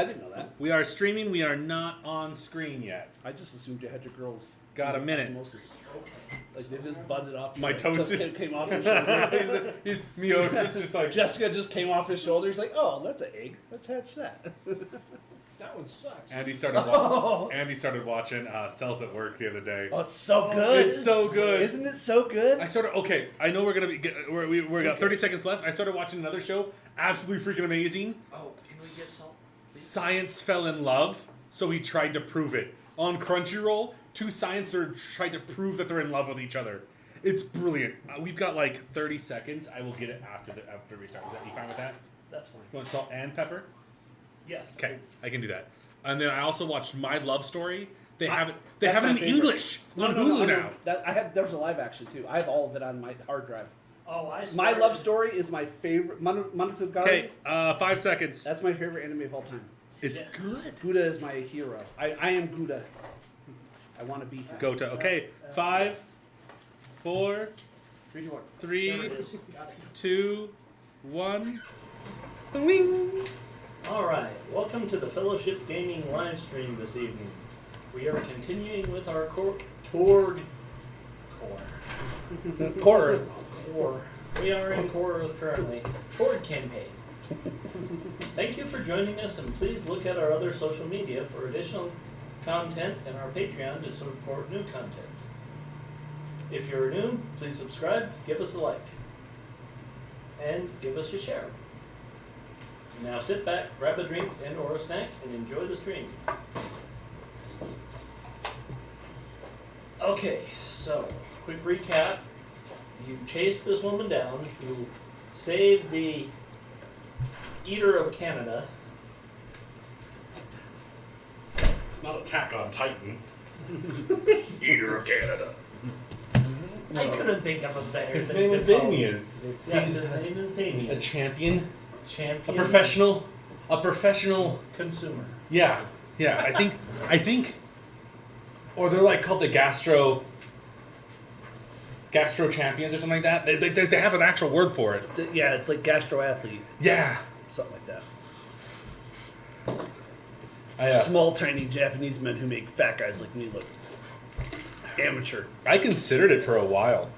I didn't know that. We are streaming. We are not on screen yet. I just assumed you had your girls. Got a minute. Osmosis. Like they just butted off. Mitosis. Jessica came off his shoulder. He's meiosis, just like Jessica just came off his shoulder. He's like, oh, that's an egg. Let's hatch that. That one sucks. Andy started watching Cells at Work the other day. Oh, it's so good. It's so good. Isn't it so good? I know we're gonna be. We got 30 seconds left. I started watching another show. Absolutely freaking amazing. Oh, can we get salt? Science fell in love, so he tried to prove it. On Crunchyroll, 2 sciencers tried to prove that they're in love with each other. It's brilliant. We've got like 30 seconds. I will get it after we start. Is that you fine with that? That's fine. You want salt and pepper? Yes. Okay, I can do that. And then I also watched My Love Story. They have it that's in my favorite. English on Hulu now. There's a live action too. I have all of it on my hard drive. Oh, My Love Story is my favorite. Monogatari. Okay, 5 seconds. That's my favorite anime of all time. It's good. Gouda is my hero. I am Gouda. I want to be him. Go to okay. 5, 4, 3, 2, 1. 3, There it is. Got it. 2, 1. Wing. All right. Welcome to the Fellowship Gaming live stream this evening. We are continuing with our Core. We are in Core currently. Toward campaign. Thank you for joining us, and please look at our other social media for additional content and our Patreon to support new content. If you're new, please subscribe, give us a like, and give us a share. Now sit back, grab a drink and or a snack, and enjoy the stream. Okay, so, quick recap. You chased this woman down, you saved the Eater of Canada. It's not Attack on Titan. Eater of Canada. I couldn't think of a better His thing name to is call Damien. him. Yes, his name is A Damien. champion. Champion. A professional. Consumer. Yeah. I think, or they're like called the gastro champions or something like that. They have an actual word for it. It's like gastro athlete, Yeah. something like that. Small, tiny Japanese men who make fat guys like me look amateur. I considered it for a while.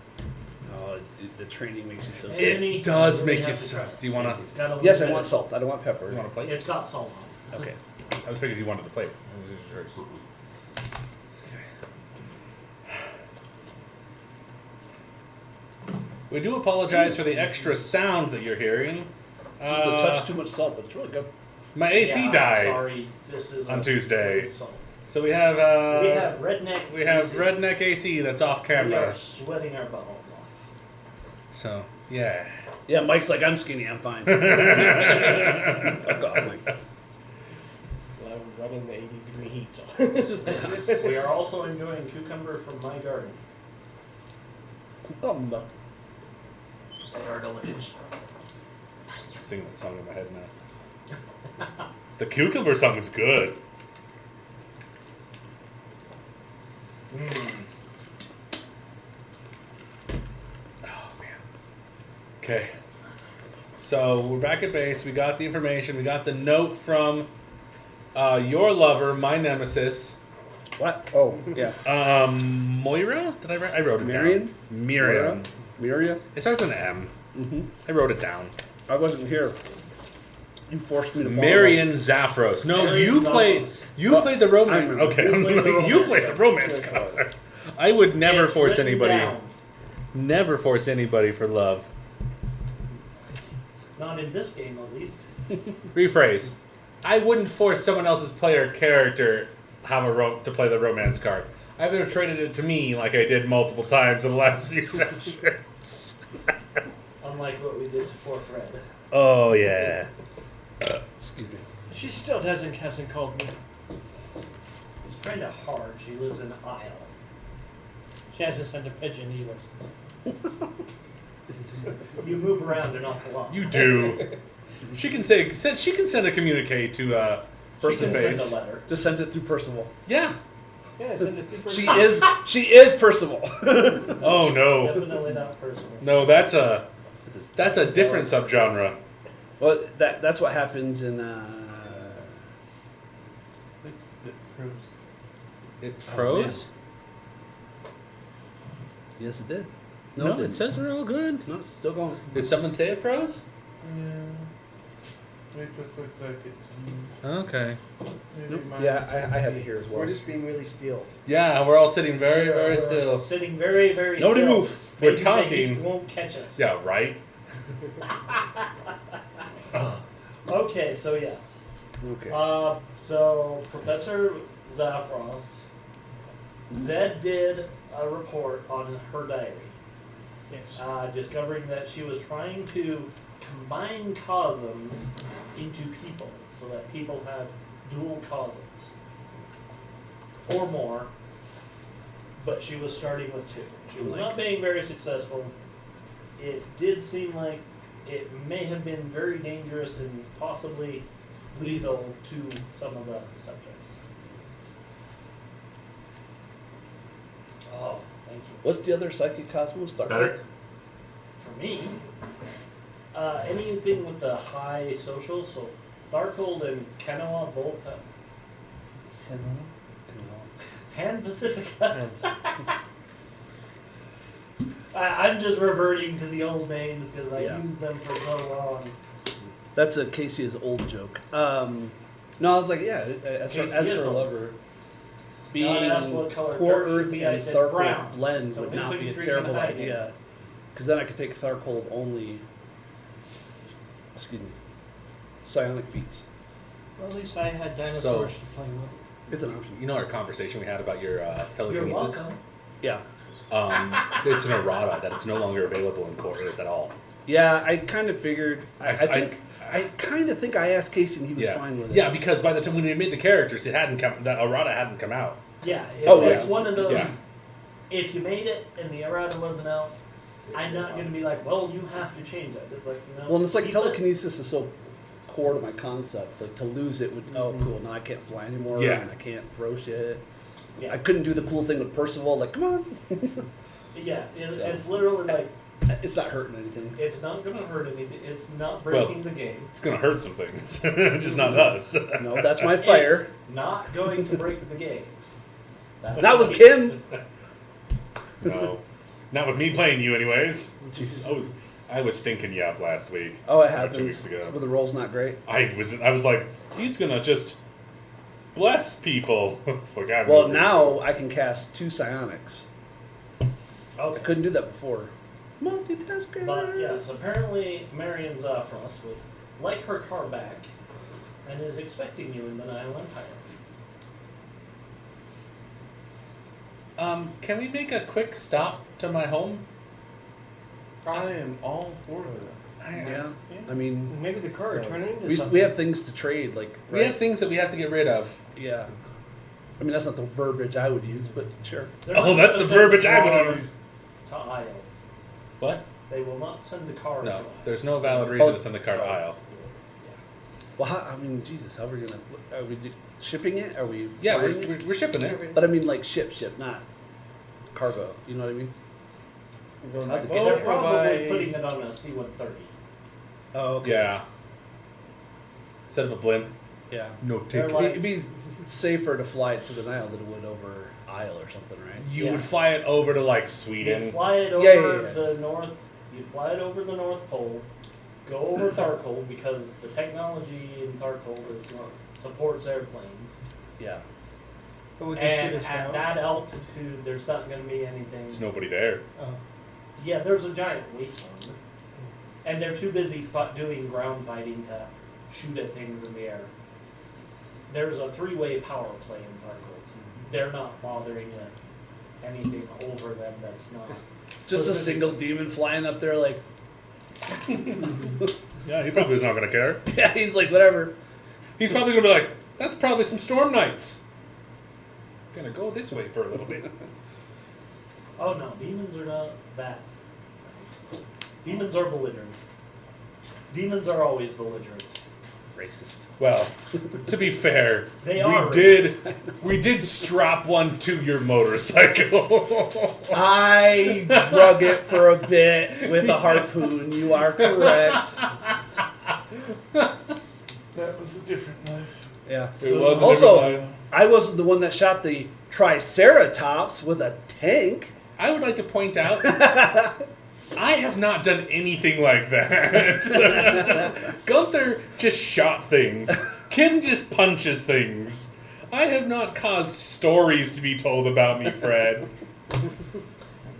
Oh, dude, the training makes you so sick. It does make you sus. Do you want It's got a little Yes, I bit want of- salt. I don't want pepper. to plate? It's got salt on it. Okay. I was figuring you wanted to plate. We do apologize for the extra sound that you're hearing. Just a touch too much salt, but it's really good. My AC Yeah, I'm died sorry, this is on a Tuesday. great salt. So we have We have redneck. AC. redneck AC that's off We are camera. sweating our buttholes off. So yeah. Yeah, Mike's like, I'm skinny, I'm fine. Fuck off, Mike. Well, I'm running the 80-degree heat, so. We are also enjoying cucumber from my garden. Cucumber. They are delicious. I'm singing that song in my head now. The cucumber song is good. Oh man. Okay. So we're back at base. We got the information. We got the note from your lover, my nemesis. What? Oh, yeah. Moira? Did I write? I wrote it Marion? down. Miriam. Miria? It starts with an M. Mm-hmm. I wrote it down. I wasn't here. You forced me to follow. Marion Zaphos. No, Marion you played. Zaphos. You played the romance. I remember. Okay, You played the romance. you played the romance card. I would never It's force written anybody. down. Never force anybody for love. Not in this game, at least. Rephrase. I wouldn't force someone else's player character to play the romance card. I would have traded it to me like I did multiple times in the last few sessions. Unlike what we did to poor Fred. Oh yeah. Excuse me. She still hasn't called me. It's kind of hard. She lives in Aysle. She hasn't sent a pigeon either. You move around an awful lot. You do. She can send a communique to She person can send base. a letter. Just sends it through Percival. Yeah. Yeah, send it through She is Percival. Oh no. Definitely not personal. No, that's a different subgenre. Well, that's what happens in It proves. It froze? Yes, it did. No, it it didn't. says we're all good. No, it's still going. Did someone say it froze? Yeah. It just looks like it. Okay. Maybe mine Yeah, is I have it here as well. We're just being really still. Yeah, we're all sitting very, very We're still. Sitting very, very Nobody still. move. We're Maybe the talking. heat won't catch us. Yeah, right? Okay, so yes. Okay. So Professor Zaphos, Zed did a report on her diary, Yes. discovering that she was trying to combine cosms into people, so that people had dual cosms or more. But she was starting with 2. She was not being very successful. It did seem like it may have been very dangerous and possibly lethal to some of the subjects. Oh, thank you. What's the other psychic cosmos? Dark Better? Lord? For me, anything with the high social, so Darkhold and Kenoa both have Pan Pacifica. I'm just reverting to the old names because I used them for so long. That's a Casey's old joke. No, I was like, yeah, as Casey her is old. lover, I being asked what color core dirt should Earth be, I and said Tharkold brown. blend So would we not took be a a drink terrible and hide idea. Because then I could take Tharkold only, excuse me, psionic feats. Well, at least I had dinosaurs So- to play with. It's an option. You know our conversation we had about your You're telekinesis? welcome. Yeah. It's an errata that it's no longer available in Core Earth at all. Yeah, I kind of figured. I I- think. I kind of think I asked Casey and he was Yeah, fine with it. yeah, because by the time when we made the characters, it hadn't come. The errata hadn't come out. Yeah, Oh, it's yeah. one of those. Yeah. If you made it and the errata wasn't out, I'm not going to be like, well, you have to change it. It's like, no. Well, and it's like keep it. telekinesis is so core to my concept. Like to lose it would. Oh, cool. Now I can't fly anymore. Yeah. And I can't throw shit. Yeah, I couldn't do the cool thing with Percival. Like, come on. yeah. It's literally like It's not hurting anything. it's not going to hurt anything. It's not breaking the game. It's gonna hurt some things, just not us. No, that's my fire. It's not going to break the game. That's Not the with key. Kim. No, not with me playing you, anyways. Jeez, I was stinking you up last week. Oh, it or 2 happens. weeks ago. Well, the roll's not great. I was like, he's gonna just bless people. It's like, I'm Well, over now it. I can cast 2 psionics. I Okay. couldn't do that before. Multitasker. But yes, apparently Marion Zaphos would like her car back and is expecting you in the Nile Empire. Can we make a quick stop to my home? I am all for that. Yeah. I mean, Maybe the car would turn into we something. we have things to trade. Like, We right? have things that we have to get rid of. Yeah. I mean, that's not the verbiage I would use, but sure. They're Oh, not that's gonna the send verbiage I would cars use. to Aysle. What? They will not send the car to No, Aysle. there's no valid reason Oh. to send the car to Aisle. Well, I mean, Jesus, how are we gonna? Are we shipping it? Are we? Yeah, flying it? we're shipping it. But I mean, like ship, not cargo. You know what I mean? We're going How's by it boat They're or probably by- putting it on a C-130. Oh, okay. Yeah. Instead of a blimp. Yeah. No They're ticket. like- It'd be safer to fly it to the Nile than it would over Isle or something, right? You Yeah. would fly it over to like You'd Sweden. fly it over Yeah. the north. You'd fly it over the North Pole. Go over Tharkold because the technology in Tharkold is supports airplanes. Yeah. But would they shoot And us at down? that altitude, there's not going to be anything. There's nobody there. Oh. Yeah, there's a giant wasteland, and they're too busy doing ground fighting to shoot at things in the air. There's a 3-way power play in Tharkold. They're not bothering with anything over them that's not. Just a specific. single demon flying up there, like, Yeah, he probably is not going to care. yeah, he's like, whatever. He's probably going to be like, that's probably some storm knights. Gonna go this way for a little bit. Oh no, demons are not that nice. Demons are belligerent. Demons are always belligerent. Racist. Well, to be fair, They are we did strap one to your motorcycle. I drug it for a bit with a harpoon. You are correct. That was a different life. Yeah. It was a Also, different time. I wasn't the one that shot the Triceratops with a tank. I would like to point out, I have not done anything like that. Gunther just shot things. Kim just punches things. I have not caused stories to be told about me, Fred.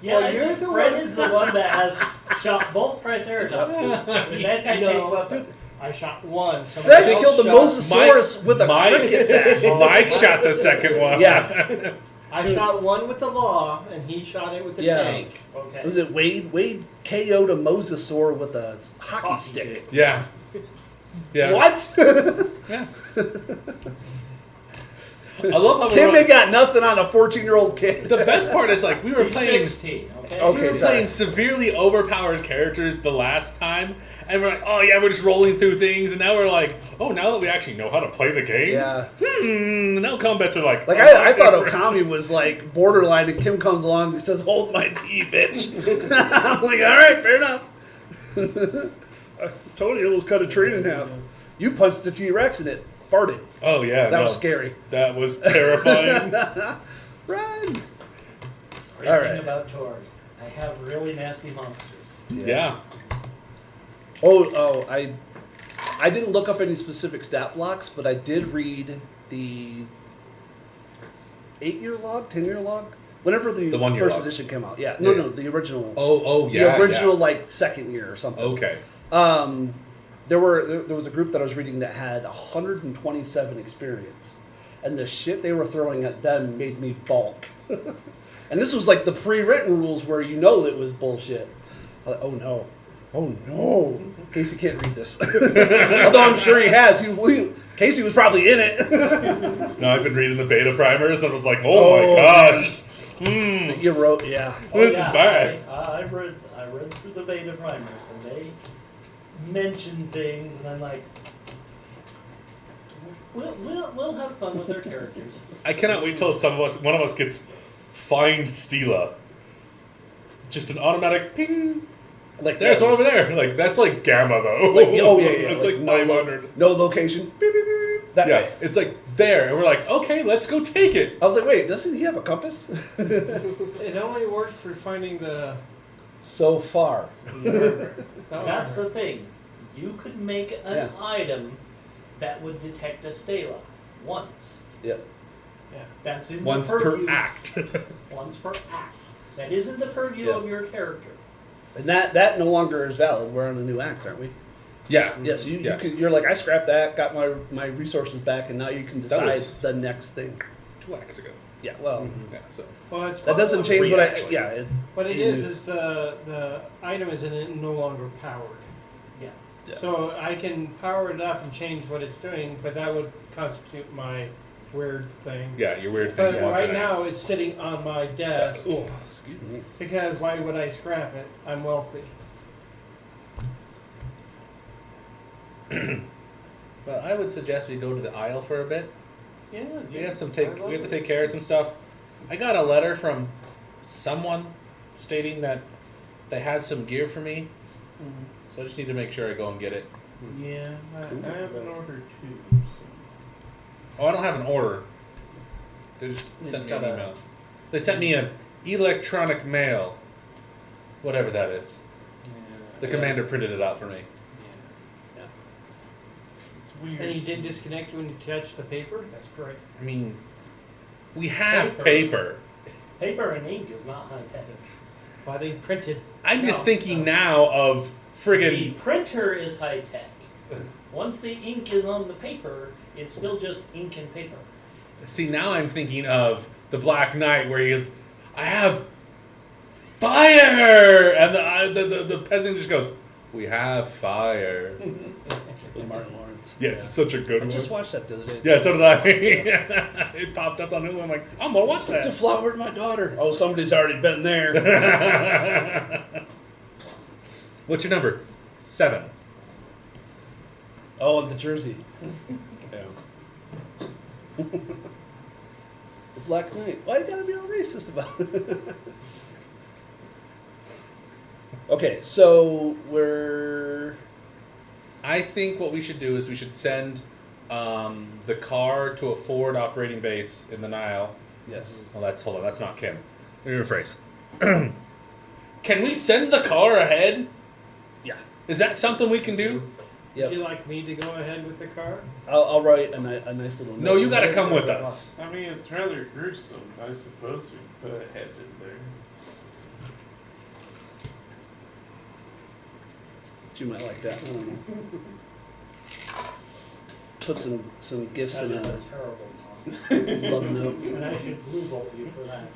Yeah, Well, I you're think the Fred one- is the one that has shot both Triceratopses with anti-tank No. weapons. I shot one. Fred Somebody killed the else Mosasaurus with a cricket bat. Mike shot the second one. Yeah. I shot one with the law, and he shot it with the Yeah. tank. Okay. Was it Wade? Wade KO'd a Mosasaur with a hockey stick. Yeah. Yeah. What? Yeah. I love how Kim we're ain't got nothing on a 14-year-old kid. the best part is like we were He's playing 16, okay? Okay. we were sorry. playing severely overpowered characters the last time, and we're like, oh yeah, we're just rolling through things, and now we're like, oh, now that we actually know how to play the game, Yeah. now combats are like, Like, oh, I thought different. Okami was like borderline, and Kim comes along and says, "Hold my tea, bitch." I'm like, all right, fair enough. I told you it was cut a tree in half. You punched the T-Rex and it farted. Oh yeah, That no, was scary. That was terrifying. Run. Great All thing right. about Torg, I have really nasty monsters. yeah. Oh, I didn't look up any specific stat blocks, but I did read the 8-year log, 10-year log, whenever the 1 year first log. edition came out. Yeah, Yeah. no, the original. Oh yeah. the original yeah. like second year or something. Okay. There was a group that I was reading that had 127 experience, and the shit they were throwing at them made me balk. And this was like the pre-written rules where you know it was bullshit. I was like, oh no, Casey can't read this. Although I'm sure he has. Casey was probably in it. No, I've been reading the beta primers, and I was like, oh my gosh. You wrote, yeah. This is bad. I read through the beta primers, and they mention things, and I'm like, we'll have fun with their characters. I cannot wait till one of us gets find Stila. Just an automatic ping. Like There's one over there. Like that's like gamma though. Like, oh yeah. It's like no, 500. no location. Beep, beep, beep, beep. That Yeah, way. it's like there, and we're like, okay, let's go take it. I was like, wait, doesn't he have a compass? It only worked for finding the. So far. That's the thing. You could make an Yeah. item that would detect a stela once. Yep. Yeah. That's in Once the per purview. act. Once per act. That isn't the purview Yeah. of your character. And that no longer is valid. We're on a new act, aren't we? Yeah. Yes, Yeah. you're like, I scrapped that, got my resources back, and now you can decide was- the next thing. 2 acts ago. Yeah, well, Yeah. So. Well, it's that doesn't probably- change what I. actually. Yeah, What it you- is the item is no longer powered. Yeah. Yeah. So I can power it up and change what it's doing, but that would constitute my weird thing. Yeah, your weird thing. But once right an act. now it's sitting on my desk Oh, excuse me. because why would I scrap it? I'm wealthy. Well, I would suggest we go to the Aisle for a bit. Yeah. We have to take care of some stuff. I got a letter from someone stating that they had some gear for me, so I just need to make sure I go and get it. Yeah, I have an order too. Oh, I don't have an order. They just You sent just me an gotta- email. They sent me an electronic mail, whatever that is. The commander printed it out for me. It's And weird. you didn't disconnect when you touched the paper? That's great. I mean, we have Paper. paper. Paper and ink is not high tech. Why they printed. I'm just No, thinking no. now of The friggin' printer is high tech. Once the ink is on the paper, it's still just ink and paper. See, now I'm thinking of the Black Knight, where he is, I have fire, and the peasant just goes, we have fire. With Martin Lawrence. Yeah, it's such a good I one. just watched that the other day. Yeah, so did I. It popped up on Hulu. I'm like, I'm gonna watch that. Deflowered my daughter. Oh, somebody's already been there. What's your number? 7. Oh, and the jersey. Yeah. The Black Knight. Why you gotta be all racist about it? Okay, so we're. I think what we should do is we should send the car to a forward operating base in the Nile. Yes. Well, hold on, that's not Kim. Let me rephrase. Can we send the car ahead? Yeah. Is that something we can do? Yep. Would you like me to go ahead with the car? I'll write a nice little note. No, you gotta come with us. I mean, it's rather gruesome. I suppose we put a head in there. You might like that. I don't know. Put some gifts That in is a a terrible pun. love note. And I should blue bolt you for that.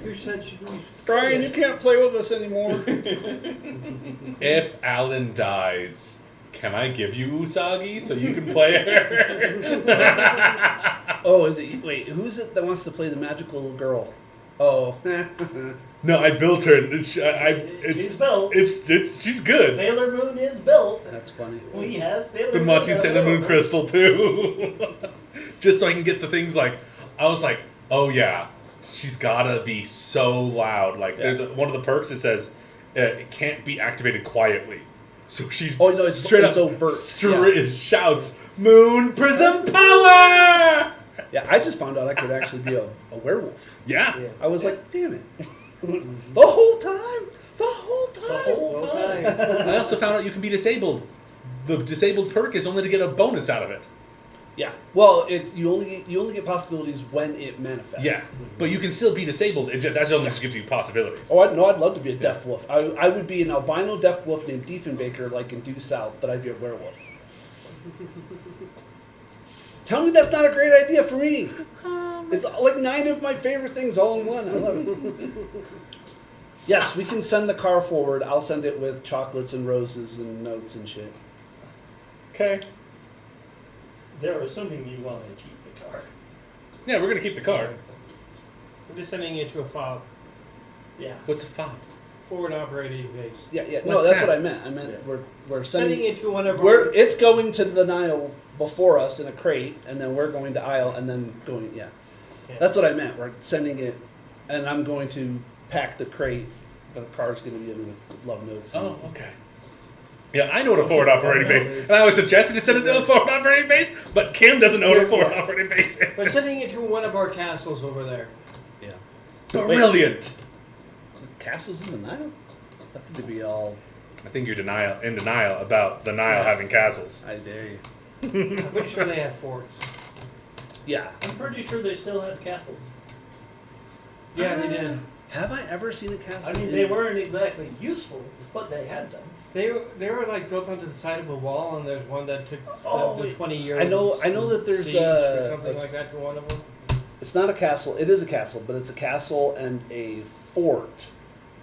Who said should we? Brian, you can't play with us anymore. If Alan dies, can I give you Usagi so you can play her? Oh, is it? Wait, who's it that wants to play the magical girl? Oh. No, I built her. She's built. She's good. Sailor Moon is built. That's funny. We have Sailor Been Moon. watching Sailor Moon Crystal too, just so I can get the things like. I was like, oh yeah, she's gotta be so loud. Like Yeah. there's one of the perks that says it can't be activated quietly. So she Oh, no, it's straight it's up overt. shouts Moon Prism Power. Yeah, I just found out I could actually be a werewolf. Yeah. I was like, damn it. The whole time. The whole time. I also found out you can be disabled. The disabled perk is only to get a bonus out of it. Yeah. Well, you only get possibilities when it manifests. Yeah, but you can still be disabled. That only just gives you possibilities. Oh, I'd love to be a deaf wolf. I would be an albino deaf wolf named Diefenbaker, like in Due South, but I'd be a werewolf. Tell me that's not a great idea for me. It's like 9 of my favorite things all in one. I love it. Yes, we can send the car forward. I'll send it with chocolates and roses and notes and shit. Okay. They're assuming you want to keep the car. Yeah, we're gonna keep the car. I'm just sending it to a fob, Yeah. What's a fob? forward operating base. Yeah, yeah. No, What's that's that? what I meant. I meant Yeah. we're Sending sending it to one of it's going to the Nile before us in a crate, and then we're going to Aysle, and then going. Yeah, Yeah. that's what I meant. We're sending it, and I'm going to pack the crate. The car's going to be in with love notes. and- Oh, okay. Yeah, I know what a forward operating base, and I was suggesting to send it to a forward operating base, but Kim doesn't know what a forward operating base We're is. sending it to one of our castles over there. yeah. Brilliant. Castles in the Nile? That to be all. I think you're in denial about the Nile having castles. I dare you. I'm pretty sure they have forts. Yeah. I'm pretty sure they still had castles. Yeah, they did. Have I ever seen a castle? I mean, they weren't exactly useful, but they had them. They were like built onto the side of a wall, and there's one that took Oh, the wait. 20-year. I know that there's siege or something like that to one of them. It's not a castle. It is a castle, but it's a castle and a fort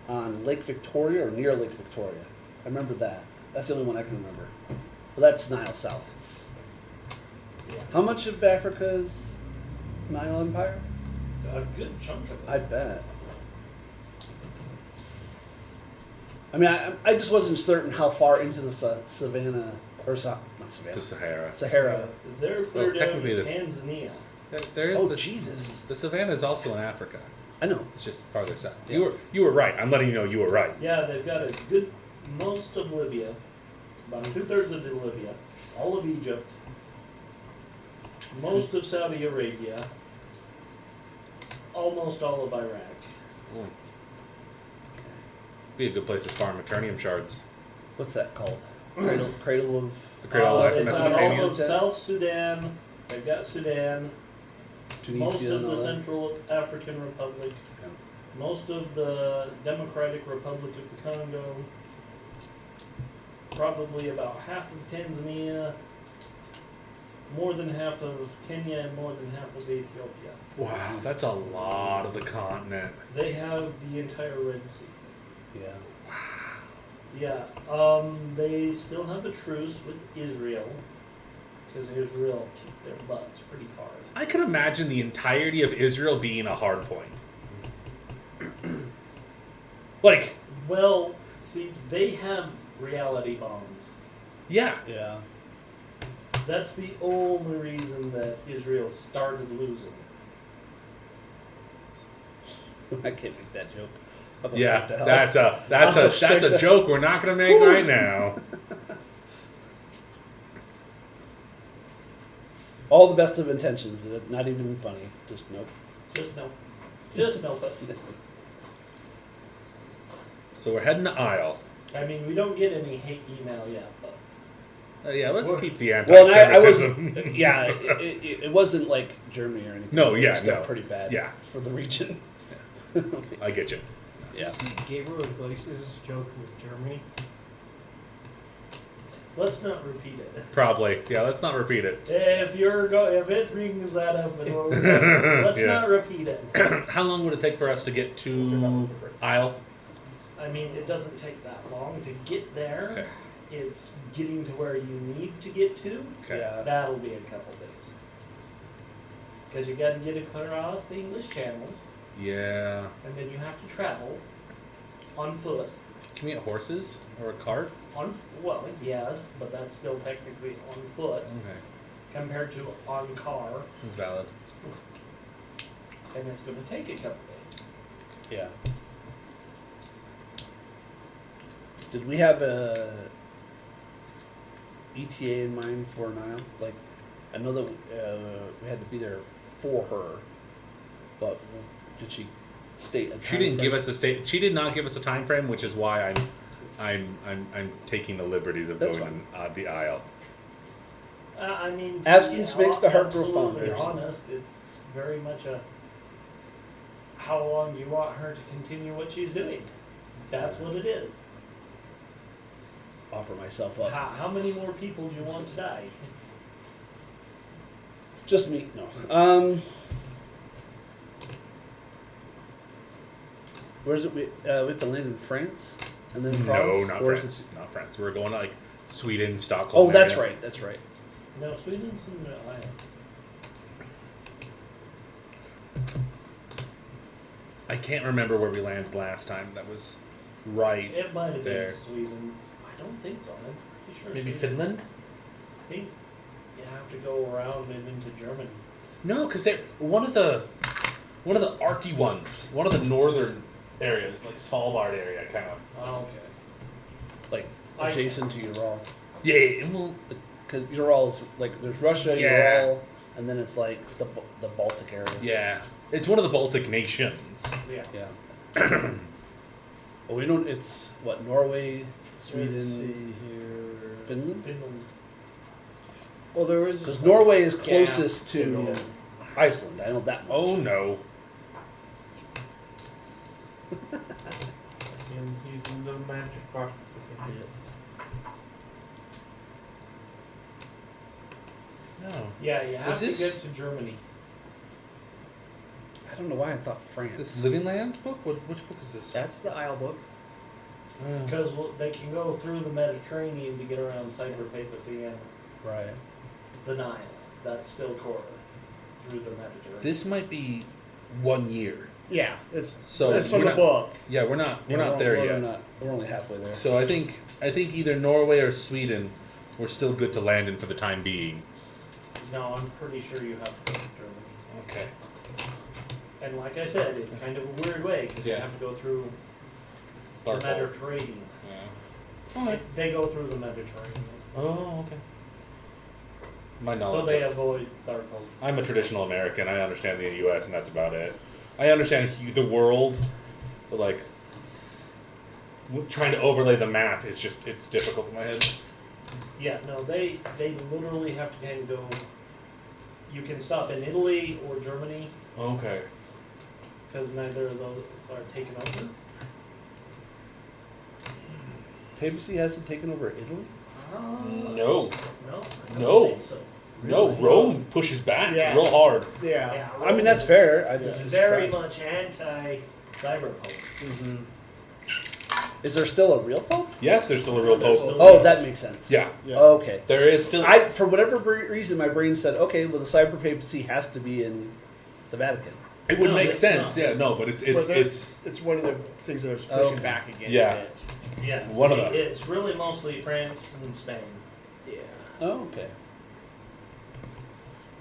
on Lake Victoria or near Lake Victoria. I remember that. That's the only one I can remember. Well, that's Nile South. Yeah. How much of Africa is Nile Empire? A good chunk of it. I bet. I mean, I just wasn't certain how far into the savannah, or not savannah, The Sahara. Sahara. They're clear Well, down technically to this- Tanzania. There is Oh, the, Jesus. The savannah is also in Africa. I know. It's just farther south. Yeah. You were right. I'm letting you know you were right. Yeah, they've got a good most of Libya, about 2/3 of Libya, all of Egypt, most of Saudi Arabia, almost all of Iraq. Be a good place to farm Eternium shards. What's that called? Cradle of. The Cradle of They've got all Mesopotamia. of South Sudan. They've got Sudan. Most Tunisia of and all the that. Central African Republic. Yeah. Most of the Democratic Republic of the Congo. Probably about half of Tanzania. More than half of Kenya and more than half of Ethiopia. Wow, that's a lot of the continent. They have the entire Red Sea. Yeah. Yeah, they still have a truce with Israel because Israel kicked their butts pretty hard. I could imagine the entirety of Israel being a hard point. Like, Well, see, they have reality bombs. yeah. Yeah. That's the only reason that Israel started losing. I can't make that joke. I'll go Yeah, straight to hell. that's I'll go a straight to- joke we're not gonna make right now. All the best of intentions. Not even funny. Just nope. Just no. Just no, but So we're heading to Aysle. I mean, we don't get any hate email yet, but Yeah, let's Well- keep the Well, and I was. anti-Semitism. Yeah, it wasn't like Germany or anything. No, It yeah, was still no. pretty bad. Yeah. For the region. I get you. Yeah. See, Gabriel Iglesias' joke with Germany. let's not repeat it. Probably. Yeah, let's not repeat it. If if it brings that up, let's Yeah. not repeat it. How long would it take for us to get to Aysle? I mean, it doesn't take that long to get there. Okay. It's getting to where you need to get to. Okay. Yeah. That'll be a couple days. Because you got to get across the English Channel, Yeah. and then you have to travel on foot. Can we get horses or a cart? Well, yes, but that's still technically on foot Okay. compared to on car, That's valid. and it's going to take a couple days. Yeah. Did we have a ETA in mind for Nile? Like, I know that we had to be there for her, but did she state a time She didn't give frame? us a state. She did not give us a time frame, which is why I'm taking the liberties of That's going the Aysle. I mean, Absence makes the heart grow absolutely fonder. honest, it's very much a how long do you want her to continue what she's doing? That's what it is. Offer myself up. How many more people do you want to die? Just me? No. Where's it? We have to land in France and then cross. No, not Or is France. it- Not France. We're going to like Sweden, Stockholm. Oh, that's area. right. That's right. No, Sweden's in the island. I can't remember where we landed last time. That was right. It might have there. been Sweden. I don't think so. I'm pretty sure. Maybe Sweden. Finland. I think you have to go around and into Germany. No, because they're one of the arty ones. One of the northern areas, like Svalbard area, kind of. Oh, okay. Like I- adjacent to Ural. Yeah, well, Because Ural's like there's Russia, Yeah. Ural, and then it's like the Baltic area. yeah. It's one of the Baltic nations. Yeah. Yeah. Well, we don't. It's what Norway, Let's Sweden, see here. Finland. Finland. Well, there was Because Norway is gap closest in to the- Iceland. I know that much. Oh no. And using the magic box if I did. No. Yeah, you have Was to this- get to Germany. I don't know why I thought France. This Living Lands book? Which book is this? That's the Isle book. Oh. Because they can go through the Mediterranean to get around Cyber-Papacy and Right. the Nile. That's still core through the Mediterranean. This might be 1 year. Yeah, it's So that's from we're the not- book. Yeah, we're not there we're yet. Not, we're only halfway there. So I think either Norway or Sweden, we're still good to land in for the time being. No, I'm pretty sure you have to go to Germany. Okay. And like I said, it's kind of a weird way because you Yeah. have to go through the Dark Mediterranean. Yeah. Alright. They go through the Mediterranean. Oh, okay. My So knowledge. they of- avoid Darkhold. I'm a traditional American. I understand the U.S. and that's about it. I understand the world, but like trying to overlay the map is just it's difficult in my head. Yeah, no, they literally have to kind of go. You can stop in Italy or Germany Okay. because neither of those are taken over. Papacy hasn't taken over Italy. No. No. I don't No. think so. No, Really? Rome pushes back Yeah. real hard. Yeah. Yeah, I mean that's fair. I just was very surprised. much anti-cyberpunk. Mm-hmm. Is there still a real pope? Yes, there's still a real There's pope. still- Oh, that makes sense. Yeah, Yeah. Okay. there is still. I for whatever reason my brain said, okay, well the cyber papacy has to be in the Vatican. It would No, make it's sense. not. Yeah, no, but it's It's one of the things that was pushing Okay. back against Yeah. it. Yeah, One of see, them. it's really mostly France and Spain. Yeah. Oh, okay.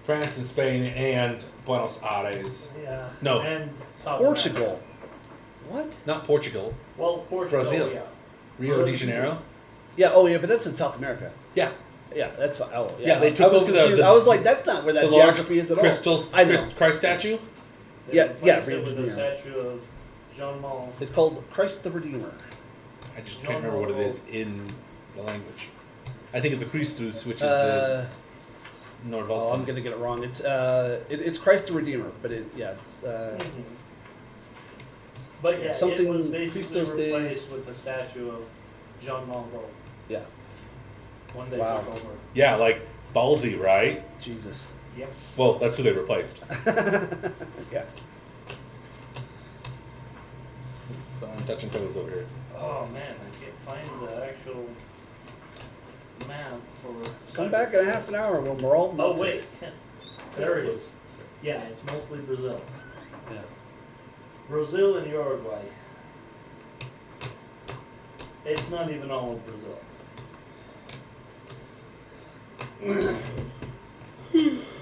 France and Spain and Buenos Aires. Yeah. No. And South Portugal. America. What? Not Portugal. Well, Portugal, Brazil. yeah. Rio de Brazil. Janeiro. Yeah. Oh, yeah, but that's in South America. Yeah. Yeah, that's what. Oh, Yeah, they took I was the- confused. the- I was like, that's not where that the large geography is at crystal all. I know. Christ statue. They Yeah, replaced yeah, it with a Redeemer. statue of Jean Mal. It's called Christ the Redeemer. I just can't remember what it is in the language. I think of the Christus, which is the Oh, I'm Nordvalsen. gonna get it wrong. It's Christ the Redeemer, but it's But yeah, something it was basically Christos replaced days. with the statue of Jean Mongo yeah. when they Wow. took over. Yeah, like ballsy, right? Jesus. Yep. Well, that's who they replaced. Yeah. So I'm touching toes over here. Oh man, I can't find the actual map for. Come back in a half an hour when we're all Oh melted. wait, there it is. Yeah, it's mostly Brazil. Yeah. Brazil and Uruguay. It's not even all of Brazil.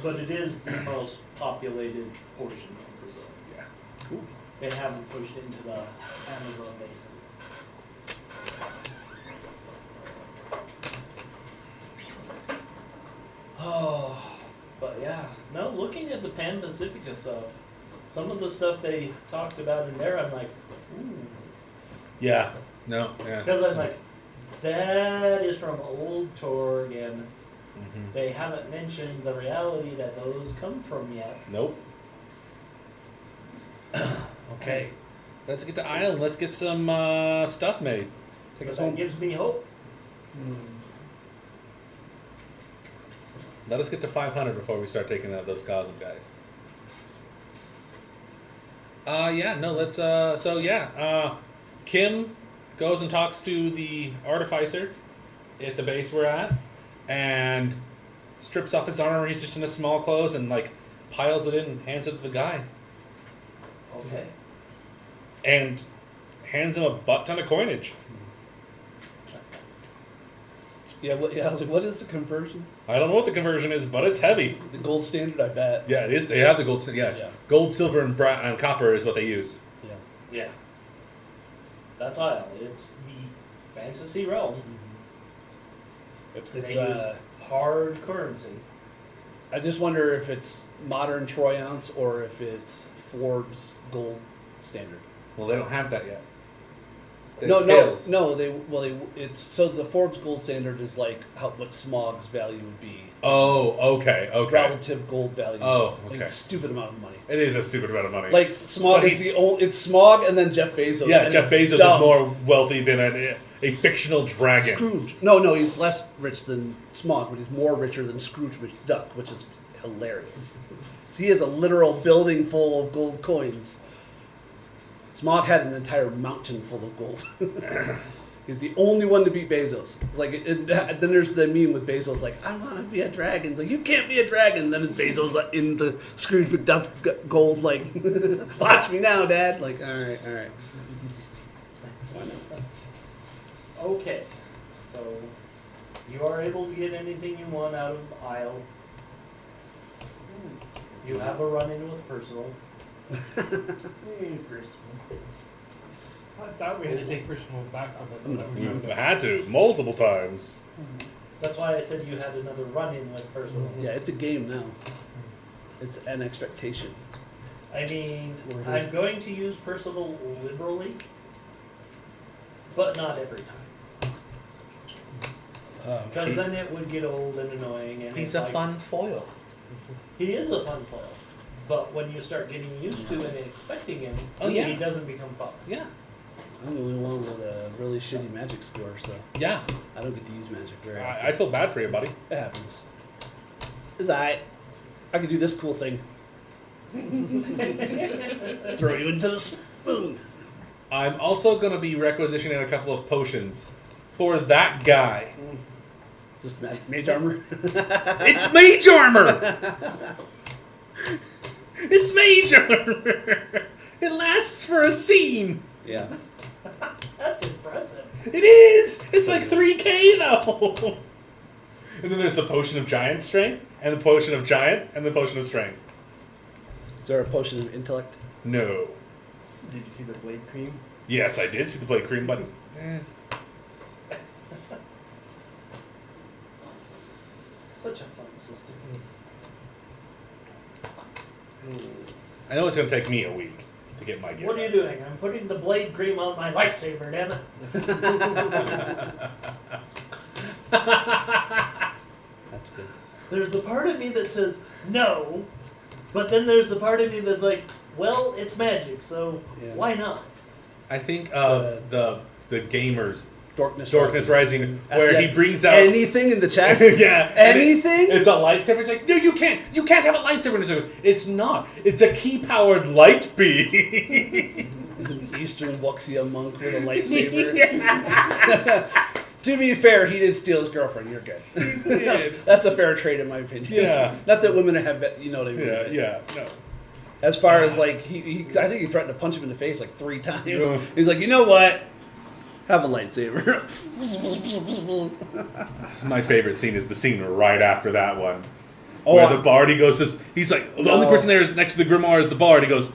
But it is the most populated portion of Brazil. Yeah. Cool. They haven't pushed into the Amazon basin. Oh, but yeah. No, looking at the Pan Pacifica stuff, some of the stuff they talked about in there, I'm like, ooh. Yeah. No. Yeah. Because I'm like, that is from old Torg, and Mhm. they haven't mentioned the reality that those come from yet. Nope. Okay. Let's get to Aysle and let's get some stuff made. Take So us that home. gives me hope. Let us get to 500 before we start taking out those Cosm guys. Kim goes and talks to the artificer at the base we're at and strips off his armor. He's just in his small clothes and like piles it in and hands it to the guy Okay. and hands him a butt ton of coinage. Yeah, I was like, what is the conversion? I don't know what the conversion is, but it's heavy. The gold standard, I bet. Yeah, it is. They have the gold. Yeah, it's Yeah. gold, silver, and copper is what they use. Yeah. Yeah. That's Aysle. It's the fantasy realm. It's They use hard currency. I just wonder if it's modern troy ounce or if it's Forbes gold standard. Well, they don't have that yet. They No, have scales. no. It's so the Forbes gold standard is like what Smog's value would be. Oh, okay. Relative gold value. Oh, Like okay. a stupid amount of money. It is a stupid amount of money. Like Smog But is he's- the old. It's Smog and then Jeff Bezos. yeah, and Jeff it's Bezos dumb. is more wealthy than a fictional dragon. Scrooge. No, he's less rich than Smog, but he's more richer than Scrooge McDuck, which is hilarious. He has a literal building full of gold coins. Smog had an entire mountain full of gold. He's the only one to beat Bezos. Like, then there's the meme with Bezos, like, I want to be a dragon. Like, you can't be a dragon. Then it's Bezos like, in the Scrooge McDuck gold, like, watch me now, Dad. Like, all right. Okay. So you are able to get anything you want out of Aysle. You have a run-in with Personal. I thought we had to take personal back on this. We've had to multiple times. That's why I said you had another run-in with Personal. Yeah, it's a game now. It's an expectation. I mean, Or his- I'm going to use Percival liberally, but not every time. Because then it would get old and annoying. And He's it's a like, fun foil. He is a fun foil. But when you start getting used to and expecting him, Oh, yeah. he doesn't become fun. Yeah. I'm the only one with a really shitty magic score, so Yeah. I don't get to use magic very often. I feel bad for you, buddy. It happens. It's alright. I can do this cool thing. Throw you into the spoon. I'm also going to be requisitioning a couple of potions for that guy. Is this mage armor? It's mage armor! It's mage armor! It lasts for a scene! Yeah. That's impressive. It is! It's like 3K though! And then there's the potion of giant strength, and the potion of giant, and the potion of strength. Is there a potion of intellect? No. Did you see the blade cream? Yes, I did see the blade cream, but Such a fun system. I know it's going to take me a week to get my gear. What are you doing? I'm putting the blade cream on my lightsaber, damn it. That's good. There's the part of me that says no, but then there's the part of me that's like, well, it's magic, so Yeah. why not? I think of the gamers, Darkness Rising, At where the he end. brings out anything in the chest. yeah, and Anything? it's a lightsaber. It's like, no, you can't have a lightsaber. And it's not. It's a key-powered light beam. He's an Eastern Wuxia monk with a lightsaber. Yeah. To be fair, he did steal his girlfriend. You're good. did. That's a fair trade in my opinion. Yeah. Not that women have, you know what I mean. but No. As far as like, I think he threatened to punch him in the face like 3 times. Yeah. He's like, you know what? Have a lightsaber. My favorite scene is the scene right after that one. Oh, Where the bard, he goes, he's like, the only No. person there is next to the grimoire is the bard. He goes,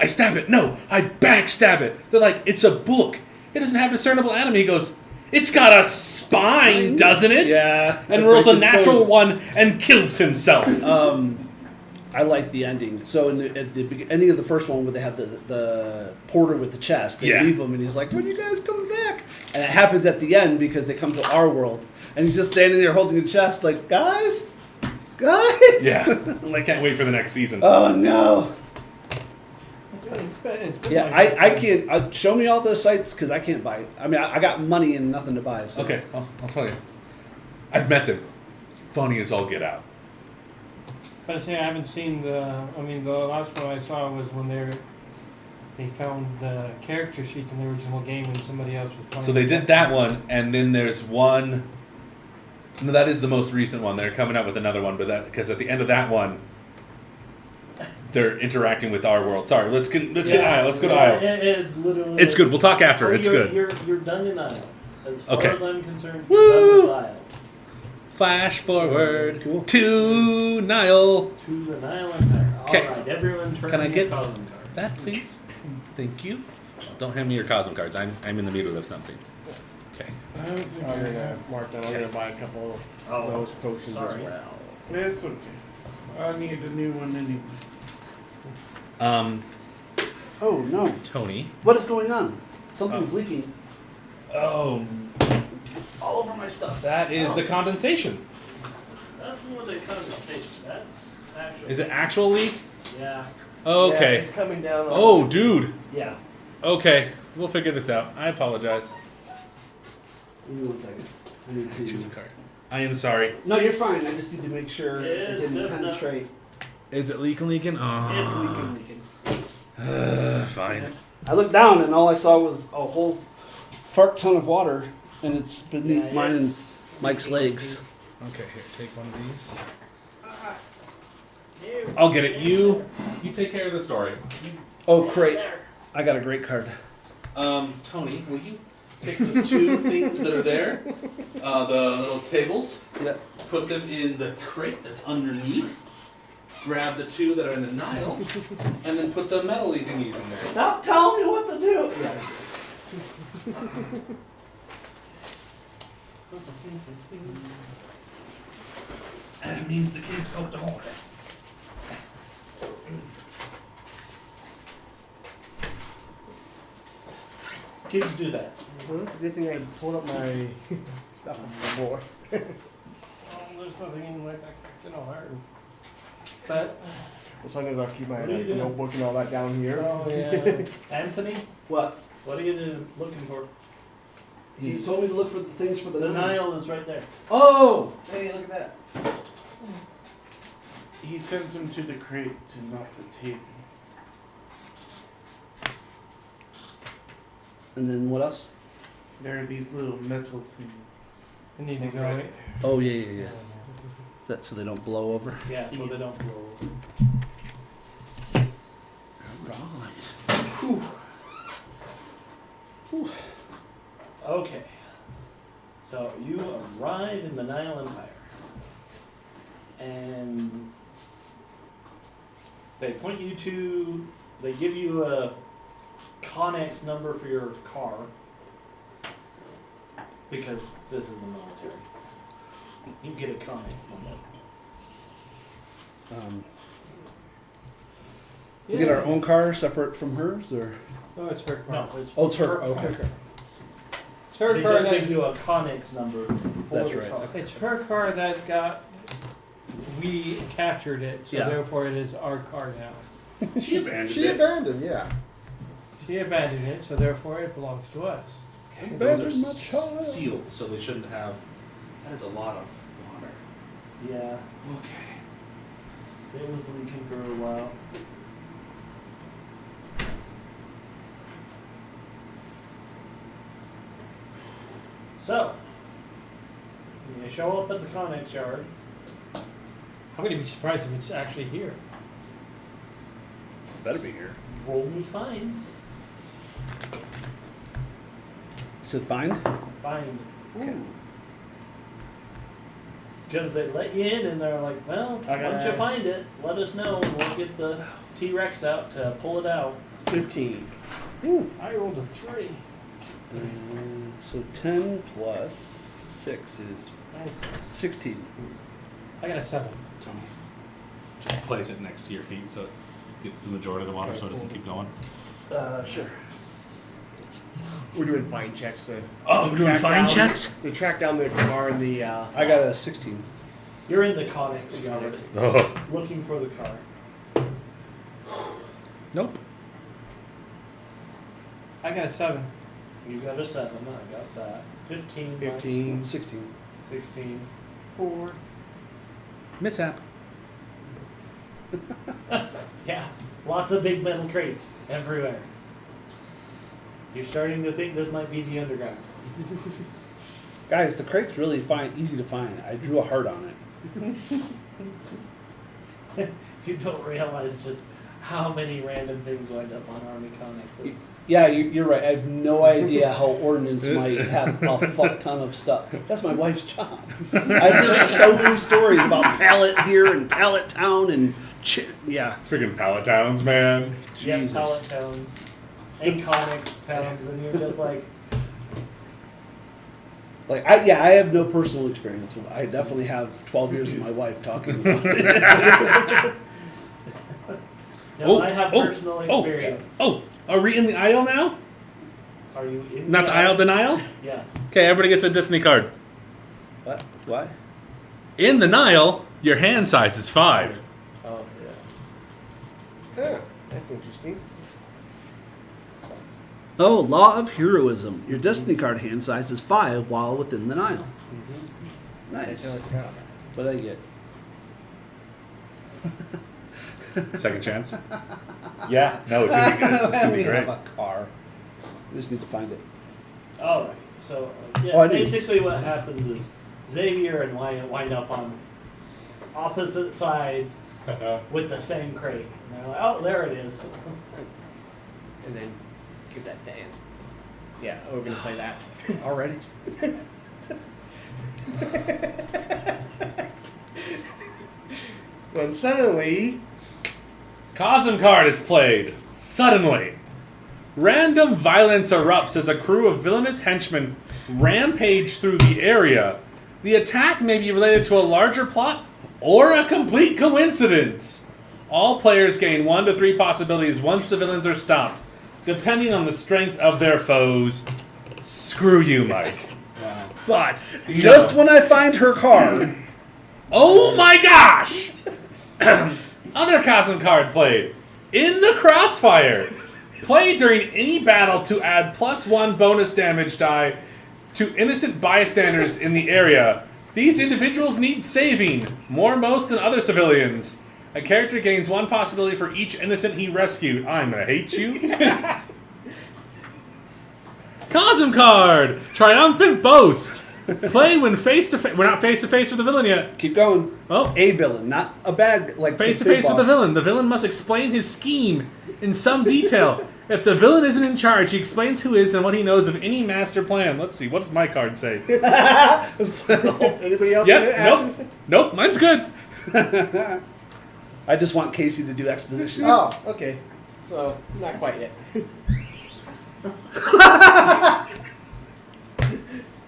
I stab it. No, I backstab it. They're like, it's a book. It doesn't have discernible anatomy. He goes, it's got a spine, doesn't it? Yeah. And It rolls a breaks its natural bone. one and kills himself. I like the ending. So at the ending of the first one, where they have the porter with the chest, they Yeah. leave him, and he's like, "When are you guys coming back?" And it happens at the end because they come to our world, and he's just standing there holding the chest, like, "Guys, Yeah. I'm like, Can't wait for the next season. oh no. It's been Yeah, like I can't. Show me all the sites because I can't buy. I mean, I got money and nothing to buy. So. Okay, I'll tell you. I've met them. Funny as all get out. But I say I haven't seen the last one I saw was when they found the character sheets in the original game and somebody else was playing. So they did that one, and then there's one. No, that is the most recent one. They're coming out with another one, but that because at the end of that one, they're interacting with our world. Sorry, let's get Aysle. Let's go to Aysle. It's literally. It's good. We'll talk after. Oh, It's you're, good. You're done in Aysle. As far Okay. as I'm concerned, Woo! you're done with Aysle. Flash forward Cool. to Nile. To the Nile Empire. Okay. Alright, everyone turn Can I your get Cosm card. that, please? Thank you. Don't hand me your Cosm cards. I'm in the middle of something. Okay. I'm gonna mark down. I'm gonna buy a couple of those potions sorry. as well. It's okay. I need a new one anyway. Oh no! Tony. What is going on? Something's leaking Oh, all over my stuff. that is the condensation. That's more than condensation. That's actual. Is it actual leak? Yeah. Okay. Yeah, it's coming down. Oh, dude. Yeah. Okay, we'll figure this out. I apologize. Give me 1 second. I need to Choose a card. I am sorry. No, you're fine. I just need to make sure it It's didn't definitely- penetrate. Is it leaking? It's Oh. leaking. Fine. I looked down and all I saw was a whole fart ton of water, and it's beneath Yeah, mine and it's Mike's legs. Okay, here, take one of these. Here. I'll get it. You take care of the story. Oh, great. There. I got a great card. Tony, will you pick those 2 things that are there? The little tables. Yeah. Put them in the crate that's underneath. Grab the 2 that are in the Nile, and then put the metal-y thingies in there. Now tell me what to do. Yeah. That means the kids poked a hole. Kids do that. Well, it's a good thing I pulled up my stuff before. Oh, there's nothing in my backpack. It's all hard. But, As long as I keep my What are you doing? notebook and all that down here. oh yeah. Anthony, What? what are you looking for? He told me to look for the things for the The Nile. Nile is right there. Oh! Hey, look at that. He sent him to the crate to not the table. And then what else? There are these little metal things. I need to go. Right Right. Oh, yeah, yeah, yeah. Is that so they don't blow over? Yeah, so they don't blow over. Right. Okay. So you arrive in the Nile Empire. And they point you to, they give you a Connex number for your car. Because this is the military. You get a Connex number. We get our own car separate from hers, or No, it's her car. No, it's it's her. Okay. It's her They car. just That, give you a Connex number for That's the right. car. it's her car that got. We captured it, so Yeah. therefore it is our car now. She abandoned She it. abandoned, yeah. She abandoned it, so therefore it belongs to us. Those are Abandoned my child. sealed, so they shouldn't have. That is a lot of water. Yeah, Okay. it was leaking for a while. So, you show up at the Connex yard. I'm gonna be surprised if it's actually here. Better be here. Roll me fines. Is it fine? Find. Okay. Because they let you in and they're like, well, Okay. once you find it, let us know and we'll get the T-Rex out to pull it out. 15. I rolled a 3. So 10 plus 6 is Nice. 16. I got a 7. Tony, just place it next to your feet so it gets the majority of the water so it doesn't keep going. Sure. We're doing fine checks to. Oh, we're doing track fine down- checks? To track down the car and the. I got a 16. You're in the Connex yard Oh. looking for the car. Nope. I got a 7. You got a 7, I got that. 15, 15. 16. 16. 4. Mishap. Yeah, lots of big metal crates everywhere. You're starting to think this might be the underground. Guys, the crate's really easy to find. I drew a heart on it. You don't realize just how many random things wind up on Army Connexes. Yeah, you're right. I have no idea how ordnance might have a fuck ton of stuff. That's my wife's job. I hear so many stories about pallet here and pallet town and yeah. Friggin' pallet towns, man. Yeah, Jesus. pallet towns and Connex towns, and you're just like, Like I have no personal experience. I definitely have 12 years of my wife talking about it. no, I have personal experience. Oh, are we in the aisle now? Are you in Not the aisle denial? Yes. Okay, everybody gets a Disney card. What? Why? In the Nile, your hand size is 5. Oh, yeah. Yeah, that's interesting. Oh, law of heroism. Your destiny card hand size is 5 while within the Nile. Nice. What I get? Second chance? Yeah, no, it's gonna be good. It's gonna be We great. have a car. We just need to find it. All right. So yeah, Oh, I knew basically what happens is Xavier and Wyatt wind up on opposite sides with the same crate. And they're like, oh, there it is. And then give that to Ann. Yeah, we're going to play that. Already? When suddenly. Cosm card is played. Suddenly. Random violence erupts as a crew of villainous henchmen rampage through the area. The attack may be related to a larger plot or a complete coincidence. All players gain 1 to 3 possibilities once the villains are stopped, depending on the strength of their foes. Screw you, Mike. Wow. But Just when I find her car. oh my gosh! Other Cosm card played. In the Crossfire. Play during any battle to add +1 bonus damage die to innocent bystanders in the area. These individuals need saving, more most than other civilians. A character gains 1 possibility for each innocent he rescued. I'm gonna hate you. Cosm card! Triumphant Boast. Play when face to face. We're not face to face with the villain yet. Keep going. Oh, A villain, not a bad like face to the big face with the boss. villain. The villain must explain his scheme in some detail. If the villain isn't in charge, he explains who is and what he knows of any master plan. Let's see, what does my card say? Anybody else? Yep, nope. Nope, mine's good. I just want Casey to do exposition. Oh, okay. So, not quite yet.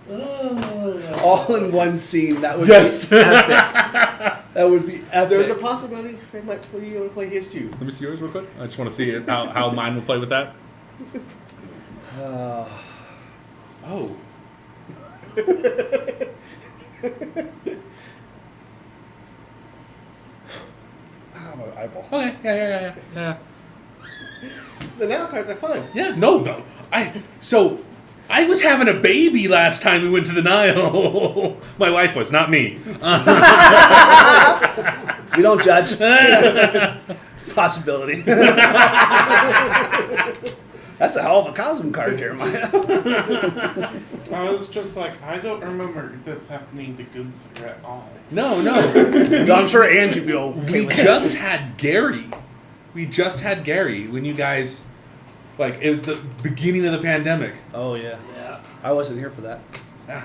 Oh, all in one scene. That would Yes. be epic. That would be epic. There's a possibility Fred might play, you want to play his too. Let me see yours real quick. I just want to see how mine will play with that. Oh. my eyeball. Okay. Yeah. The now cards are fun. Yeah. No, though. I was having a baby last time we went to the Nile. My wife was, not me. We don't judge. Possibility. That's a hell of a Cosm card, Jeremiah. I was just like, I don't remember this happening to Gunther at all. No. I'm sure Angie will be okay We with just had Gary. When you guys, like, it was the beginning of the pandemic. Oh, yeah. Yeah. I wasn't here for that. Yeah.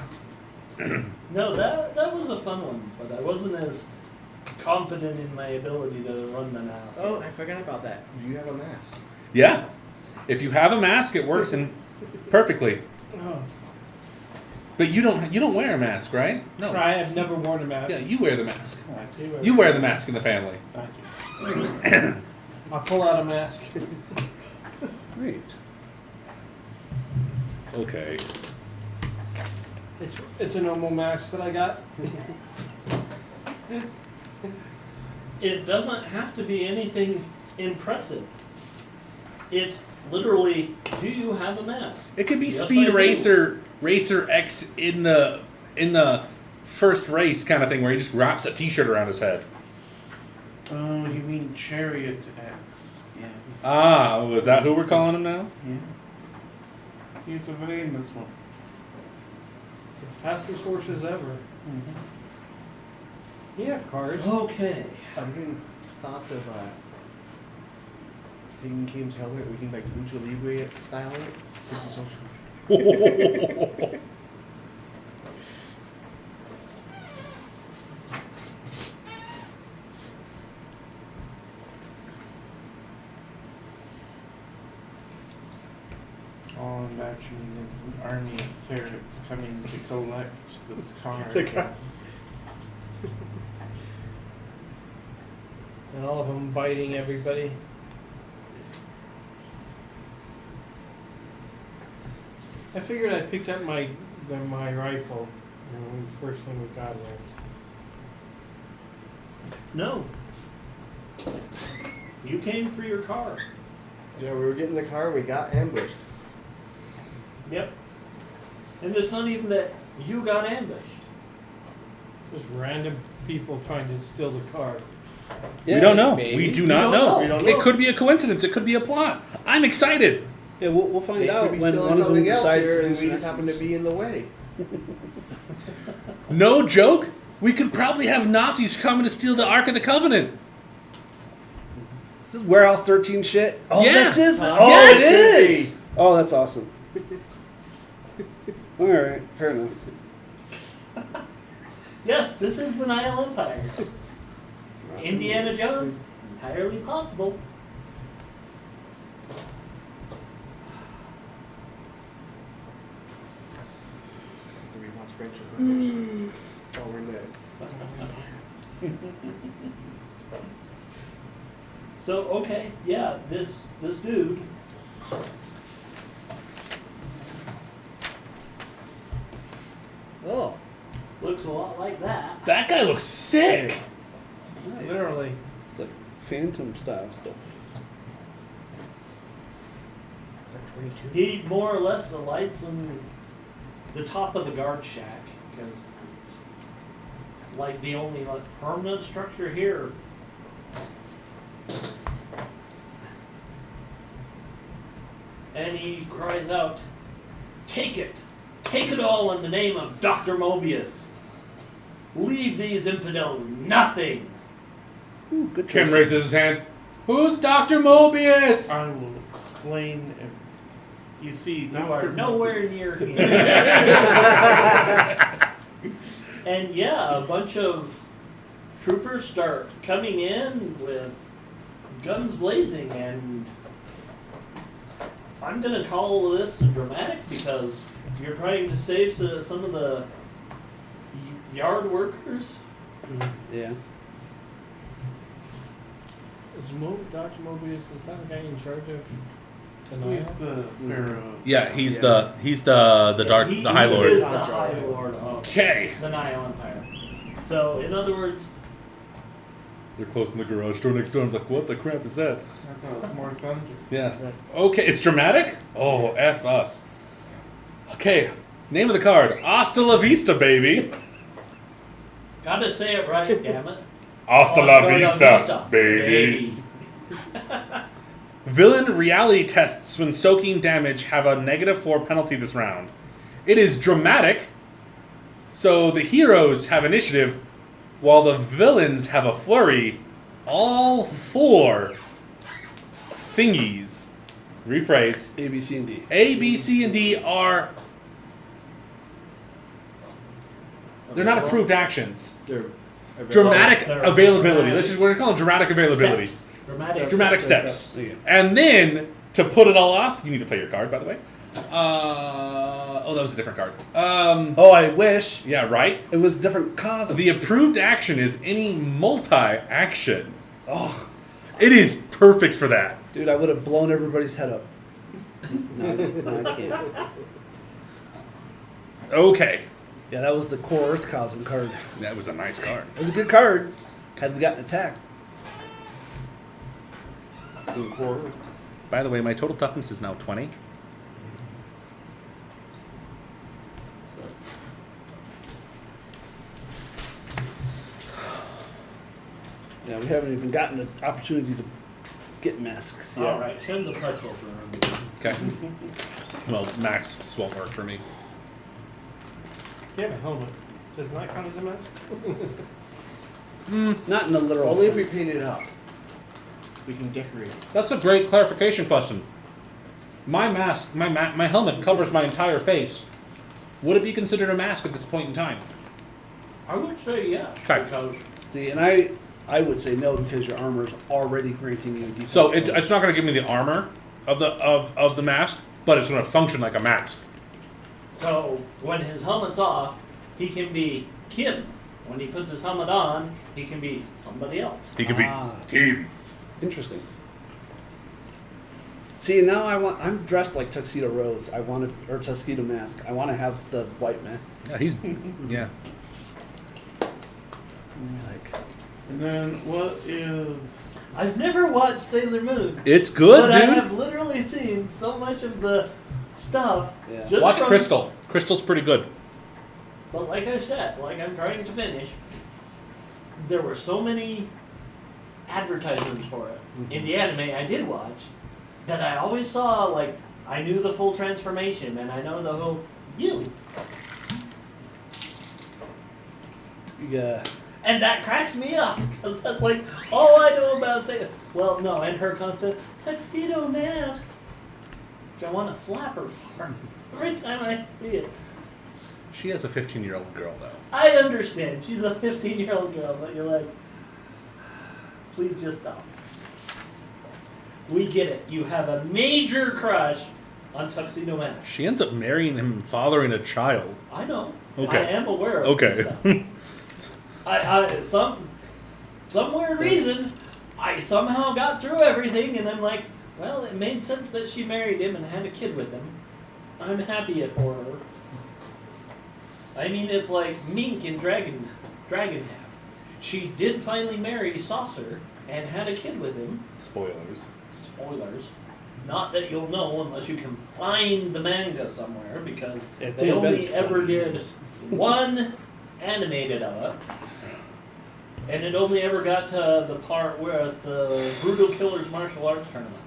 No, that was a fun one, but I wasn't as confident in my ability to run the NAS. Oh, I forgot about that. You have a mask. Yeah. If you have a mask, it works in perfectly. Oh. But you don't wear a mask, right? No. Right, I've never worn a mask. Yeah, you wear the mask. I do. You wear the mask in the family. I do. I'll pull out a mask. Great. Okay. It's a normal mask that I got. It doesn't have to be anything impressive. It's literally, do you have a mask? It could be Yes, Speed I do. Racer X in the first race kind of thing where he just wraps a T-shirt around his head. Oh, you mean Chariot X? Yes. Ah, was that who we're calling him now? Yeah. He's a famous one. The fastest horses ever. Mm-hmm. You have cars. Okay. I've even thought of taking Kim's helmet, we can like Lucha Libre style it. It's a social. All I'm imagining is an army of ferrets coming to collect this car. The car. And all of them biting everybody. I figured I picked up my rifle when first when we got there. No. You came for your car. Yeah, we were getting in the car, we got ambushed. Yep. And it's not even that you got ambushed. Just random people trying to steal the car. Yeah, we don't know. maybe. We do We not don't know. know. We don't It know. could be a coincidence. It could be a plot. I'm excited. Yeah, we'll find They out could be when stealing one of them something else decides here to and do we some just happen to be in the way. No joke. We could probably have Nazis coming to steal the Ark of the Covenant. This is Warehouse 13 shit. Oh, Yeah. this is. Yes. It is. Oh, that's awesome. All right, fair enough. Yes, this is the Nile Empire. Indiana Jones, entirely possible. We watch Friendship Brothers. Oh, we're in there. So okay, yeah, this dude. Oh. Looks a lot like that. That guy looks sick. Nice. Literally. It's like Phantom style stuff. Is that 22? He more or less alights on the top of the guard shack because it's like the only like permanent structure here. And he cries out, "Take it! Take it all in the name of Dr. Mobius! Leave these infidels nothing!" Ooh, good Kim choice. raises his hand. Who's Dr. Mobius? I will explain everything. You see, You are Dr. nowhere Mobius- near here. And yeah, a bunch of troopers start coming in with guns blazing, and I'm gonna call this dramatic because you're trying to save some of the Yard workers. Yeah. Is Dr. Mobius, is that the guy in charge of the He's Nile? the pharaoh. Yeah, he's the dark He the High is Lord. the High Lord of Okay. the Nile Empire. So, in other words, They're closing the garage door next door. I was like, what the crap is that? I thought it was more thunder. Yeah. Okay, it's dramatic? Oh, F us. Okay, name of the card. Hasta la vista, baby. gotta say it right, damn it. Hasta la vista, baby. Villain reality tests when soaking damage have a -4 penalty this round. It is dramatic, so the heroes have initiative, while the villains have a flurry. All 4 thingies. Rephrase. A, B, C, and D. A, B, C, and D are... They're not approved actions. They're Dramatic They're availability. dramatic. This is what we're calling dramatic availability. Steps. Dramatic. Dramatic steps. Okay. And then, to put it all off, you need to play your card, by the way. Oh, that was a different card. Oh, I wish Yeah, right? it was a different cause. The approved action is any multi-action. Oh, It is perfect for that. dude, I would have blown everybody's head up. No, I can't. Okay. Yeah, that was the core Earth Cosm card. That was a nice card. It was a good card. Had we gotten attacked. By the way, my total toughness is now 20. Yeah, we haven't even gotten the opportunity to get masks yet. Alright, send the pretzels around. Okay. Well, Max won't work for me. You have a helmet. Doesn't that count as a mask? Not in the literal Only if we sense. paint it up. We can decorate. That's a great clarification question. My mask, my helmet covers my entire face. Would it be considered a mask at this point in time? I would say yeah. Okay. Because See, and I would say no because your armor is already granting you defense. So bonus. it's not going to give me the armor of the mask, but it's going to function like a mask. so when his helmet's off, he can be Kim. When he puts his helmet on, he can be somebody else. He could be Ah. team. Interesting. See, now I'm dressed like Tuxedo Rose. Or Tuxedo Mask. I want to have the white mask. Yeah, he's yeah. Like, And then what is... I've never watched Sailor Moon, It's good, but I dude. have literally seen so much of the stuff. Yeah. Just Watch from, Crystal. Crystal's pretty good. But like I said, like I'm trying to finish, there were so many advertisements for it in the anime I did watch that I always saw, like, I knew the full transformation and I know the whole you. yeah. And that cracks me up because that's like all I know about Sailor. Well, no, and her constant tuxedo mask, which I want to slap her for every time I see it. She has a 15-year-old girl though. I understand she's a 15-year-old girl, but you're like, please just stop. We get it. You have a major crush on Tuxedo Mask. She ends up marrying him and fathering a child. I know. Okay. I am aware of this stuff. Okay. Some weird reason, I somehow got through everything, and I'm like, well, it made sense that she married him and had a kid with him. I'm happy for her. I mean, it's like Mink in Dragon Half. She did finally marry Saucer and had a kid with him. Spoilers. Spoilers. Not that you'll know unless you can find the manga somewhere, because It's they only only been ever 20 did years. one animated of it. And it only ever got to the part where the Brutal Killers martial arts tournament,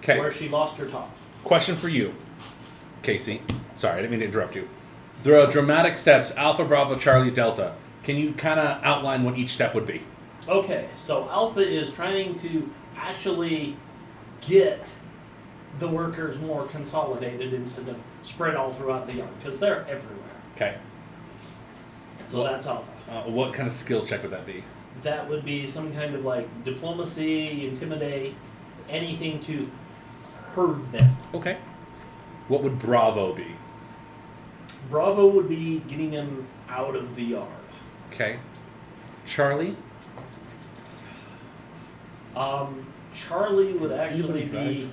Okay. where she lost her top. Question for you, Casey. Sorry, I didn't mean to interrupt you. There are dramatic steps: Alpha, Bravo, Charlie, Delta. Can you kind of outline what each step would be? Okay, so Alpha is trying to actually get the workers more consolidated instead of spread all throughout the yard, because they're everywhere. Okay. So that's Alpha. What kind of skill check would that be? That would be some kind of like diplomacy, intimidate, anything to herd them. Okay. What would Bravo be? Bravo would be getting them out of the yard. Okay. Charlie? Charlie would actually Anybody be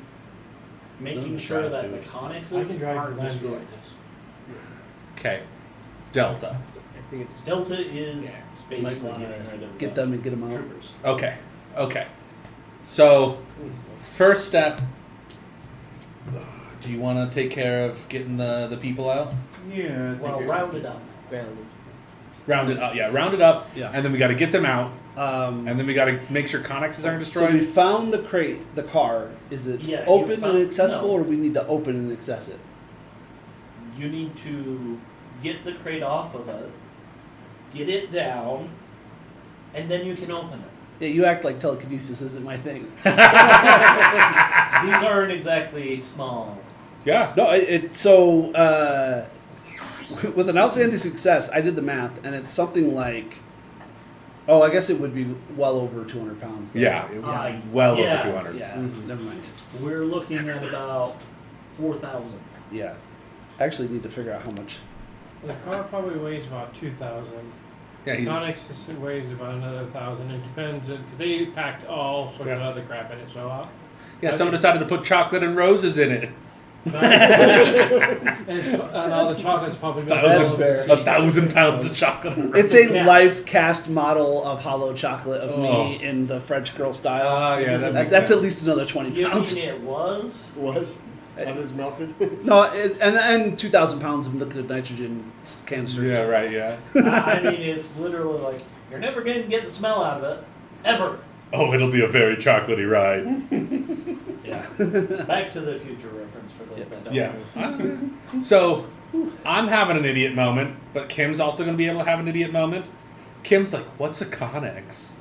making No, sure drive that through the it. I connexes can drive aren't land destroyed. vehicles. Okay. Delta. I think it's Delta is Yeah. basically Might getting rid of Get them and get them out. troopers. Okay. So, first step. Do you want to take care of getting the people out? Yeah. Well, round it up. Round it up, yeah. Round it up, Yeah. and then we got to get them out, And and then we got to make sure connexes aren't so we destroyed. found the crate, the car. Is it Yeah, you open found- and accessible, no. or we need to open and access it? You need to get the crate off of it, get it down, and then you can open it. Yeah, you act like telekinesis isn't my thing. These aren't exactly small. Yeah. No, with an outstanding success, I did the math, and it's something like, I guess it would be well over 200 pounds. though. Yeah. Well yes. over 200. Yeah, never mind. We're looking at about 4,000. Yeah. I actually need to figure out how much. The car probably weighs about 2,000. Yeah. Conex weighs about another 1,000. It depends because they packed all sorts of Yeah. other crap in it. So Yeah. Someone decided to put chocolate and roses in it. and all the chocolate's probably been That's all fair. over the 1,000 pounds of chocolate. And It's roses. a Yeah. life cast model of hollow chocolate of Oh. me in the French girl style. Oh, yeah, that makes That's sense. at least another 20 You pounds. mean it was? others melted. No, and 2,000 pounds of liquid nitrogen canisters. Yeah. Right. Yeah. I mean, it's literally like, you're never going to get the smell out of it. Ever. Oh, it'll be a very chocolatey ride. Yeah. Back to the Future reference for those that don't Yeah. know. So, I'm having an idiot moment, but Kim's also going to be able to have an idiot moment. Kim's like, "What's a connex?"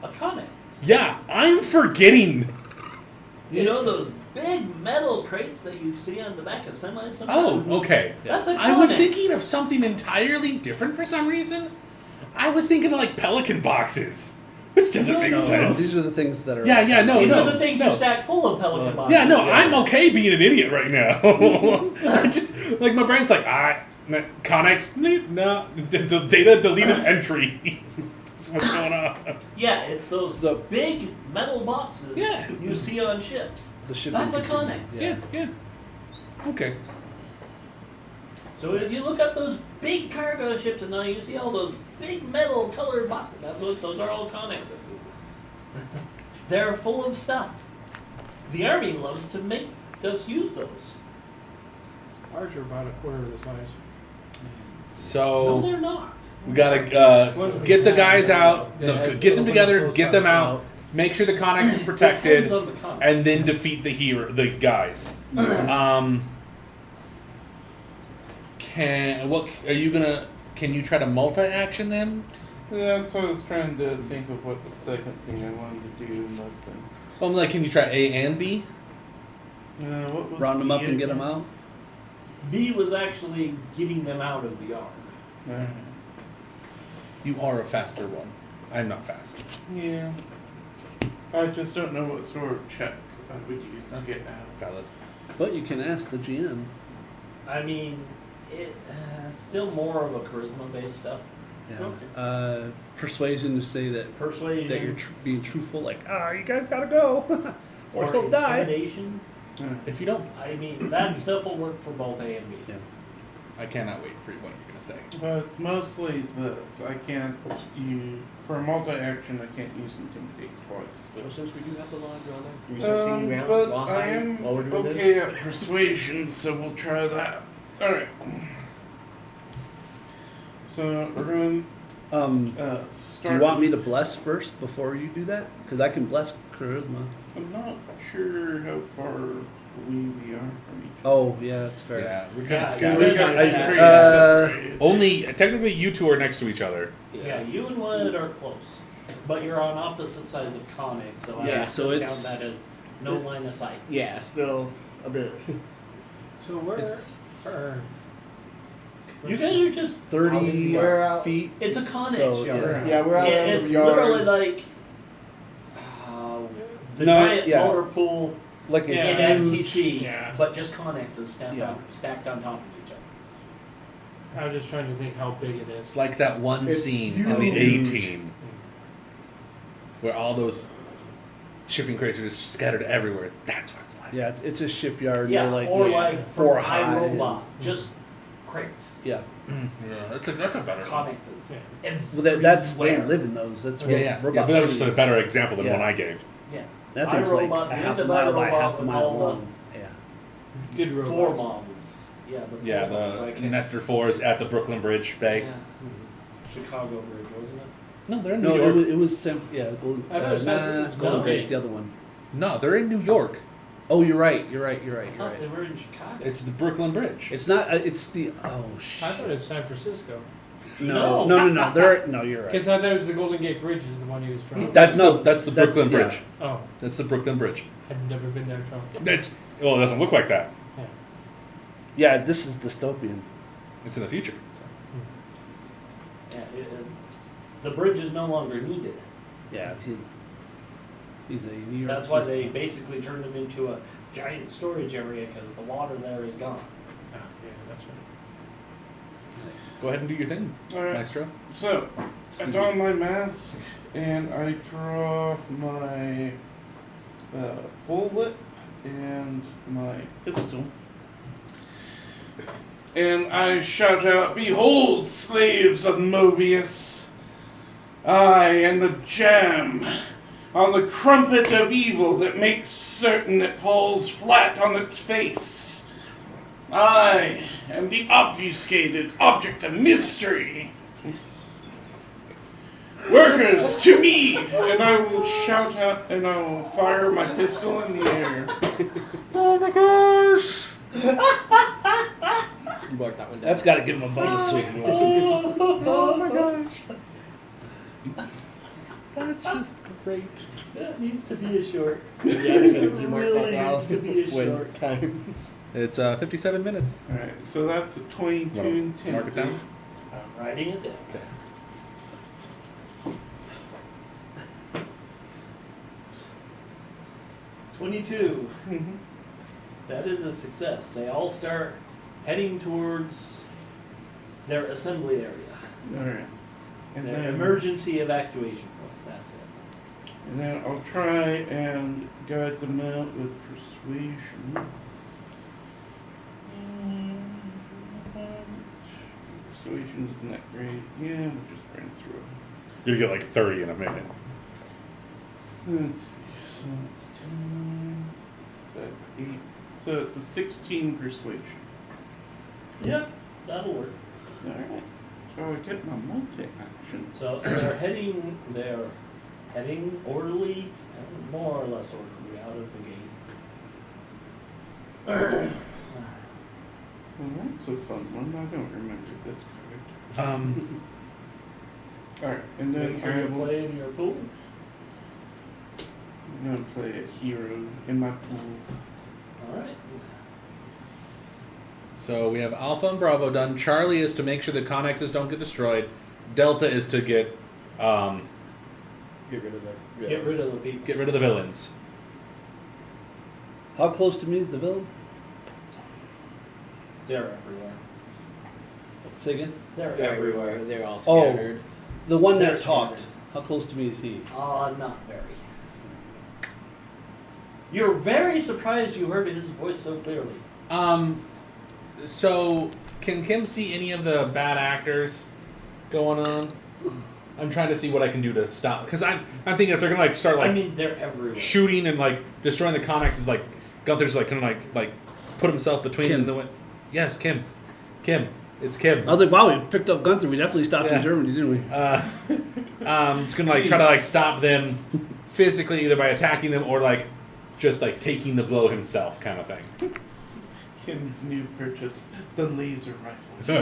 A connex. Yeah, I'm forgetting. You know those big metal crates that you see on the back of semis sometimes? Oh, okay. That's a connex. I was thinking of something entirely different for some reason. I was thinking of like Pelican boxes, which doesn't make No. sense. These are the things that are. Yeah, no, These no. are the things no. you stack full of Pelican boxes. Yeah, no, I'm okay being an idiot right now. I just like my brain's like, Connex, no, data deleted entry. That's what's going on. Yeah, it's those The- big metal boxes Yeah. you see on ships. The shipping That's a container. connex. Yeah. Okay. So if you look up those big cargo ships and now you see all those big metal colored boxes, those are all connexes. They're full of stuff. The Army loves to make us use those. Ours are about a quarter of the size. No, So they're not. we gotta get the guys out, get them together, get them out, make sure the connex is protected, Depends on the connex. and then defeat the guys. Can you try to multi-action them? That's what I was trying to think of. What the second thing I wanted to do in those things. Can you try A and B? What was Round them up B and get them again? out. B was actually getting them out of the yard. You are a faster one. I'm not fast. Yeah. I just don't know what sort of check I would use to get out. Valid. But you can ask the GM. I mean, it still more of a charisma-based stuff. Yeah. Okay. Persuasion to say that Persuasion you're being truthful, like, you guys gotta go, or he'll die. intimidation. If you don't, I mean, that stuff will work for both A and B. Yeah. I cannot wait for what you're gonna say. It's mostly that I can't use for a multi-action. I can't use intimidate twice. So since we do have the log on it, we start seeing around But while I am while we're doing okay this. at persuasion, so we'll try that. All right. So we're going Do start. you want me to bless first before you do that? Because I can bless charisma. I'm not sure how far we are from each. Oh, yeah, that's fair. Yeah, we're kind Yeah, of you scattered. really got gotta pretty uh, separated. Only technically, you two are next to each other. Yeah, you and Wood are close, but you're on opposite sides of Conic, so I Yeah, have so to it's- count that as no line of sight. Yeah, still a bit. So where It's are You guys are just 30 We're out- feet. it's a Connex So, yard. Yeah, we're out Yeah, in it's the yard. literally like the No, giant yeah. motor pool Like a in huge, MTC, Yeah. but just Connexes Yeah. stacked on top of each other. I was just trying to think how big it is. It's like that one It's scene in the huge. A-Team where all those shipping crates are just scattered everywhere. That's what it's like. Yeah, it's a shipyard. Yeah, They're or like four for high. iRobot, just crates, Yeah. Yeah, that's a better one. connexes. Yeah. Well, that's they everywhere. live in those. That's what Yeah, Robot but that was City just a is. better example than Yeah. one I gave. Yeah. That thing's like iRobot, a the half end a of mile by iRobot half a with mile all the long. Yeah. Good robots. floor bombs. Yeah, the floor Yeah, bombs. the I can't- Nestor 4s at the Brooklyn Bridge Bay. Yeah. Chicago Bridge, wasn't it? No, they're in New No, York. it was yeah, Golden. I thought it was nah, Golden no, Gate. the other one. No, they're in New York. Oh, you're right. You're right. I thought they were in Chicago. It's the Brooklyn Bridge. It's not. It's the. Oh shit. I thought it was San Francisco. No, No. no. No, you're right. Because I thought it was the Golden Gate Bridge is the one he was trying. That's No, that's the that's- Brooklyn yeah. Bridge. Oh, That's the Brooklyn Bridge. I've never been there, so. It's well, it doesn't look like that. Yeah. Yeah, this is dystopian. It's in the future. So. Yeah, the bridge is no longer needed. Yeah, he's a New York. That's why they policeman. basically turned him into a giant storage area because the water there is gone. Ah, yeah, that's right. Go ahead and do your thing, Alright. Maestro. So, I don my mask and I draw my bullet and my pistol. And I shout out, "Behold, slaves of Mobius! I am the jam on the crumpet of evil that makes certain it falls flat on its face. I am the obfuscated object of mystery. Workers, to me!" And I will shout out and I will fire my pistol in the air. Oh my gosh! You mark that one down. That's got to give him a bonus. Oh my gosh! That's just great. That needs to be a short. Yeah, actually, you mark Really that down. needs to be a When short. time. It's 57 minutes. Alright, so that's a 22 Wanna and mark it down? I'm writing it down. Okay. Mhm. That is a success. They all start heading towards their assembly area. Alright. And Their then, emergency evacuation point. That's it. and then I'll try and guide them out with persuasion. Persuasion isn't that great. Yeah, we'll just burn through You're gonna get like 30 in a minute. Let's see. So that's 10. So that's 8. So it's a 16 persuasion. Yeah, that'll work. Alright. So I get my multi-action. So they're heading orderly, and more or less orderly out of the gate. Well, that's a fun one. I don't remember this card. Alright, and then Make sure I you're will, playing your pool. I'm gonna play a hero in my pool. Alright. So we have Alpha and Bravo done. Charlie is to make sure the connexes don't get destroyed. Delta is to get Get rid of the. Get rid of the people. get rid of the villains. How close to me is the villain? They're everywhere. Say again. They're They're everywhere. everywhere. They're all Oh. scattered. The one They're that talked. scattered. How close to me is he? Not very. You're very surprised you heard his voice so clearly. So can Kim see any of the bad actors going on? I'm trying to see what I can do to stop, because I'm thinking if they're gonna like start like I mean, they're everywhere. shooting and like destroying the connexes, like Gunther's like gonna like put himself between Kim. the yes, Kim, it's Kim. I was like, wow, we picked up Gunther. We definitely stopped Yeah. in Germany, didn't we? It's gonna like try to like stop them physically, either by attacking them or like just like taking the blow himself, kind of thing. Kim's new purchase, the laser rifle.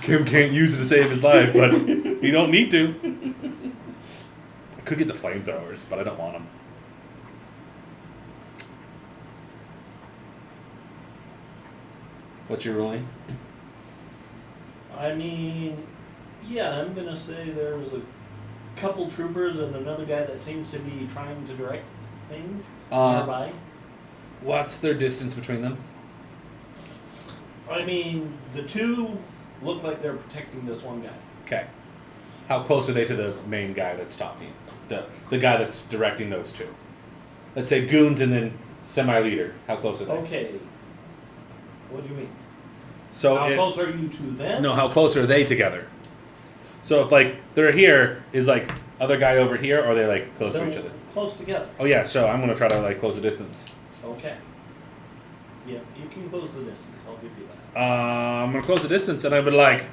Kim can't use it to save his life, but you don't need to. I could get the flamethrowers, but I don't want them. What's your ruling? I mean, yeah, I'm gonna say there's a couple troopers and another guy that seems to be trying to direct things nearby. What's their distance between them? I mean, the two look like they're protecting this one guy. Okay. How close are they to the main guy that's talking? The guy that's directing those two. Let's say goons and then semi-leader. How close are they? Okay. What do you mean? So How close are you to them? No, how close are they together? So if like they're here, is like other guy over here, or are they like close They're to each other? close together. Oh yeah, so I'm gonna try to like close the distance. Okay. Yeah, you can close the distance. I'll give you that. I'm gonna close the distance, and I would like,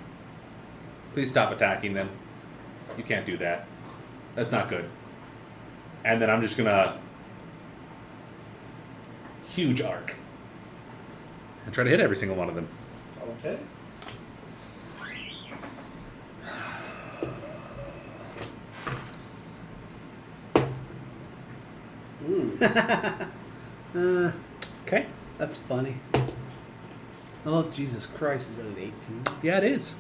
please stop attacking them. You can't do that. That's not good. And then I'm just gonna huge arc and try to hit every single one of them. Okay. Okay. That's funny. Oh, Jesus Christ. Is that an 18? Yeah, it is.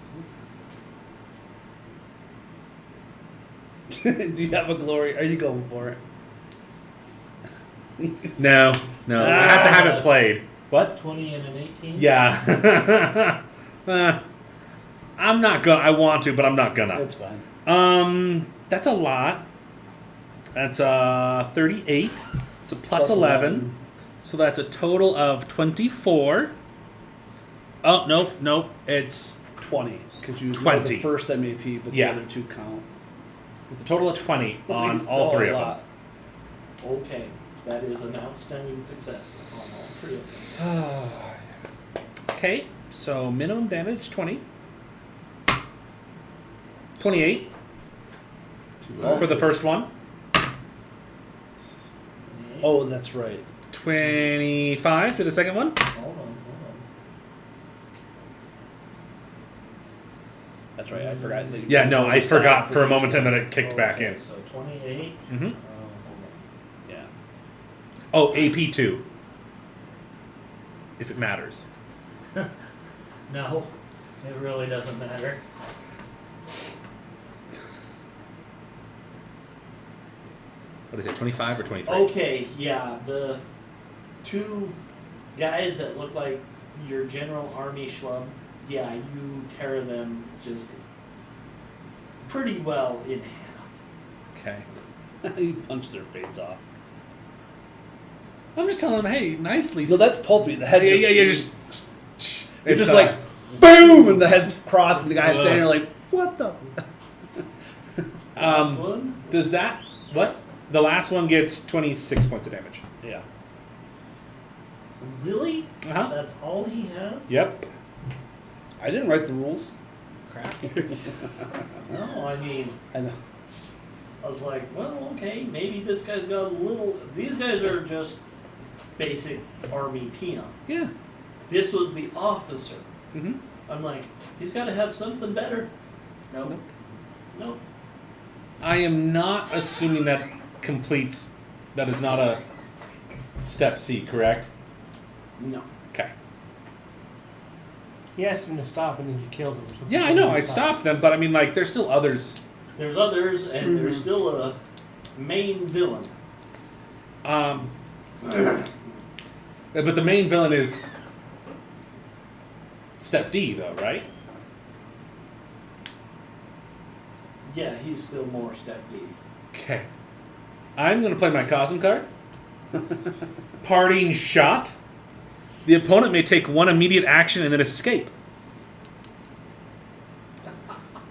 Do you have a glory? Are you going for it? No. I have to have it played. What? 20 and an 18? Yeah. I'm not gonna. I want to, but I'm not gonna. That's fine. That's a lot. That's 38. It's a plus 11. So that's a total of 24. Oh, nope. It's 20. Because you know 20. the first MAP, but Yeah. the other two count. a total of 20 on It's all still three a of them. lot. Okay. That is an outstanding success on all three of them. Okay, so minimum damage 20. 28 for the first one. Oh, that's right. 25 to the second one. Hold on. That's right. I forgot. That you Yeah, no, I stop forgot for a each moment and one. then it kicked back in. So 28. Mm-hmm. Hold Yeah. Oh, AP2. If it matters. on. No, it really doesn't matter. What is it, 25 or 23? Okay, yeah, the two guys that look like your general army schlub, yeah, you tear them just pretty well in half. Okay. You punch their face off. I'm just telling them, hey, nicely. No, that's pulpy. The head just... just. You're It's, just like, boom! And the head's crossed and the guy's standing there like, what the... Last one? Does that. What? The last one gets 26 points of damage. Yeah. Really? Uh-huh. That's all he has? Yep. I didn't write the rules. Crap. No, I mean, I know. I was like, well, okay, maybe this guy's got a little. These guys are just basic army peons. Yeah. This was the officer. Mm-hmm. I'm like, he's got to have something better. Nope. Nope. I am not assuming that completes. That is not a step C, correct? No. Okay. He asked him to stop and then you killed him. So Yeah, I know. I stopped them, but I mean, like, there's still others. There's others, and there's still a main villain. But the main villain is step D, though, right? Yeah, he's still more step D. Okay. I'm going to play my Cosm card. Parting shot. The opponent may take one immediate action and then escape.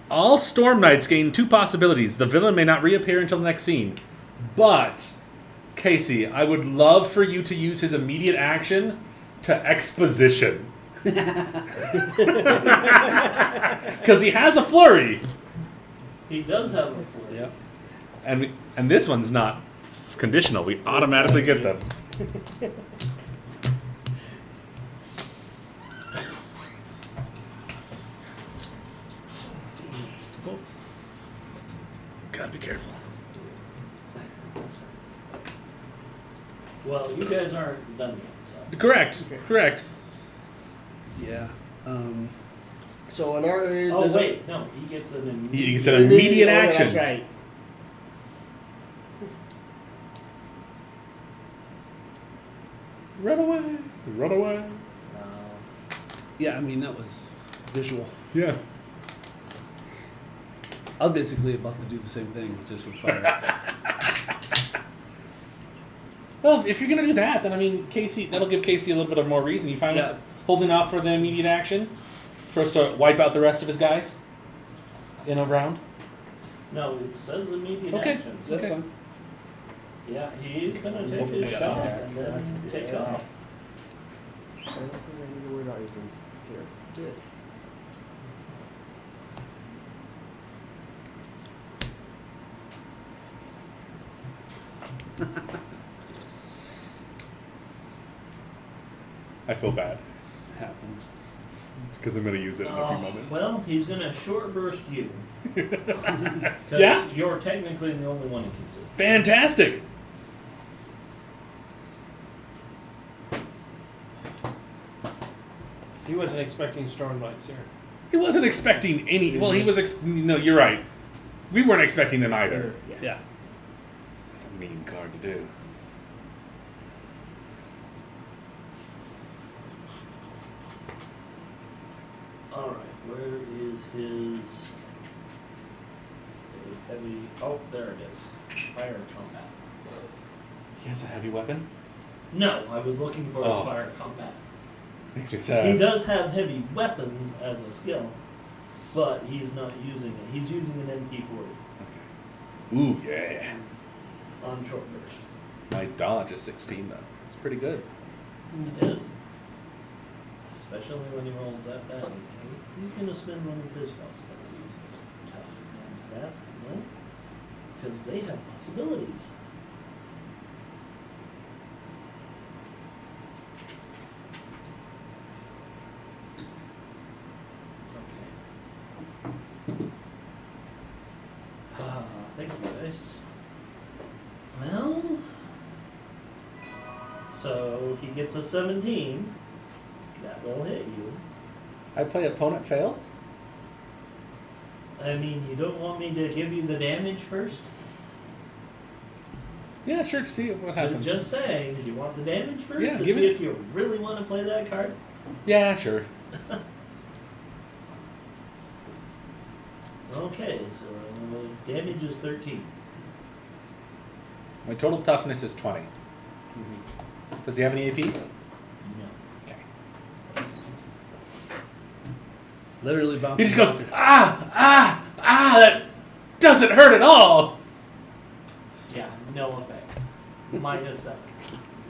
All Storm Knights gain 2 possibilities. The villain may not reappear until the next scene. But, Casey, I would love for you to use his immediate action to exposition. Because he has a flurry. He does have a flip. Yep. And this one's not. It's conditional. We automatically get them. Gotta be careful. Well, you guys aren't done yet, so. Correct. Correct. Yeah. So in our Oh, wait, no, he gets an immediate. He gets an immediate action. That's right. Run away. Run away. No. Yeah, I mean, that was visual. Yeah. I was basically about to do the same thing, just with fire. Well, if you're gonna do that, then I mean, Casey, that'll give Casey a little bit of more reason. You find Yeah. holding off for the immediate action, for us to wipe out the rest of his guys in a round. No, it says immediate Okay. actions. That's Okay. fine. Yeah, he's gonna take Open his it shot up. and then take off. I don't think I need to worry about anything. Here, do it. I feel bad It happens. because I'm gonna use it in a few moments. Well, he's gonna short burst you. 'Cause Yeah? you're technically the only one he can see. Fantastic. He wasn't expecting storm lights here. He wasn't expecting any. Well, he was. No, you're right. We weren't expecting them either. Yeah. That's a mean card to do. Alright, where is his heavy? Oh, there it is. Fire combat. He has a heavy weapon. No, I was looking for his Oh. fire combat. Makes me He sad. does have heavy weapons as a skill, but he's not using it. He's using an MP40 Okay. Ooh yeah. on short burst. My dodge is 16 though. It's pretty good. It is. Especially when he rolls that badly. He's going to spend one of his possibilities to add that. No? Because they have possibilities. Okay. Thank you guys. Well, so he gets a 17. That will hit you. I play opponent fails. I mean, you don't want me to give you the damage first? Yeah, sure. To see what So happens. just saying, did you want the damage first Yeah, to give see it- if you really want to play that card? Yeah, sure. Okay, so damage is 13. My total toughness is 20. Does he have any AP? No. Okay. Literally He bouncing. just goes, that doesn't hurt at all. Yeah, no effect. -7.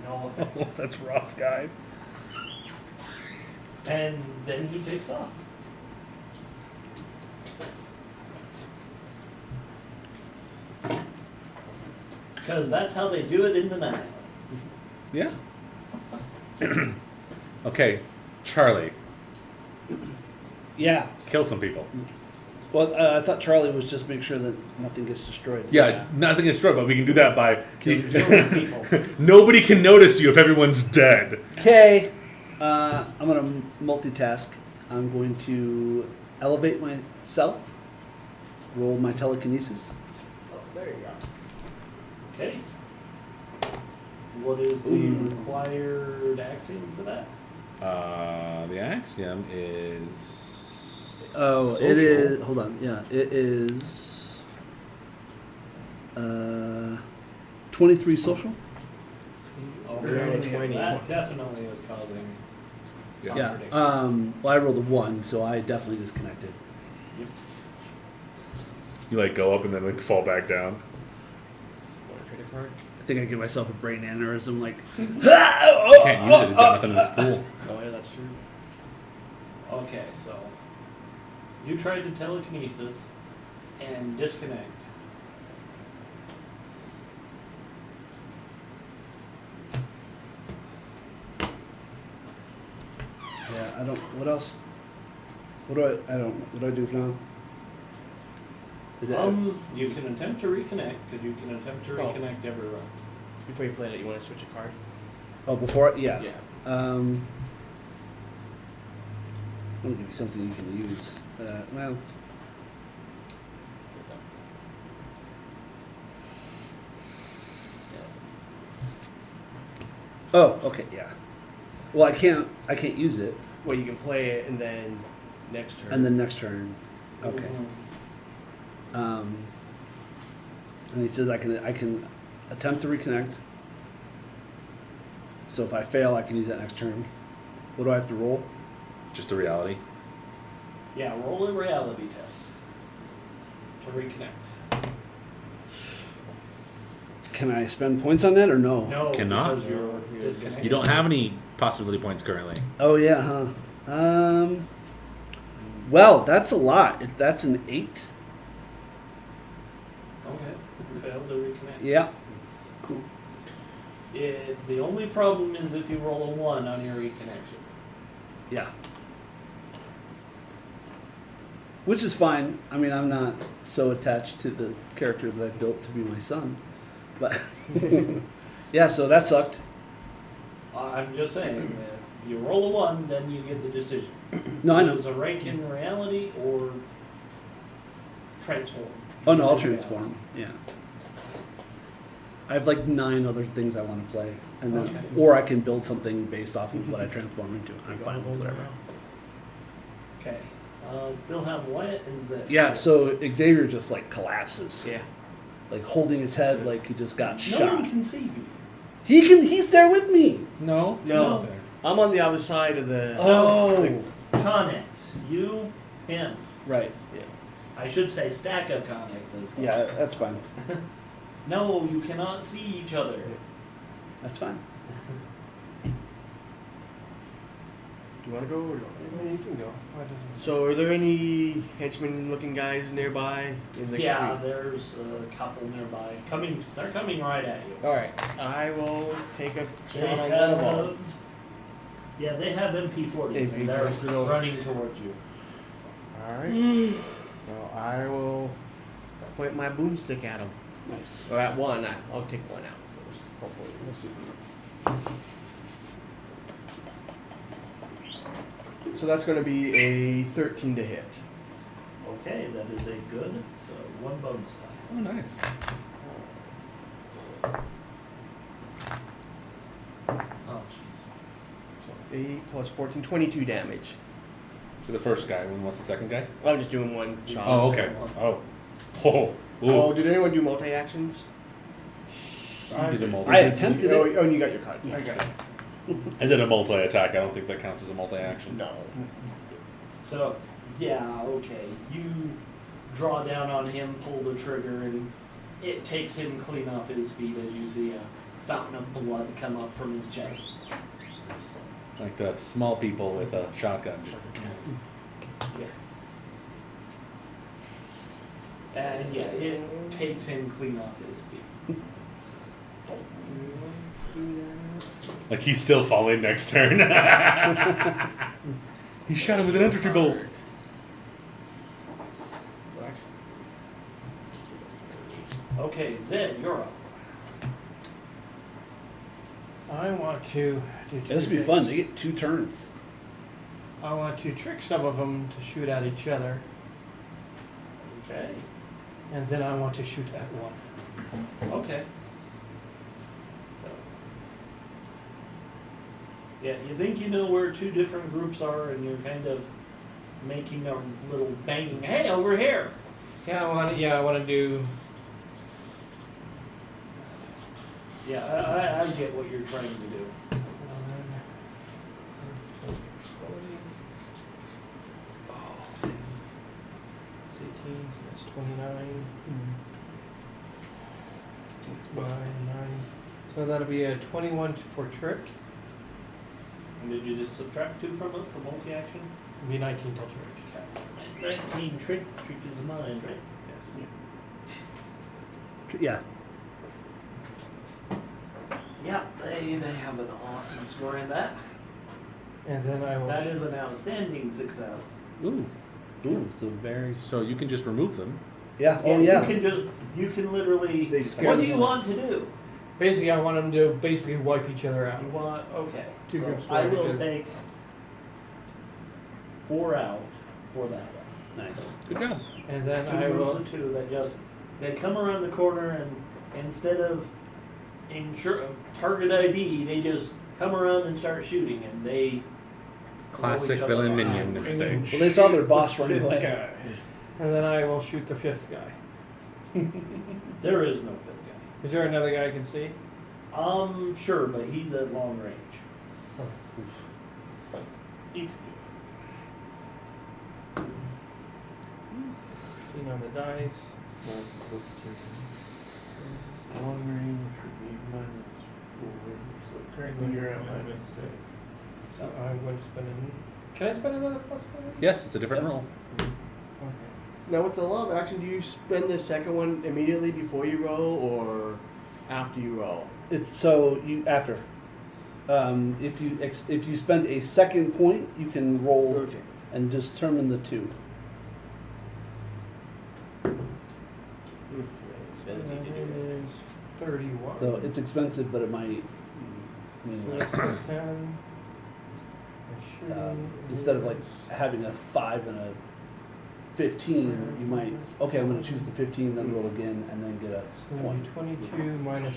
No effect. That's rough, guy. And then he takes off. Because that's how they do it in the Nile. Yeah. Okay, Charlie, Yeah. kill some people. Well, I thought Charlie was just make sure that nothing gets destroyed. Yeah, nothing is destroyed, but we can do that by Killing people. nobody can notice you if everyone's dead. Okay. I'm going to multitask. I'm going to elevate myself, roll my telekinesis. Oh, there you go. Okay. What is the required axiom for that? The axiom is. Oh, social. it is. Hold on. Yeah, it is. 23 social. Okay, that definitely is causing. Yeah. Yeah. contradiction. Well, I rolled a 1, so I definitely disconnected. Yep. You like go up and then like fall back down. Want to trade a card? I think I give myself a brain aneurysm. Like, You can't use it. He's got nothing in his pool. Oh yeah, that's true. Okay, so you tried to telekinesis and disconnect. yeah, I don't. What else? What do I? I don't. What do I do now? Is it? You can attempt to reconnect because you can attempt to Oh. reconnect every round. Before you play it, you want to switch a card? Oh, before. Yeah. Yeah. I'm gonna give you something you can use. Well. Oh, okay, yeah. Well, I can't use it. Well, you can play it and then next turn. And then next turn. Okay. And he says I can attempt to reconnect. So if I fail, I can use that next turn. What do I have to roll? Just a reality. Yeah, roll a reality test to reconnect. Can I spend points on that or no? No, Cannot. because you're disconnected. You don't have any possibility points currently. Oh yeah, huh? Well, that's a lot. That's an 8. Okay, you failed to reconnect. Yeah. The only problem is if you roll a 1 on your reconnection. Yeah. Which is fine. I mean, I'm not so attached to the character that I built to be my son. But yeah, so that sucked. I'm just saying, if you roll a 1, then you get the decision. No, I know. It was a rank in reality or transform. Oh no, I'll transform. Yeah. I have like 9 other things I want to play, and then Okay. or I can build something based off of what I transform into. I'm fine with whatever. Okay. Still have Wyatt and Zed. Yeah. So Xavier just like collapses, Yeah. like holding his head like he just got No shot. one can see you. He can. He's there with me. No. No. I'm on the other side of the. Oh. Connex. You, him. Right. I should say stack of connexes. but- Yeah, that's fine. No, you cannot see each other. That's fine. Do you want to go or do Yeah, you can go. Why doesn't- So, are there any henchman-looking guys nearby in the Yeah, creek? there's a couple nearby. They're coming right at you. All right, I will take a They shot on one of them. have, yeah, they have MP40s and they're MP40s. running towards you. All right. Well, I will point my boomstick at him. Nice. Or at one. I'll take one out first. Hopefully, we'll see. So that's going to be a 13 to hit. Okay, that is a good. So 1 bonus die. Oh, nice. Oh, jeez. So 8 plus 14, 22 damage. To the first guy. When what's the second guy? I'm just doing one shot. Oh, okay. Oh. Oh. Oh, Ooh. did anyone do multi-actions? You did a multi. I attempted Oh, it. and you got your card. I got it. I did a multi-attack. I don't think that counts as a multi-action. No. So, yeah, okay. You draw down on him, pull the trigger, and it takes him clean off his feet as you see a fountain of blood come up from his chest. Like the small people with a shotgun. Just Yeah. And yeah, it takes him clean off his feet. like he's still falling next turn. He shot him with an infantry bolt. Okay, Zed, you're up. I want to do two This would be things. fun. They get 2 turns. I want to trick some of them to shoot at each other, Okay. and then I want to shoot at one. Okay. So. Yeah, you think you know where 2 different groups are, and you're kind of making a little banging. Hey, over here! Yeah, I want to do. Yeah, I get what you're trying to do. 18, that's 29. By 9. So that'll be a 21 for trick. And did you just subtract 2 from it for multi-action? It'll be 19 till trick. 19 trick is a mind, right? Yeah. Yeah, they have an awesome score in that. And then I will. That is an outstanding success. Ooh. Ooh, so very. So you can just remove them. Yeah. Oh And yeah. you can literally. They scare What do them you off. want to do? Basically, I want them to basically wipe each other out. You want okay. Two So groups I work will together. take 4 out for that one. Nice. Good job. And then 2 I groups will. of 2 that just they come around the corner and instead of target ID, they just come around and start shooting, and they Classic each other villain behind. minion mistake. Well, they saw their boss The run fifth away. guy. And then I will shoot the fifth guy. There is no fifth guy. Is there another guy I can see? Sure, but he's at long range. You 16 on the dice. Long range would be -4. So currently you're at -6. So I'm going to spend can I spend another possibility? Yes, it's a different roll. Okay. Now, with the law of action, do you spend the second one immediately before you roll or after you roll? It's so you after. If you spend a second point, you can roll Okay. and determine the 2. That is 31. So it's expensive, but it might. I mean, like, Plus 10. instead of like having a 5 and a 15, you might. Okay, I'm going to choose the 15, then roll again, and then get a point. 22 minus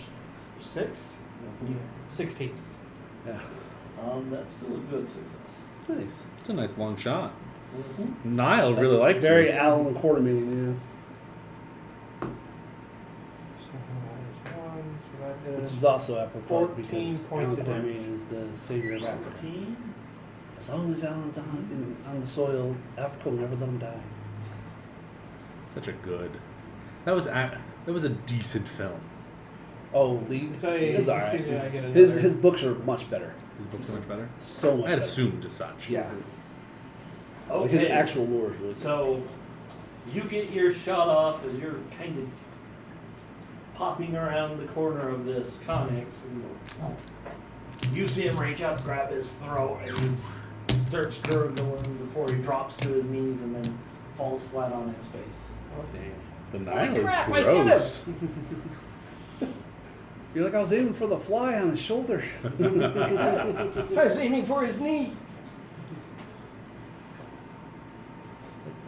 6? Yeah. 16. Yeah, That's still a good success. nice. It's a nice long shot. Mm-hmm. Niall really likes Very you. Alan Quartermain, So that is 1. So that yeah. Which is is also apropos 14 because points Alan of damage. Quartermain is the savior of Africa. 14. As long as Alan's on the soil, Africa will never let him die. Such a good. That was a decent film. Oh, Lee, So it's all right. I get His another- books are much better. His books are much better. So much I had better. assumed as such. Yeah. Like his Okay. actual lore is really good. So you get your shot off as you're kind of popping around the corner of this Connex, and you see him reach up, grab his throat, and he starts gurgling before he drops to his knees and then falls flat on his face. Oh, damn. The Niall is crap, I hit gross. You're like, I was aiming for the fly on his shoulder. I was aiming for his knee.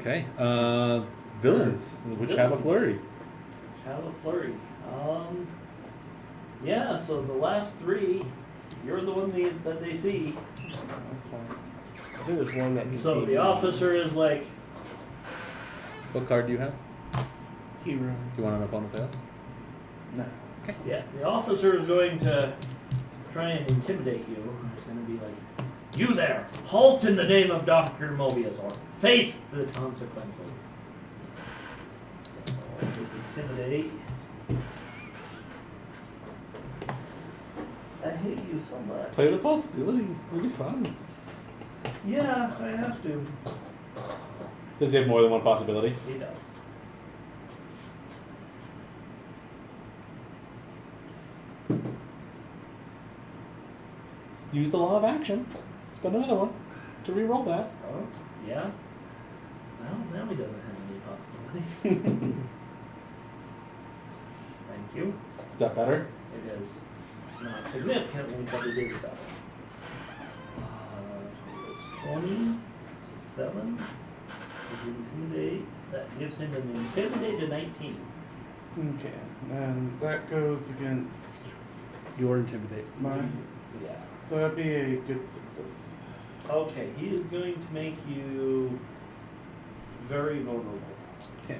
Okay. Villains, which have a flurry. Have a flurry. Yeah, so the last 3, you're the one that they see. That's fine. I think there's one that can So see the me. officer is like, What card do you have? Hero. Do you want an opponent fails? No. yeah, the officer is going to try and intimidate you. He's going to be like, you there, halt in the name of Dr. Mobius or face the consequences. So, intimidate. I hate you so much. Play the possibility. It'll be fun. Yeah, I have to. Does he have more than one possibility? He does. Use the law of action. Spend another one to re-roll that. Oh, yeah. Well, now he doesn't have any possibilities. Thank you. Is that better? It is not significantly, but it is better. It was 20, so 7. Is intimidate. That gives him an intimidate to 19. Okay, and that goes against Your intimidate. mine. Yeah. So that'd be a good success. Okay, he is going to make you very vulnerable. Okay.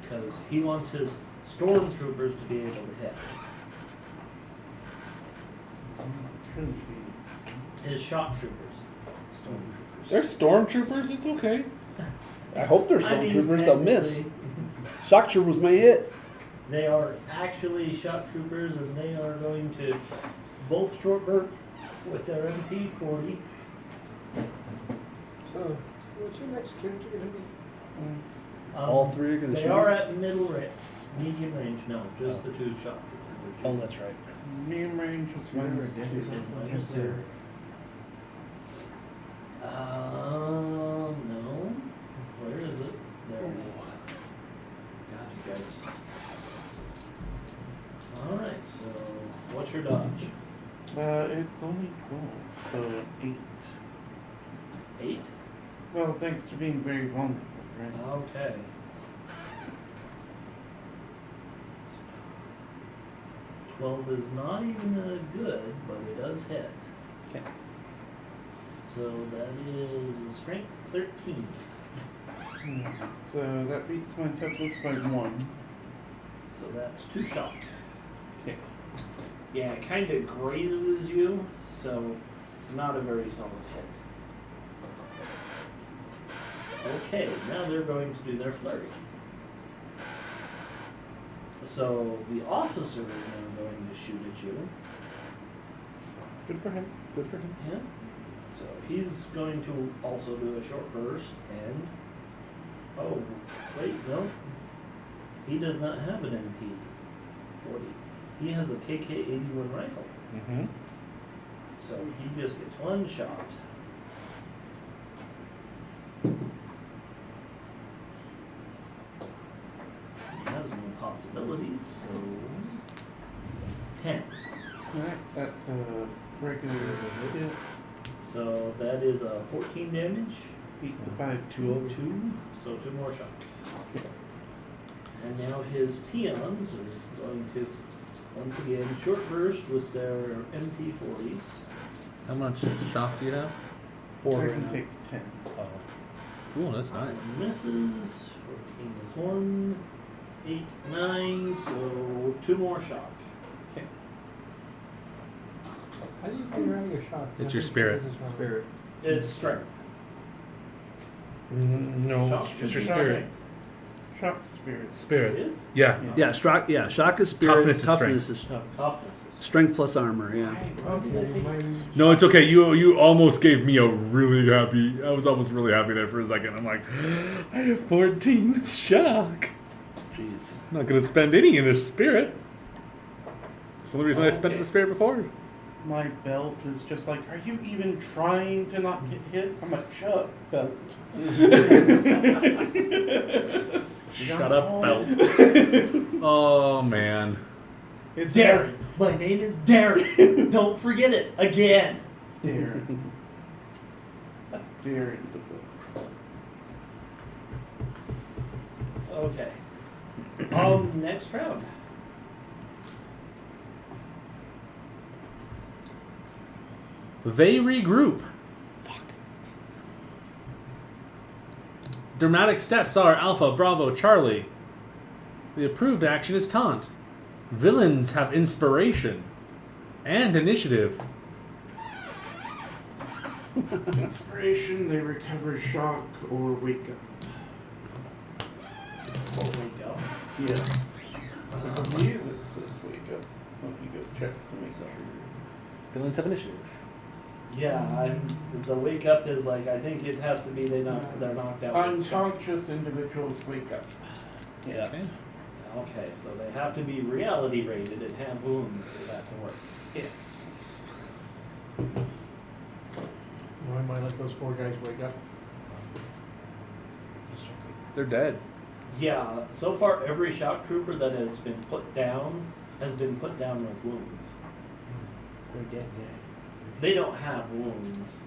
Because he wants his stormtroopers to be able to hit. His shock troopers. Stormtroopers. They're stormtroopers. It's okay. I hope they're I mean, stormtroopers. They'll miss. technically, Shock troopers may hit. They are actually shock troopers, and they are going to both short burst with their MP40. So, what's your next character going to be? All 3 are going to They shoot. are at middle range, medium range. No, just the 2 shock troopers. Oh, that's right. Medium range is minus Is 2. minus 2. No. Where is it? There it is. God, you guys. Alright, so what's your dodge? It's only 12, so 8. 8? Well, thanks to being very vulnerable, right? Okay. Twelve is not even good, but it does hit. Okay. So that is a strength 13. So that beats my toughness by 1. So that's 2 shock. Okay. Yeah, it kind of grazes you, so not a very solid hit. Okay, now they're going to do their flurry. So the officer is now going to shoot at you. Good for him. Good for him. Yeah. So he's going to also do a short burst and... Oh, wait, no. He does not have an MP40. He has a KK-81 rifle. Mm-hmm. So he just gets 1 shot. He has no possibilities, so 10. Alright, that's a regular hit. So that is a 14 damage. Beats it by 2. 2, so 2 more shock. And now his peons are going to, once again, short burst with their MP40s. How much shock do you have? I can take 10. Oh. Ooh, that's nice. Misses. 14 is 1. 8, 9, so 2 more shock. How do you figure out your shot? It's your spirit. Spirit. It's strength. No, Shock it's should your be spirit. strength. Shock spirit. It Spirit. is? Yeah. Yeah, shock is spirit. Toughness is Toughness strength. is tough. Toughness is Strength plus armor, yeah. Okay. No, it's okay. You almost gave me a really happy. I was almost really happy there for a second. I'm like, I have 14 shock. Jeez. I'm not gonna spend any in the spirit. It's the only reason I spent the spirit before. My belt is just like, are you even trying to not get hit? I'm like, shut up, belt. Shut up, belt. Oh man. It's Darren. My name is Darren. Don't forget it again. Darren. Darren. Okay. Next round. They regroup. Dramatic steps are Alpha, Bravo, Charlie. The approved action is taunt. Villains have inspiration and initiative. Inspiration, they recover shock or wake up. Or wake up. Yeah. I believe it says wake up. Let me go check to make sure. Villains have initiative. Yeah, the wake up is like, I think it has to be they're knocked out. Unconscious individuals wake up. Yeah. Okay, so they have to be reality rated and have wounds for that to work. Yeah. Why might let those 4 guys wake up? They're dead. Yeah, so far every shock trooper that has been put down with wounds. They're dead, Zach. They don't have wounds.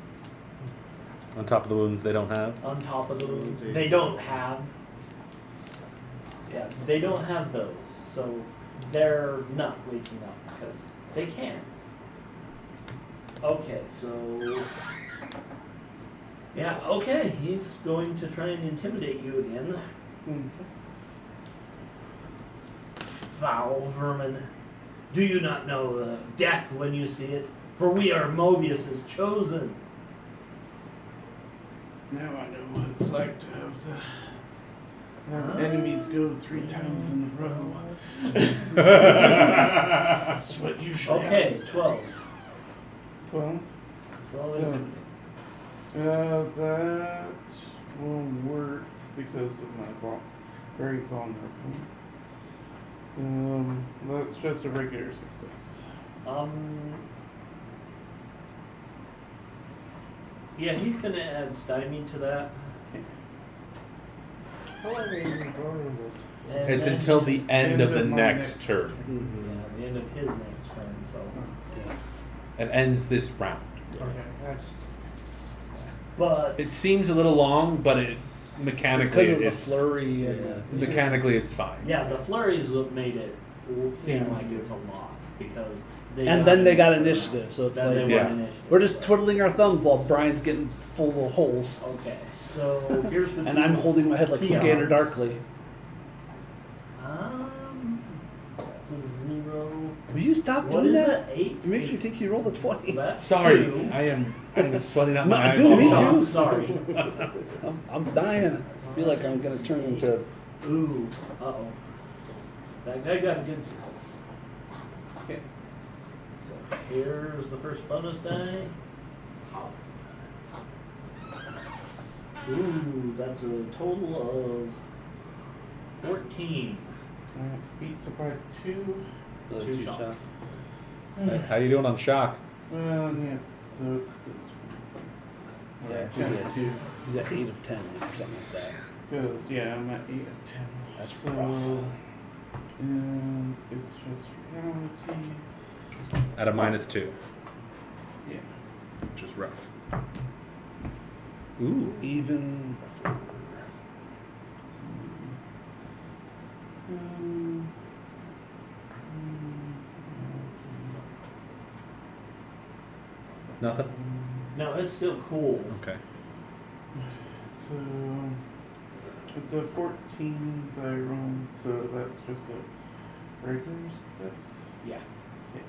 On top of the wounds they don't have. On top of the wounds, they don't have. Yeah, they don't have those, so they're not waking up because they can't. Okay, so yeah, okay, he's going to try and intimidate you again. Foul vermin. Do you not know death when you see it? For we are Mobius's chosen. Now I know what it's like to have enemies go 3 times in a row. That's what usually Okay, happens. 12. 12? 12 intimidate. That won't work because of my very vulnerable. That's just a regular success. Yeah, he's gonna add stymie to that. How long are you vulnerable? And It's then- until the end of the my next next- turn. Yeah, the end of his next turn, so. It ends this round. Okay, that's But It seems a little long, but it It's mechanically because of the it's flurry and the... mechanically it's fine. yeah, the flurries what made it seem like it's a lot. because And then they got initiative, so it's Then like they won Yeah. initiative. we're just twiddling our thumbs while Brian's getting full of holes, Okay, so here's the. and I'm holding my head like Peons. Scanner Darkly. That's a 0. Will you stop What doing is that? it? 8. It makes me think you rolled a So 20. that's Sorry, 2. I'm sweating out No, my eyes. dude, me Oh, too. sorry. I'm dying. I feel like I'm gonna turn into. Ooh. Uh-oh. That guy got a good success. Okay. So here's the first bonus die. Ooh, that's a total of 14. Beats it by 2. the Two two shock. shot. How you doing on shock? Yes, so this Yeah, I think he is. He's at 8 of 10 or something like that. goes, yeah, I'm at 8 of 10. That's So, rough. and it's just reality. At a -2, Yeah. which is rough. Ooh. Even. Um, Nothing? No, it's still cool. Okay. So it's a 14 by roll, so that's just a regular success. Yeah. Okay.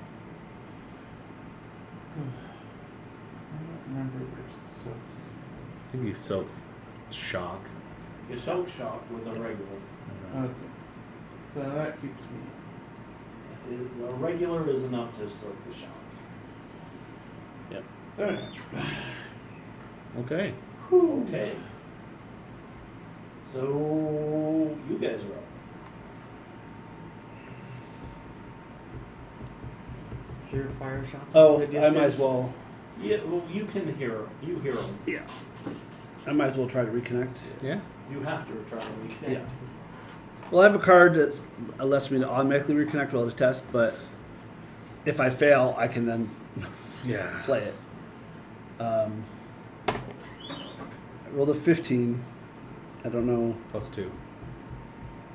I don't remember where so. I think you soak shock. You soak shock with a regular. Okay. So that keeps me. A regular is enough to soak the shock. Okay. Okay. So you guys are up. Hear fire shots. Oh, in the I might as distance? well. Yeah, well, you can hear. You hear them. Yeah. I might as well try to reconnect. Yeah. You have to try to reconnect. Yeah. Well, I have a card that lets me to automatically reconnect while the test, but if I fail, I can then Yeah. play it. I rolled a 15. I don't know. +2.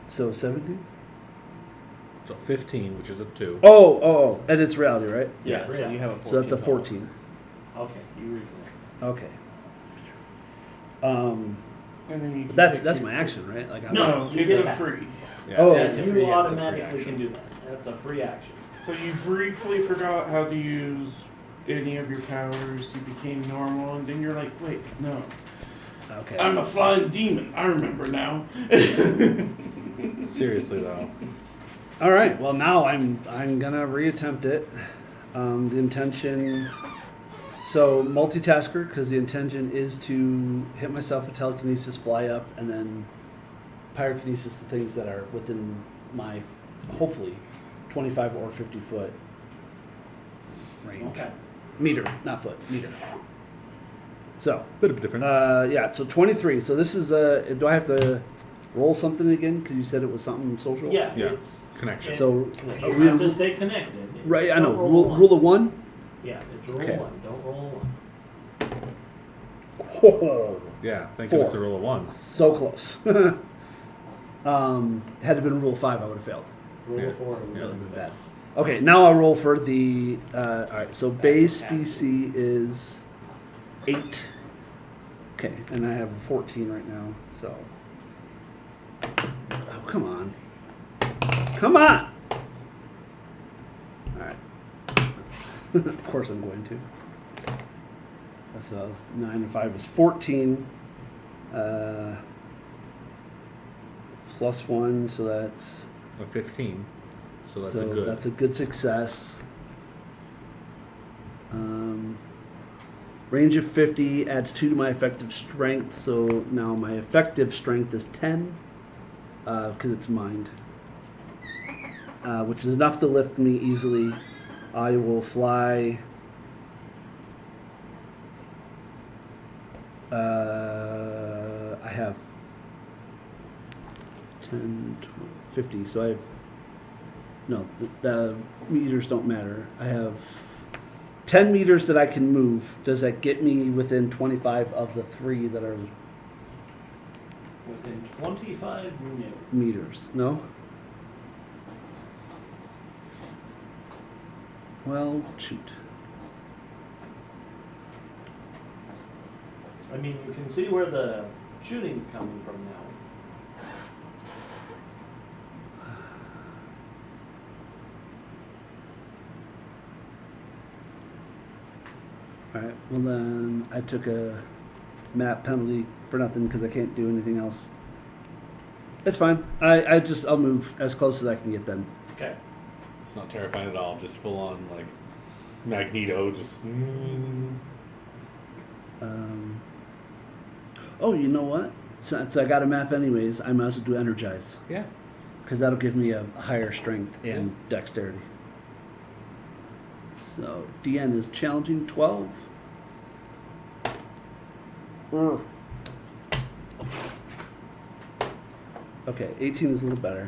So 17? So 15, which is a 2. Oh, and it's reality, right? Yeah, Yeah. so you have a 14. So that's a 14. Okay, you reconnect. Okay. And then you can That's take that's your- my action, right? Like I'm No. you it's get a that. free. Yeah. Oh. That's Yeah, you it's a free automatically action. can do that. That's a free action. So you briefly forgot how to use any of your powers. You became normal, and then you're like, wait, no. Okay. I'm a flying demon. I remember now. Seriously though. All right. Well, now I'm gonna reattempt it. The intention. So multitasker, because the intention is to hit myself with telekinesis, fly up, and then pyrokinesis the things that are within my hopefully 25 or 50 foot range. Okay. Meter, not foot. Meter. So Bit of a difference. yeah. So 23. So this is do I have to roll something again? Because you said it was something social. Yeah. Yeah. It's Connection. So you have to stay connected. right. I know. Don't roll Rule a one. rule of one. Yeah, it's roll Okay. 1. Don't roll a 1. Whoa. Yeah. Thank 4. goodness to roll a 1. So close. Had it been rule 5, I would have failed. Roll Yeah. a 4. Yeah. That would have been bad. Okay, now I'll roll for the. All right, so base DC is 8. Okay, and I have a 14 right now, so. Oh, come on. Come on! All right. Of course I'm going to. That's what I was 9 and 5 is 14. Plus 1, so that's. A 15. So that's a good. Success. Range of 50 adds 2 to my effective strength, so now my effective strength is 10, because it's mind, which is enough to lift me easily. I will fly. I have 10, 20, 50, so I have. No, the meters don't matter. I have 10 meters that I can move. Does that get me within 25 of the 3 that are Within 25 minutes. meters? No? Well, shoot. I mean, you can see where the shooting's coming from now. All right. Well, then I took a map penalty for nothing because I can't do anything else. It's fine. I'll move as close as I can get then. Okay. It's not terrifying at all. Just full on like Magneto. Just. Oh, you know what? Since I got a map anyways, I might as well do energize Yeah. because that'll give me a higher strength and dexterity. So DN is challenging 12. Okay, 18 is a little better.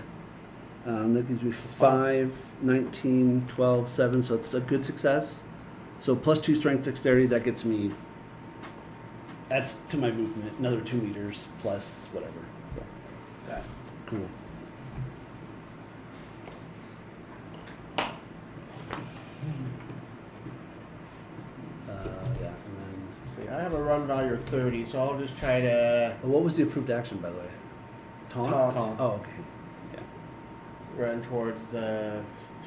That gives me 5, 19, 12, 7, so it's a good success. So plus 2 strength dexterity, that gets me, adds to my movement, another 2 meters plus whatever. So, Okay. cool. Yeah, and then, See, I have a run value of 30, so I'll just try to oh, what was the approved action, by the way? Taunt? Taunt. Oh, okay. run towards the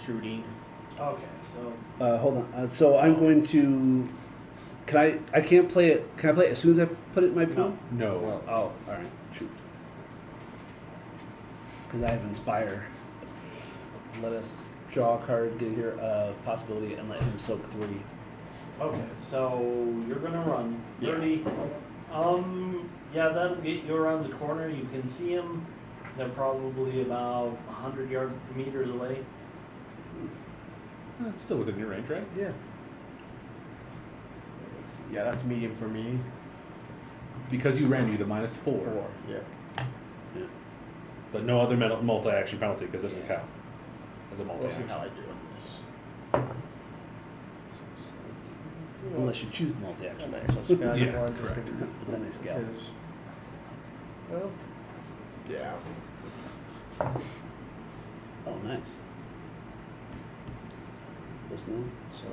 shooting. Okay, so Hold on. So I'm going to. I can't play it. Can I play it as soon as I put it in my pool? No. Well, Oh, all right. Shoot. Because I have Inspire. Let us draw a card, get here a possibility, and let him soak 3. okay, so you're gonna run Yeah. 30. Yeah, that'll get you around the corner. You can see them. They're probably about 100 meters away. It's still within your range, right? Yeah. Yeah, that's medium for me. Because you ran, you the -4. 4. Yeah. But no other multi-action penalty because it doesn't count as a We'll see multi-action. how I do with this. Unless you choose the multi-action. Nice. So spend Yeah, one just correct. to- But then I scale. because- Well, yeah. Oh, nice. This one? So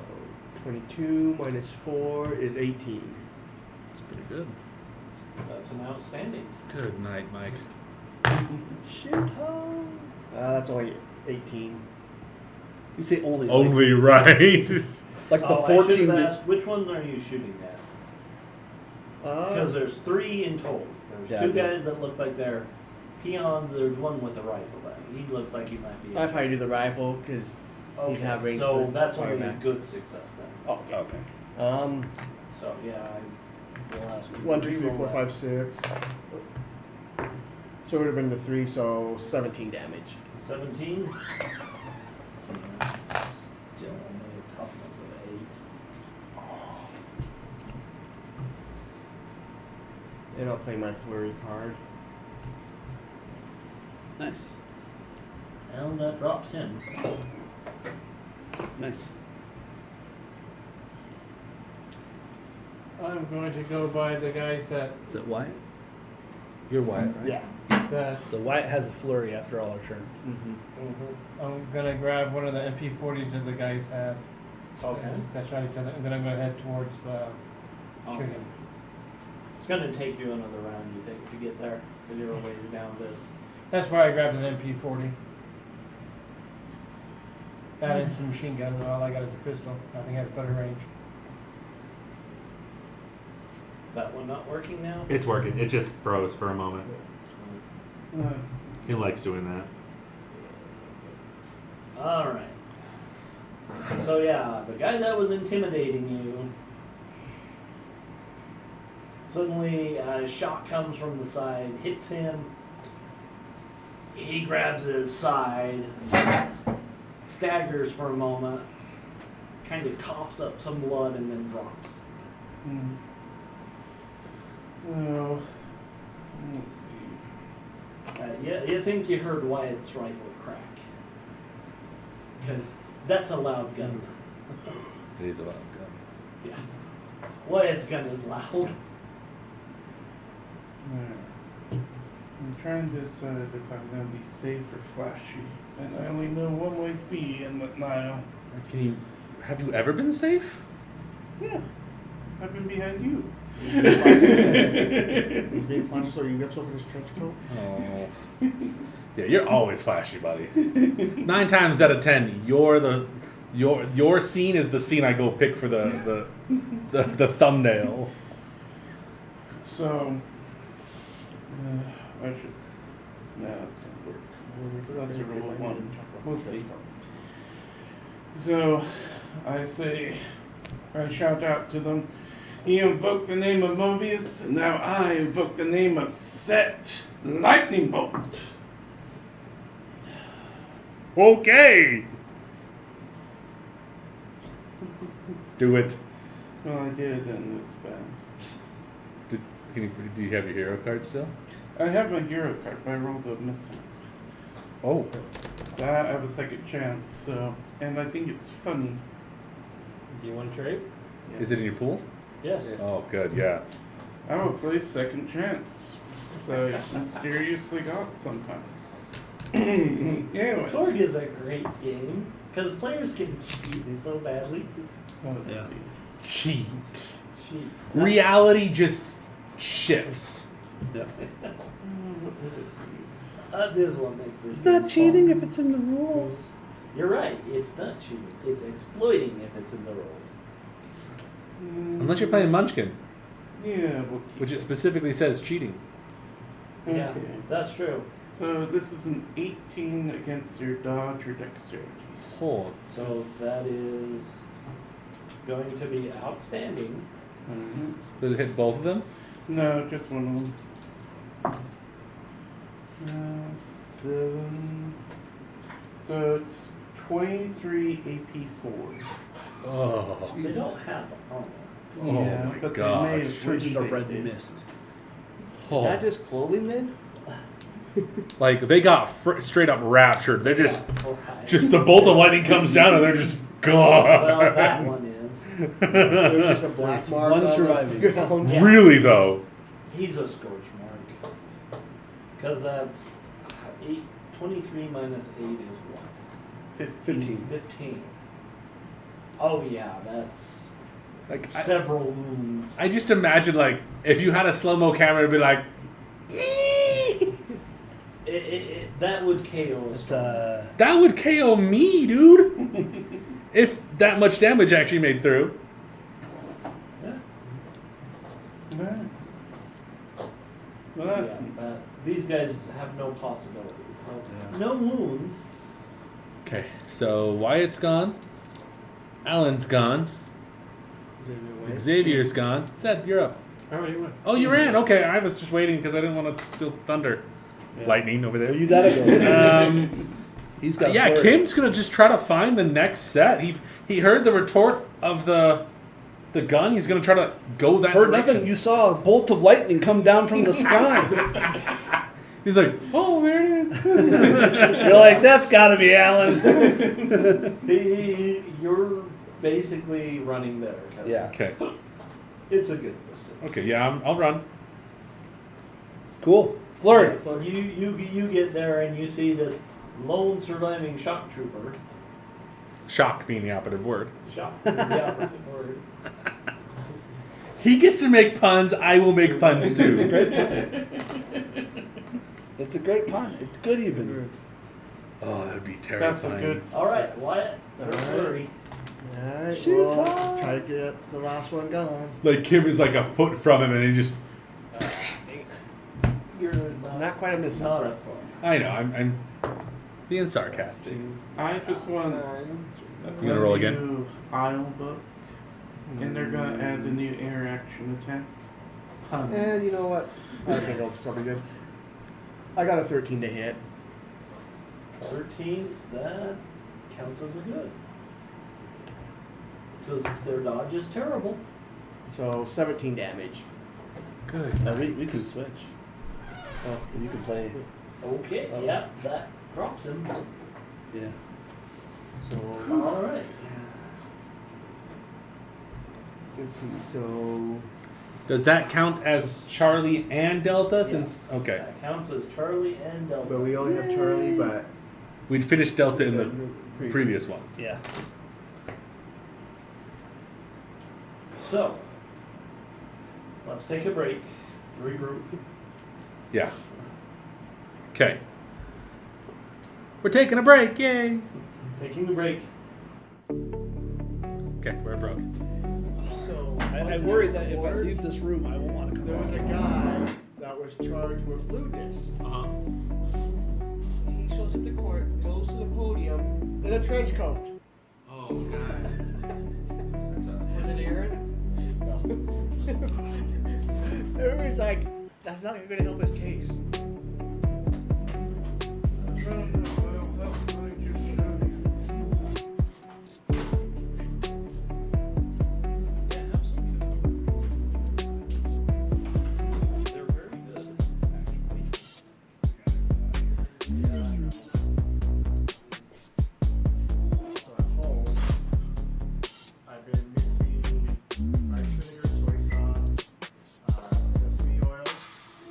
22 minus 4 is 18. It's pretty good. That's an outstanding. Good night, Mike. Shoot home. That's only 18. You say only. Only right. Like the Oh, I 14. should have did- asked, which one are you shooting at? Because there's 3 in total. There's Yeah, 2 yeah. guys that look like they're peons. There's one with a rifle. He looks like he might be. I'd probably do the rifle because Okay, he'd have range so to that's fire only a back. good success then. Oh, Okay. So yeah, I will ask you. 1, 2, 3, reroll 4, that. 5, 6. So it would have been the 3, so 17 damage. 17. Still only a toughness of 8. And I'll play my flurry card. Nice. And that drops him. Nice. I'm going to go by the guys that Is it Wyatt? You're Wyatt, right? that So Wyatt has a flurry after all our turns. Mm-hmm. I'm gonna grab one of the MP40s that the guys have. Okay. That's right, and then I'm gonna head towards the Okay. shooting. It's gonna take you another round, you think, to get there, because you're a ways down this. That's why I grabbed an MP40. That and some machine gun, and all I got is a pistol. I think it has better range. Is that one not working now? It's working. It just froze for a moment. It likes doing that. Alright. So yeah, the guy that was intimidating you, suddenly a shot comes from the side, hits him. He grabs his side, staggers for a moment, kind of coughs up some blood, and then drops. Well, let's see. You think you heard Wyatt's rifle crack. Because that's a loud gun. It is a loud gun. Yeah. Wyatt's gun is loud. I'm trying to decide if I'm going to be safe or flashy. And I only know one way to be in the Nile. Can you Have you ever been safe? Yeah. I've been behind you. He's being flashy, so he rips open his trench coat. Oh. Yeah, you're always flashy, buddy. 9 times out of 10, your scene is the scene I go pick for the thumbnail. So, I should. No, it's not work. That's a roll 1. We'll see. So, I shout out to them. He invoked the name of Mobius, and now I invoke the name of Set Lightning Bolt. Okay. Do it. Well, I did, and it's bad. Do you have your hero card still? I have my hero card, but I rolled a mishap. Oh. I have a second chance, so, and I think it's funny. Do you want to trade? Is it in your pool? Yes. Oh, good. Yeah. I will play second chance. So I mysteriously got sometime. Anyway. Torg is a great game because players can cheat so badly. Yeah. Cheat. Cheat. Reality just shifts. Yeah. This one makes this. It's game not cheating fun. if it's in the rules. You're right. It's not cheating. It's exploiting if it's in the rules. Unless you're playing Munchkin, Yeah, we'll keep which it specifically says cheating. Okay. Yeah, that's true. So this is an 18 against your dodge or dexterity. Oh. So that is going to be outstanding. Mhm. Does it hit both of them? No, just one of them. 7. So it's 23 AP4. Oh. They don't have armor. Oh my but gosh. they may have Turns wished into they red did. mist. Oh. Is that just clothing then? Like they got straight up raptured. They're just Right. the bolt of lightning comes down and they're just gone. Well, that one is. There's just a black mark one on the surviving. ground. Yeah. Really though. He's a scorch mark. Because that's 23 minus 8 is what? 15. 15. Oh, yeah, that's Like several wounds. I just imagine like if you had a slow mo camera, it'd be like. That would KO us. It's That would KO me, dude. If that much damage actually made through. Yeah. Alright. Well, that's. Yeah, these guys have no possibilities. So Yeah. no wounds. Okay, so Wyatt's gone. Alan's gone. Xavier's gone. Zed, you're up. I already went. Oh, you ran. Okay, I was just waiting because I didn't want to steal thunder. Yeah. Lightning over there. You gotta go. He's got. Yeah, authority. Kim's gonna just try to find the next set. He heard the retort of the gun. He's gonna try to go that Heard direction. nothing. You saw a bolt of lightning come down from the sky. He's like, oh, there it is. You're like, that's gotta be Alan. You're basically running there. 'Cause Yeah. Okay. It's a good distance. Okay. Yeah, I'll run. Cool. Flurry. So you get there and you see this lone surviving shock trooper. Shock being the operative word. Shock. The operative word. He gets to make puns. I will make puns too. It's a great pun. It's good even. Oh, that'd be That's terrifying. a good. All right, success. Wyatt. Flurry. Alright, Shoot well, hard. try to get the last one going. Like Kim is like a foot from him, and he just. You're Not quite a miss. not a four. I know. I'm being sarcastic. I just want. You gonna roll again? Aisle book, and they're gonna add the new interaction attack. Puns. And you know what? I think that's probably good. I got a 13 to hit. 13. That counts as a good. Because their dodge is terrible. So 17 damage. Good. We can switch. Oh, and you can play. Okay. Oh. Yeah, that drops him. Yeah. So All right. let's see. So Does that count as Charlie and Delta? Since Yes. okay, That counts as Charlie and Delta. but we only have Charlie, but we'd finished Delta in the previous one. Yeah. So, let's take a break, regroup. Yeah. Okay. We're taking a break, yay! Taking the break. Okay, we're broke. So I worry that if I leave this room, I won't want to come there back. was a guy that was charged with lewdness. Uh-huh. He shows up to court, goes to the podium in a trench coat. Oh, God. Was it Aaron? No. Everybody's like, that's not going to help his case. Yeah, have some food. They're very good, actually. So at home, I've been mixing rice vinegar, soy sauce, sesame oil.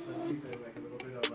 Sesame's been like a little bit of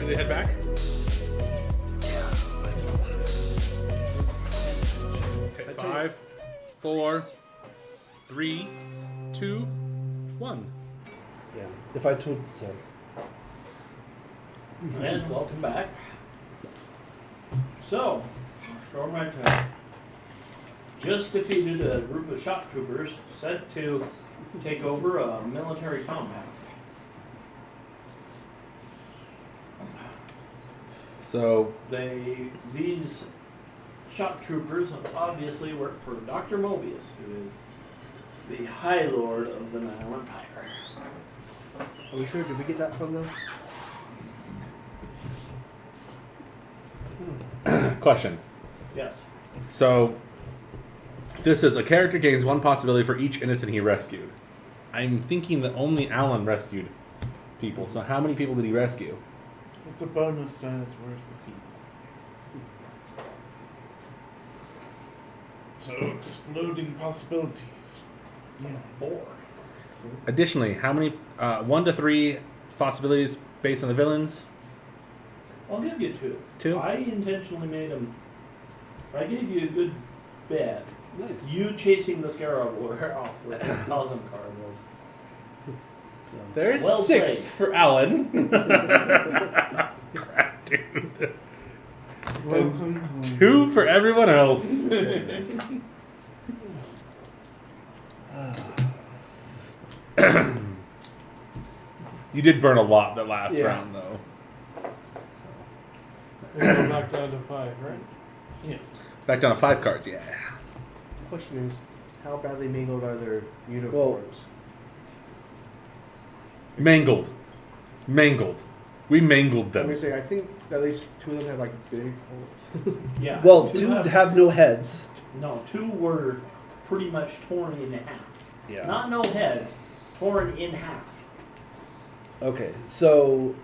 ready to head back? Okay, 5, 4, 3, 2, 1. Yeah. If I told. Sorry. And welcome back. So, Storm Regiment just defeated a group of shock troopers sent to take over a military compound. So, These shock troopers obviously work for Dr. Mobius, who is the High Lord of the Nile Empire. Are we sure? Did we get that from them? question. Yes. So, this is a character gains one possibility for each innocent he rescued. I'm thinking that only Alan rescued people. So, how many people did he rescue? It's a bonus dice worth of people. So exploding possibilities. Yeah. 4. Additionally, how many 1 to 3 possibilities based on the villains? I'll give you 2. 2? I intentionally made them. I gave you a good bet. Nice. You chasing the scarab off with the Cosm card was. There's Well 6 played. for Alan. Crap, dude. Welcome home. 2 for everyone else. You did burn a lot that last Yeah. round, though. We're going back down to 5, right? Back down to 5 cards, yeah. The question is, how badly mangled are their uniforms? Mangled. We mangled I'm them. gonna say, I think at least 2 of them have like big holes. Yeah. Well, 2 two have no heads. No, 2 were pretty much torn in half. Yeah. Not no head, torn in half. Okay, so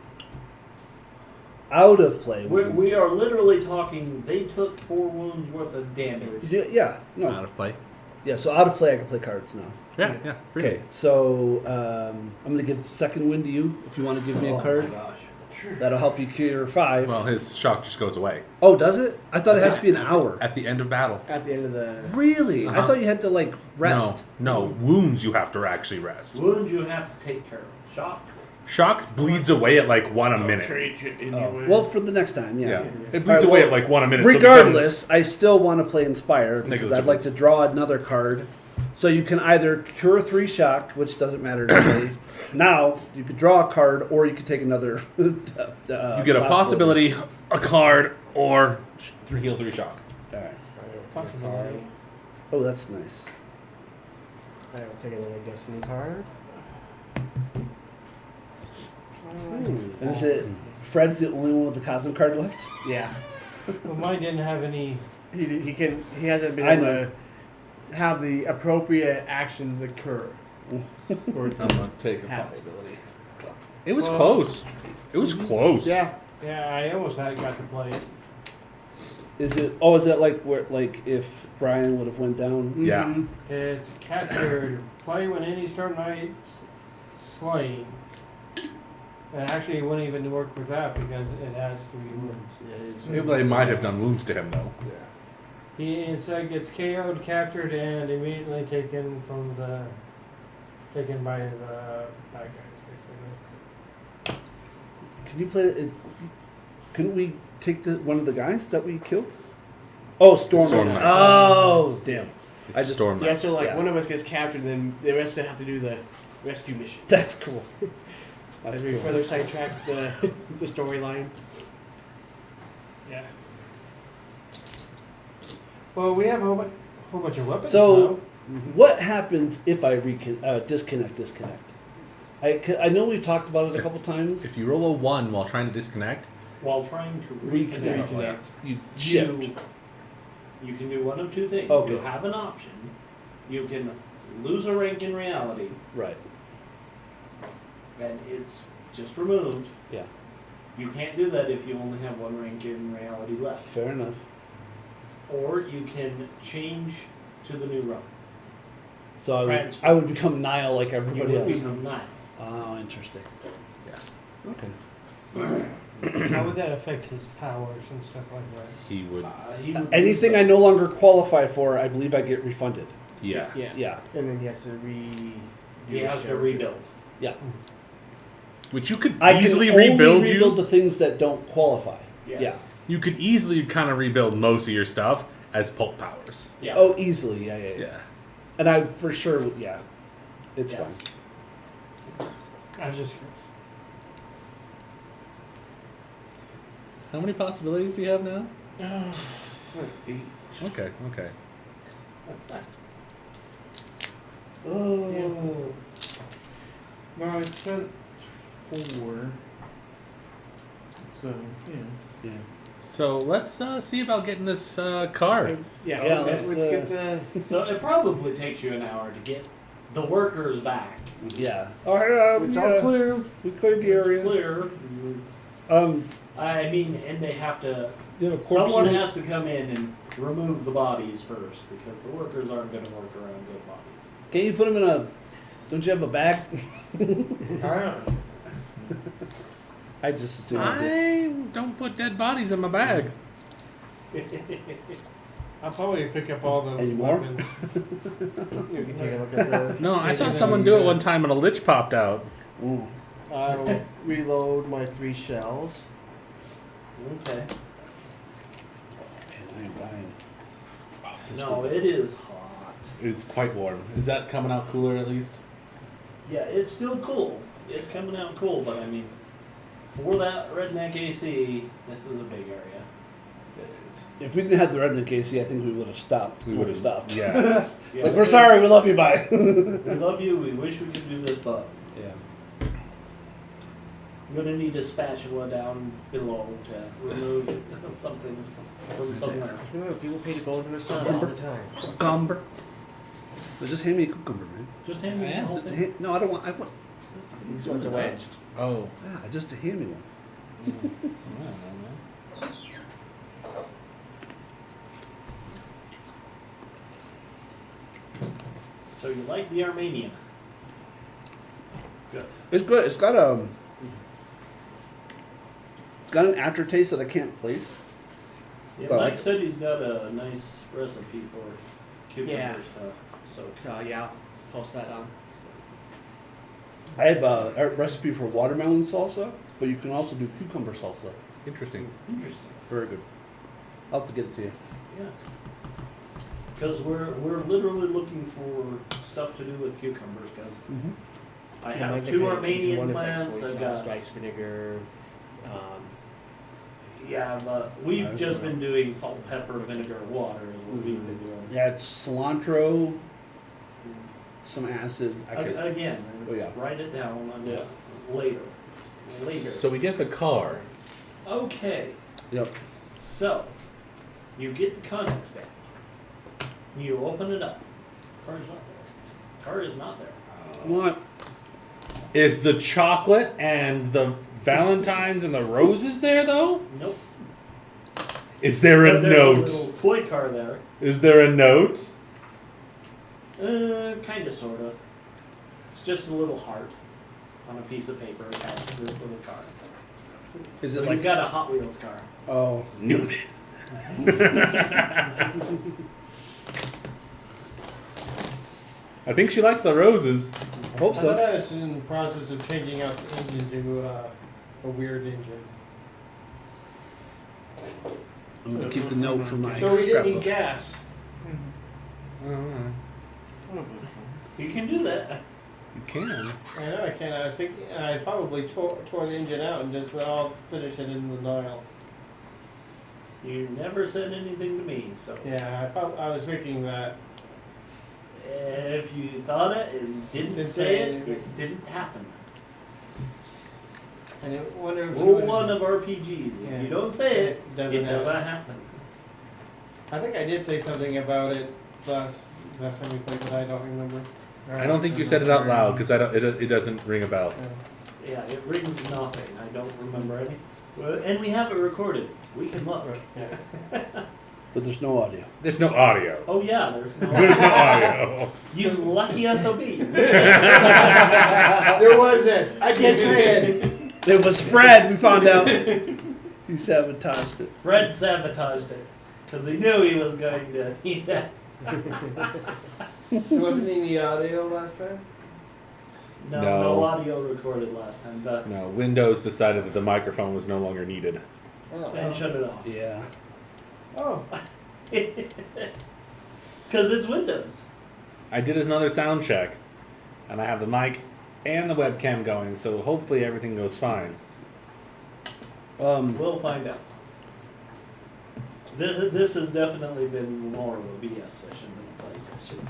out of play. We are literally talking, they took 4 wounds worth of damage. Yeah, no. Out of play. Yeah, so out of play, I can play cards now. Yeah, freely. Okay, so I'm gonna give second wind to you if you want to give me Oh a my card. gosh. That'll help you cure 5. Well, his shock just goes away Oh, does it? I thought it has to be an hour. at the end of battle. At the end of the... Really? I Uh-huh. thought you had to like rest. No, wounds you have to actually rest. Wounds you have to take care of. Shock. Shock bleeds away at like 1 a I'll minute. trade you Oh, anyway. well, for the next time, yeah. Yeah, it bleeds Alright, away well, at like 1 a minute. so it Regardless, I still want to play Inspire because Negligible. I'd like to draw another card. So you can either cure 3 shock, which doesn't matter to me. Now you could draw a card, or you could take another. you get a possibility, a card, or heal 3 shock. All right. Possibility. Oh, that's nice. I will take another Destiny card. And is it Fred's the only one with the Cosmic card left? Yeah. Well, mine didn't have any. He hasn't been I able know. to have the appropriate actions occur. For it I'm to gonna take a happen. possibility. It was Well- close. It was close. Yeah. Yeah, I almost had got to play it. Is it? Oh, is that like where if Brian would have went down? Yeah. Mhm. It's captured. Play when any Storm Knight's slain. And actually, it wouldn't even work with that because it has 3 wounds. Yeah, it's, They might have done wounds to him though. yeah. He instead gets KO'd, captured, and immediately taken by the bad guys, basically. Can you play it? Couldn't we take one of the guys that we killed? Oh, Storm Storm Knight. Knight. Oh, damn. It's I just- Storm Knight. Yeah, so like Yeah. one of us gets captured, and then the rest have to do the rescue mission. That's cool. That's As we cool. further sidetrack the the storyline. Yeah. Well, we have a whole bunch of weapons So, now. what happens if I disconnect? I know we've talked about it a couple times. If you roll a 1 while trying to disconnect, While trying to reconnect. Reconnect. You shift. You can do one of 2 things. Okay. You have an option. You can lose a rank in reality, Right. and it's just removed. Yeah. You can't do that if you only have 1 rank in reality left. Fair enough. Or you can change to the new run. So Transfer. I would become Nile like You everybody would else. become 9. Oh, interesting. Yeah. Okay. How would that affect his powers and stuff like that? He would. He would Anything lose I no longer qualify for, I believe I get refunded. Yes. Yeah. And then he has to He has to rebuild. Yeah. Which you could I easily can only rebuild. rebuild the things that don't qualify. Yes. Yeah. You could easily kind of rebuild most of your stuff as pulp powers. Yeah. Oh, easily. Yeah. Yeah. And I for sure, yeah. It's Yes. fine. I was just curious. How many possibilities do you have now? It's like 8. Okay. Oh. No, I spent 4. So, yeah. Yeah. So let's see about getting this car. Yeah, Yeah, let's let's, get the. So it probably takes you an hour to get the workers back. Yeah. All right. It's all clear. We cleared the area. Clear. I mean, and they have to. You have a corpse Someone in it? has to come in and remove the bodies first because the workers aren't going to work around dead bodies. Can't you put them in a? Don't you have a bag? I just assumed. I don't put dead bodies in my bag. I'll probably pick up all the Any more? weapons. You can take a look at the. No, I saw Maybe someone do it one time and a lich popped out. Ooh. I'll reload my 3 shells. Okay. Man, I am dying. No, it is hot. It's quite warm. Is that coming out cooler at least? Yeah, it's still cool. It's coming out cool, but I mean, for that redneck AC, this is a big area. It is. If we didn't have the redneck AC, I think we would have stopped. We would have stopped. Yeah. Yeah, Like, we're sorry. We love you. Bye. We love you. We wish we could do this, but Yeah. I'm gonna need a spatula down below to remove something from somewhere. Remember, people pay to go into the sun all the time. Cucumber. So just hand me a cucumber, man. Just hand me Yeah, the whole Just a thing. hand. No, I don't want. I want. This one's a wedge. Oh. Ah, just a hand me one. So you like the Armenian? Good. It's good. It's got an aftertaste that I can't place. Yeah, But I Mike like said he's got a nice recipe for cucumber Yeah. stuff. So So yeah, I'll post that on. I have a recipe for watermelon salsa, but you can also do cucumber salsa. Interesting. interesting. Very good. I'll have to get it to you. Yeah. Because we're literally looking for stuff to do with cucumbers. Because I Yeah, have like 2 the- Armenian one that's plants. Like soy I've sauce, got rice vinegar. yeah, but we've I've just got- been doing salt, pepper, vinegar, water is what we've been doing. Yeah, it's cilantro, some acid. Again, Oh, yeah. write it down on later. Later. So we get the car. Okay. Yep. So, you get the contact stamp. You open it up. Car's not there. Car is not there. What? Is the chocolate and the Valentines and the roses there though? Nope. Is there a But there's note? a little toy car there. Is there a note? Kind of, sort of. It's just a little heart on a piece of paper attached to this little car. Is So it you've like? got a Hot Wheels car. Oh. Newman. I think she liked the roses. I hope I thought so. I was in the process of changing out the engine to a weird engine. I'm gonna keep the note for my. So we didn't need scrapbook. gas. You can do that. You can. I know I can. I was thinking I probably tore the engine out and just I'll finish it in the dial. You never said anything to me, so Yeah, I was thinking that. if you thought it and didn't Didn't say say it, anything. it didn't happen. And I wonder if Rule 1 of RPGs. Yeah. If you don't say it, It doesn't it does happen. not happen. I think I did say something about it last time we played, but I don't remember. I don't think you said it out loud because it doesn't ring a bell. Yeah, it rings nothing. I don't remember any. Well, and we have it recorded. We can look. Yeah. But there's no audio. There's no audio. Oh yeah, there's no. There's no audio. You lucky SOB. There was this. I can't say it. It was Fred. We found out. He sabotaged it. Fred sabotaged it because he knew he was going to need that. Wasn't he in the audio last time? No audio recorded last time, but No, Windows decided that the microphone was no longer needed. Oh. and shut it off. Yeah. Oh. Because it's Windows. I did another sound check, and I have the mic and the webcam going, so hopefully everything goes fine. We'll find out. This has definitely been more of a BS session than a play session.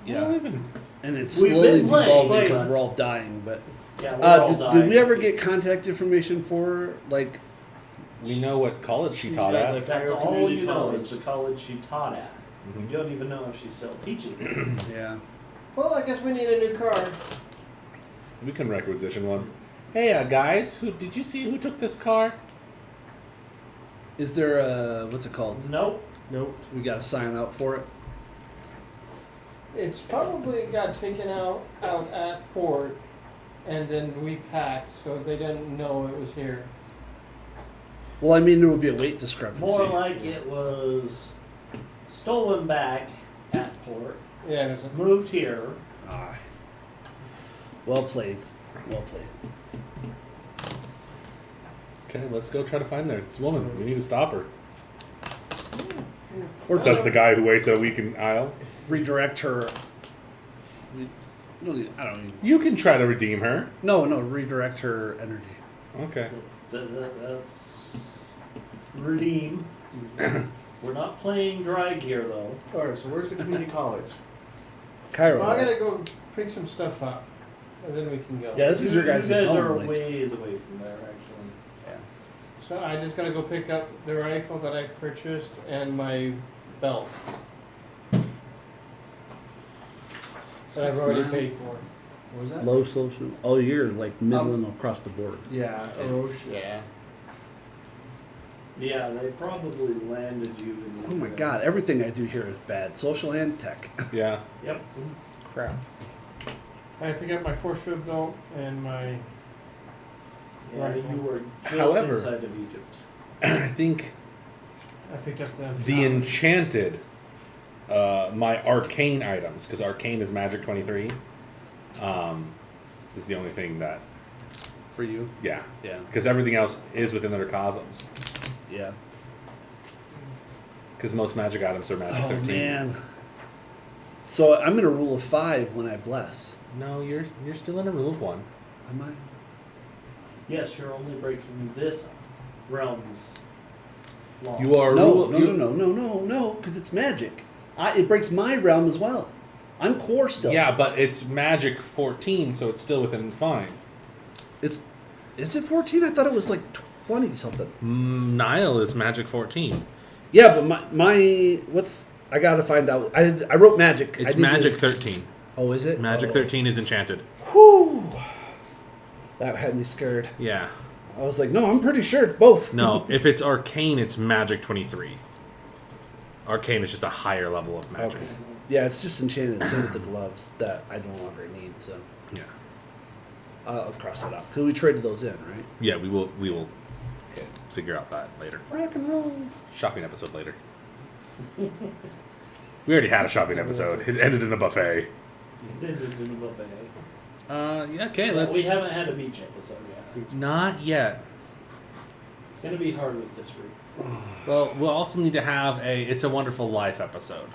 Yeah. Well, even And it's We've slowly been playing, devolving because but- we're all dying. But Yeah, we're all dying. did we ever get contact information for like? we know what college she taught said, at. like, That's Cairo all Community you know College. is the college she taught at. Mhm. You don't even know if she still teaches it. Yeah. Well, I guess we need a new car. We can requisition one. Hey, guys, did you see who took this car? Is there a what's it called? Nope. Nope. We got to sign out for it. It's probably got taken out at port and then repacked, so they didn't know it was here. Well, I mean, there would be a weight discrepancy. More like it was stolen back at port, Yeah, there's a moved here. Ah. Well played. Well played. Okay, let's go try to find her. This woman. We need to stop her. Or Says just the guy who wasted a week in Aysle. redirect her. I don't even. You can try to redeem her. No, redirect her energy. Okay. That's redeem. We're not playing dry gear though. Alright, so where's the community college? Cairo. Well, I gotta go pick some stuff up, and then we can go. Yeah, this is your guys' You guys home. are like- ways away from there, actually. So I just gotta go pick up the rifle that I purchased and my belt that I've already paid for. What was that? Low social. Oh, you're like middling across the board. Yeah, Roche. Yeah. Yeah, they probably landed you in. Oh my god, everything I do here is bad. Social and tech. Yeah. Yep. Crap. I pick up my force field belt and my. Yeah, Right. you were just However- inside of Egypt. I think I picked up the enchanted, my arcane items, because arcane is magic 23, is the only thing that, For you? yeah. Yeah. Because everything else is within their cosms. Yeah. Because most magic items are magic Oh 13. man. So I'm in a rule of 5 when I bless. No, you're still in a rule of 1. Am I? Yes, you're only breaking this realm's laws. You are No, rule. no, because it's magic. It breaks my realm as well. I'm core still. Yeah, but it's magic 14, so it's still within fine. Is it 14? I thought it was like 20 something. Nile is magic 14. Yeah, but my what's I gotta find out. I wrote magic. I It's need magic to- 13. Oh, is it? Magic Oh. 13 is enchanted. Whew. That had me scared. Yeah. I was like, no, I'm pretty sure it's both. No, if it's arcane, it's magic 23. Arcane is just a higher level of magic. Okay. Yeah, it's just enchanted. Same with the gloves that I no longer need. So Yeah. I'll cross that off because we traded those in, right? Yeah, we will Okay. figure out that later. Rock and roll. Shopping episode later. We already had a shopping episode. It ended in a buffet. Yeah, okay, let's. We haven't had a beach episode yet. Not yet. It's gonna be hard with this group. Well, we'll also need to have a It's a Wonderful Life episode.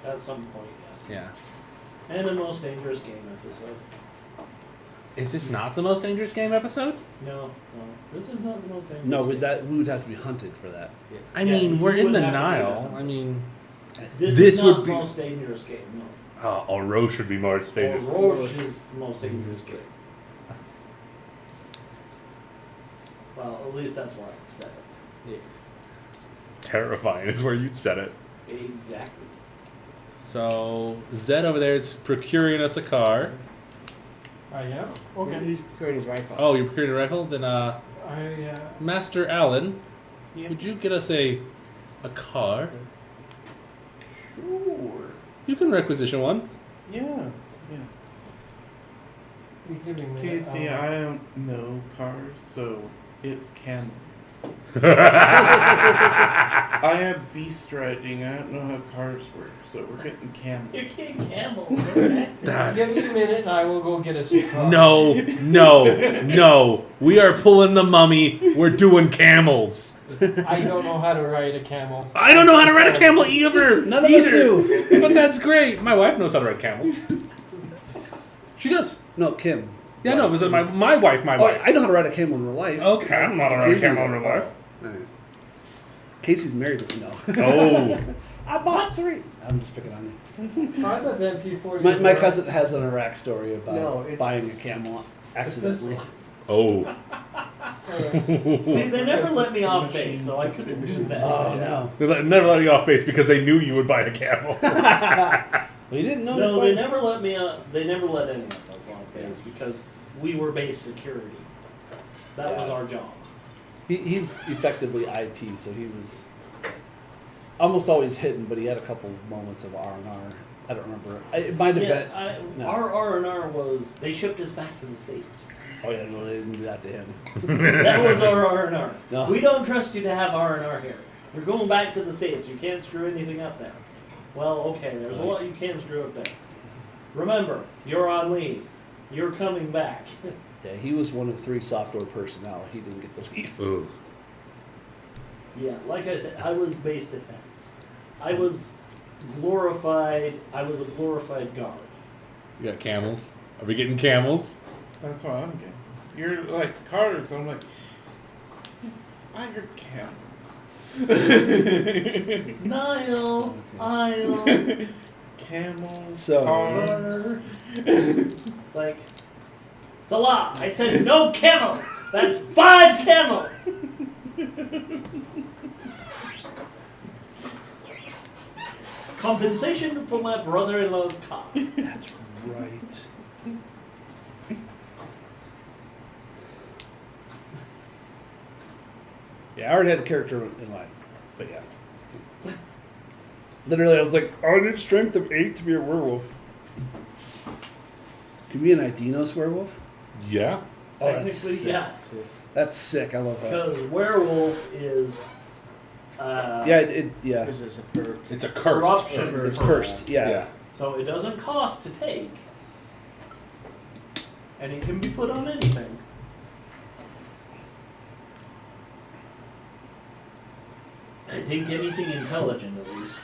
At some point, yes. Yeah. And the most dangerous game episode. Is this not the most dangerous game episode? No, this is not the most dangerous. No, game. we would have to be hunted for that. I Yeah, mean, you we're in would the have to do Nile. that. I mean, This this is not would the be- most dangerous game. No. Oro should be more dangerous. Roche is the most dangerous game. Well, at least that's why it said it. Terrifying is where you'd set it. Exactly. So, Zed over there is procuring us a car. Yeah. Okay. He's procuring his rifle. Oh, you're procuring a rifle? Then, Master Allen, Yeah. would you get us a car? Sure. You can requisition one. Yeah. Yeah. You're giving me Casey, I don't know cars, so it's camels. I have beast riding. I don't know how cars work, so we're getting camels. You're getting camels, okay? Give me a minute and I will go get us a car. No. We are pulling the mummy. We're doing camels. I don't know how to ride a camel. I don't know how to ride a camel either. None of us do. But that's great. My wife knows how to ride camels. She does. No, Kim. Yeah, no, it was my wife. Oh, I know how to ride a camel in real life. Okay, I'm not on a camel in real life. Alright. Casey's married, if you know. Oh. I bought 3. I'm just picking on you. I thought the MP40. My cousin has an Iraq story about No, it's- buying a camel accidentally. Oh. See, they never let me off base, so I couldn't do that. Oh, no. They never let you off base because they knew you would buy a camel. We didn't know. No, they never let me. They never let any of us off base because we were base security. That was our job. He's effectively IT, so he was almost always hidden, but he had a couple moments of R&R. I don't remember. It might have been. No. Our R&R was they shipped us back to the States. Oh yeah, no, they didn't do that to him. That was our R&R. No. We don't trust you to have R&R here. You're going back to the States. You can't screw anything up there. Well, okay, there's a lot you can screw up there. Remember, you're on leave. You're coming back. Yeah, he was one of 3 software personnel. He didn't get those leave. Ooh. Yeah, like I said, I was base defense. I was glorified. I was a glorified guard. You got camels? Are we getting camels? That's what I'm getting. You're like cars, so I'm like, I heard camels. Nile, Aysle, Camels, So- cars. like, Salah, I said no camel. That's 5 camels. Compensation for my brother-in-law's car. That's right. Yeah, I already had a character in mind, but yeah. Literally, I was like, I need strength of 8 to be a werewolf. Can you be an Idinos werewolf? Yeah. Oh, that's Technically, sick. yes. That's sick. I love that. Because werewolf is Yeah, yeah. This is a perk. It's a curse. corruption. It's cursed. Yeah. Yeah. So it doesn't cost to take. And it can be put on anything. I think anything intelligent at least.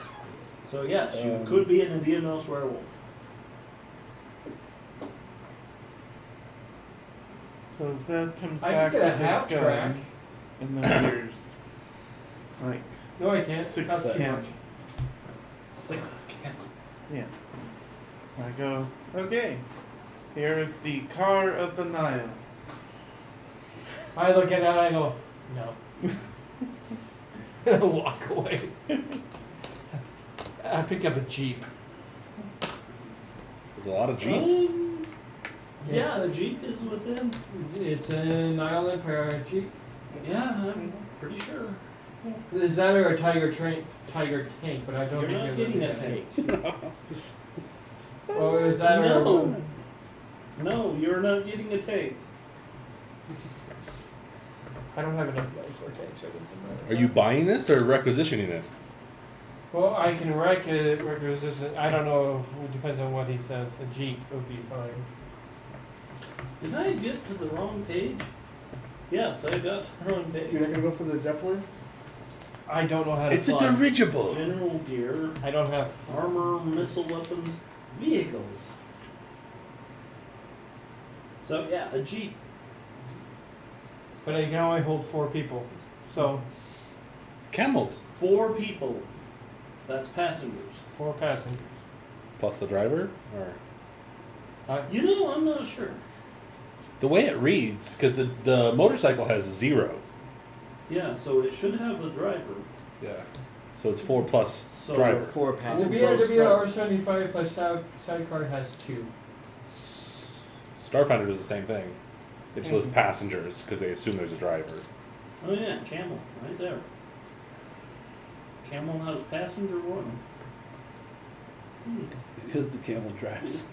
So yes, you could be an Indianos werewolf. So Zed comes I back could get a with his half gun, track. and then there's like No, I can't. 6 That's too much. camels. 6 camels. Yeah. I go, okay, here is the car of the Nile. I look at that and I go, no. And I walk away. I pick up a Jeep. There's a lot of Jeeps. Yeah, the Jeep is within. It's an Nile Empire Jeep. Yeah, I'm pretty sure. Is that or a Tiger tank? But I don't You're think not you're getting a looking tank. at it. Or is that or No. No, you're not getting a tank. I don't have enough money for a tank, so it doesn't matter. Are you buying this or requisitioning it? Well, I can requisition. I don't know. It depends on what he says. A Jeep would be fine. Did I get to the wrong page? Yes, I got to the wrong page. You're not gonna go for the Zeppelin? I don't know how to It's a fly. dirigible. General gear, I don't have. armor, missile weapons, vehicles. So yeah, a Jeep. But I can only hold 4 people. So Camels. 4 people. That's passengers. 4 passengers. Plus the driver? Or You know, I'm not sure. the way it reads, because the motorcycle has 0. Yeah, so it should have a driver. Yeah. So it's 4 plus So driver. 4 The passengers. BMW R75 plus sidecar has 2. Starfighter does the same thing. It's those passengers because they assume there's a driver. Oh yeah, Camel, right there. Camel has passenger 1. Because the camel drives.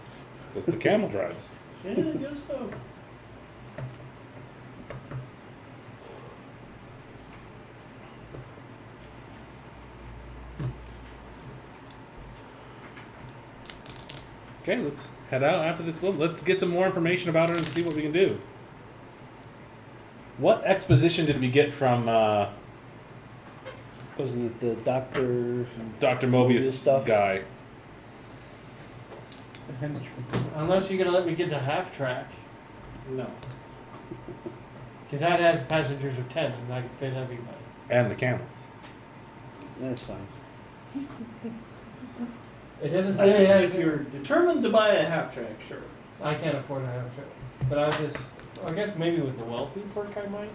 Because the camel drives. Yeah, I guess so. Okay, let's head out after this film. Let's get some more information about her and see what we can do. What exposition did we get from Wasn't it the Dr. Dr. Mobius Mobius stuff? guy? Unless you're gonna let me get the half track, No. because that has passengers of 10, and I can fit everybody. And the camels. That's fine. It doesn't I say mean, it if has. you're determined to buy a half track, sure. I can't afford a half track, but I guess maybe with the wealthy perk I might.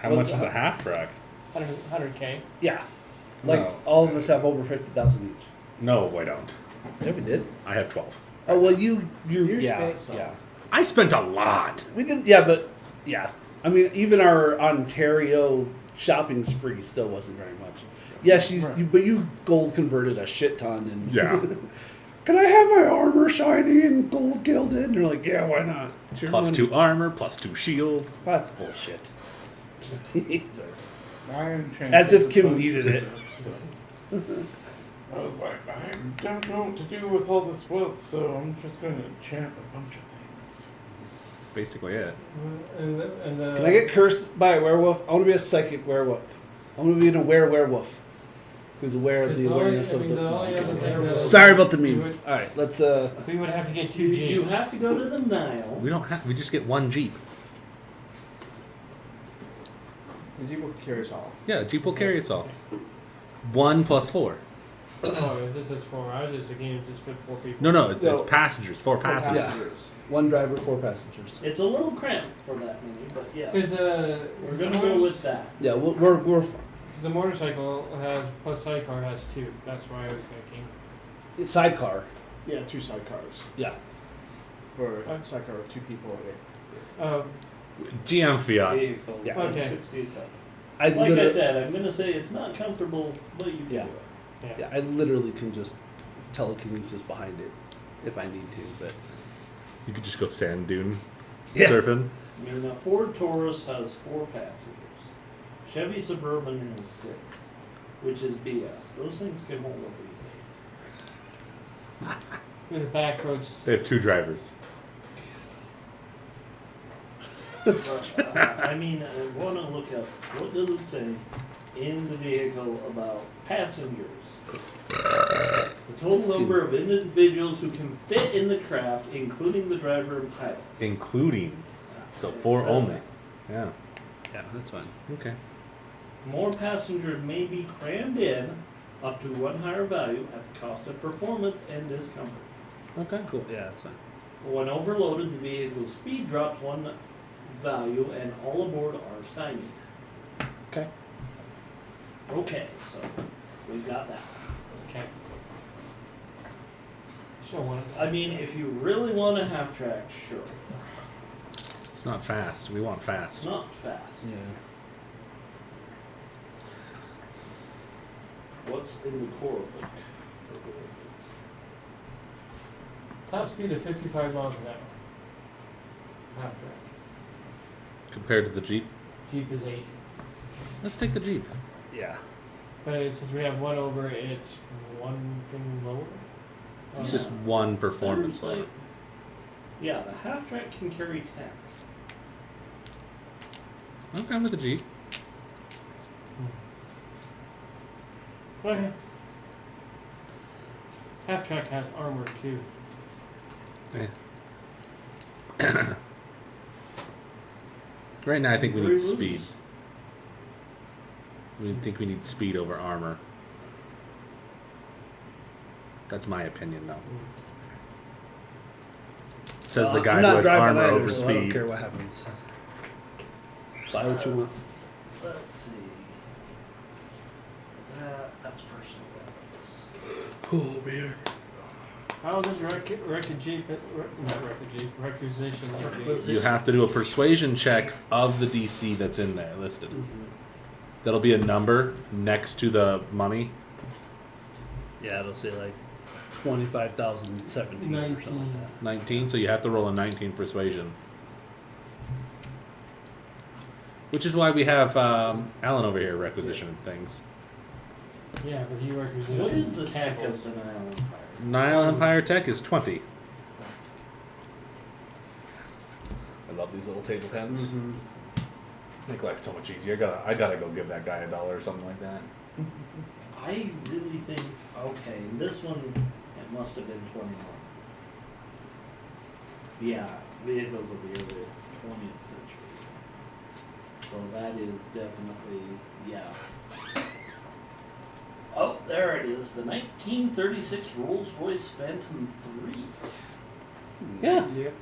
How What's much is that? a half track? 100K. Yeah. Like, No. all of us have over 50,000 each. No, I don't. Yeah, we did. I have 12. Oh, well, you yeah, spent some. yeah. I spent a lot. We did, yeah, but, yeah. I mean, even our Ontario shopping spree still wasn't very much. Yes, but you gold converted a shit ton. And Yeah. Can I have my armor shiny and gold gilded? And you're like, yeah, why not? It's your Plus money. 2 armor, plus 2 shield. That's bullshit. Jesus. As if Kim needed it. I was like, I don't know what to do with all this wealth, so I'm just going to enchant a bunch of things. Basically it. And Can I get cursed by a werewolf? I want to be a psychic werewolf. I want to be an aware werewolf. Who's aware of the awareness of the only other thing that Sorry about the we meme. would- Alright, let's We would have to get 2 You Gs. have to go to the Nile. We don't have. We just get 1 Jeep. The Jeep will carry us all. Yeah, Jeep will carry us all. 1 plus 4. Oh, this is 4. I was just thinking it just fit 4 people. No, it's No. passengers. 4 passengers. Yeah. One driver, 4 passengers. It's a little cramped for that many, but yes. Because We're gonna go with that. Yeah, we're the motorcycle has plus sidecar has 2. That's why I was thinking. it's sidecar. Yeah, 2 sidecars. Yeah. Or sidecar with 2 people in it. GM Fiat. Vehicle. Yeah. Okay. 67. I Like I literally, said, I'm gonna say it's not comfortable, but you can Yeah. do it. yeah, I literally can just telekinesis behind it if I need to, but You could just go sand dune Yeah. surfing. I mean, a Ford Taurus has 4 passengers. Chevy Suburban has 6, which is BS. Those things can hold at least With the back roads. They have 2 drivers. 8. But, I mean, I want to look up what does it say in the vehicle about passengers. The total number of individuals who can fit in the craft, including the driver and pilot. Including. So It 4 says only. that. Yeah. yeah, that's fine. Okay. More passengers may be crammed in up to one higher value at the cost of performance and discomfort. Okay. Cool. Yeah, that's fine. When overloaded, the vehicle's speed drops 1 value and all aboard are stymied. Okay. Okay, so we've got that. Okay. So one. I mean, if you really want a half track, sure. It's not fast. We want It's fast. not fast. Yeah. What's in the core book? Top speed of 55 miles an hour. Half track. Compared to the Jeep. Jeep is 80. Let's take the Jeep. Yeah. But since we have 1 over, it's 1 thing lower. It's Yeah. just 1 performance Sounds level. like- Yeah, the half track can carry 10. Okay, with the Jeep. Okay. Half track has armor too. Yeah. Right now, I think we Very need speed. loose. We think we need speed over armor. That's my opinion, though. Says the guy I'm who not has driving armor either, over so I don't speed. care what happens. Buy what you want. Let's see. That's personal weapons. Oh, beer. How does record Jeep, not record Jeep, requisition Requisition. You have to do a persuasion check of the DC that's in there listed. Mm-hmm. That'll be a number next to the money. Yeah, it'll say like 25,017 or something like that. 19, so you have to roll a 19 persuasion. Which is why we have Alan over here requisitioning things. Yeah, but he requisitions. What is the tech tables. of the Nile Empire? Nile Empire Tech is 20. I love these little table pens. Mm-hmm. Make life so much easier. I gotta go give that guy $1 or something like that. I really think, okay, this one, it must have been 21. Yeah, vehicles of the earliest 20th century. So that is definitely, yeah. Oh, there it is, the 1936 Rolls-Royce Phantom 3. Yes. Yep.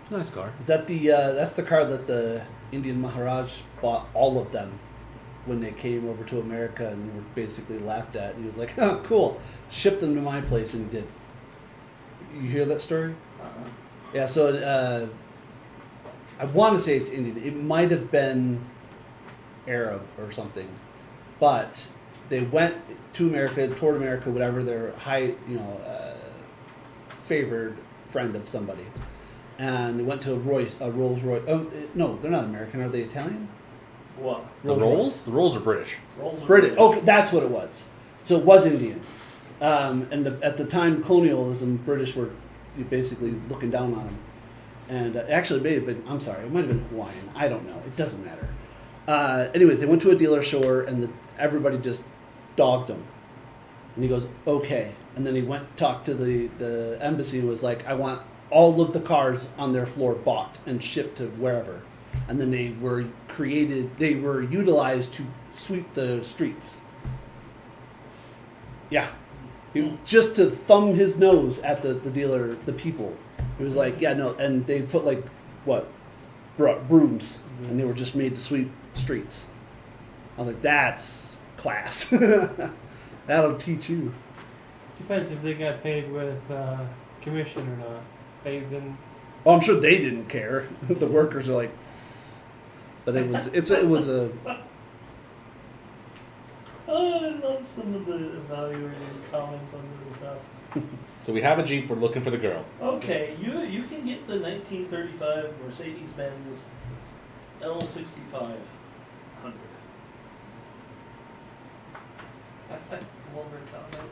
Nice car. Is that that's the car that the Indian Maharaj bought all of them when they came over to America and were basically laughed at? And he was like, "Oh, cool, ship them to my place," and he did. You hear that story? Uh-huh. Yeah. So I want to say it's Indian. It might have been Arab or something, but they went to America, toward America, whatever. Their favored friend of somebody. And they went to a Rolls Royce. Oh, no, they're not American. Are they Italian? What? The Rolls? The Rolls are British. Rolls are British. Okay, that's what it was. So it was Indian. And at the time, colonialism, British were basically looking down on them. And actually, it may have been, I'm sorry, it might have been Hawaiian. I don't know. It doesn't matter. Anyway, they went to a dealer store, and everybody just dogged him. And he goes, okay. And then he went, talked to the embassy, and was like, I want all of the cars on their floor bought and shipped to wherever. And then they were utilized to sweep the streets. Yeah. Just to thumb his nose at the dealer, the people. It was like, yeah, no, and they put like, what, brooms, and they were just made to sweep streets. I was like, that's class. That'll teach you. Depends if they got paid with commission or not. They didn't. Oh, I'm sure they didn't care. The workers are like, but it was a. Oh, I love some of the evaluating comments on this stuff. So we have a Jeep. We're looking for the girl. Okay, you can get the 1935 Mercedes-Benz L6500. Love her comment.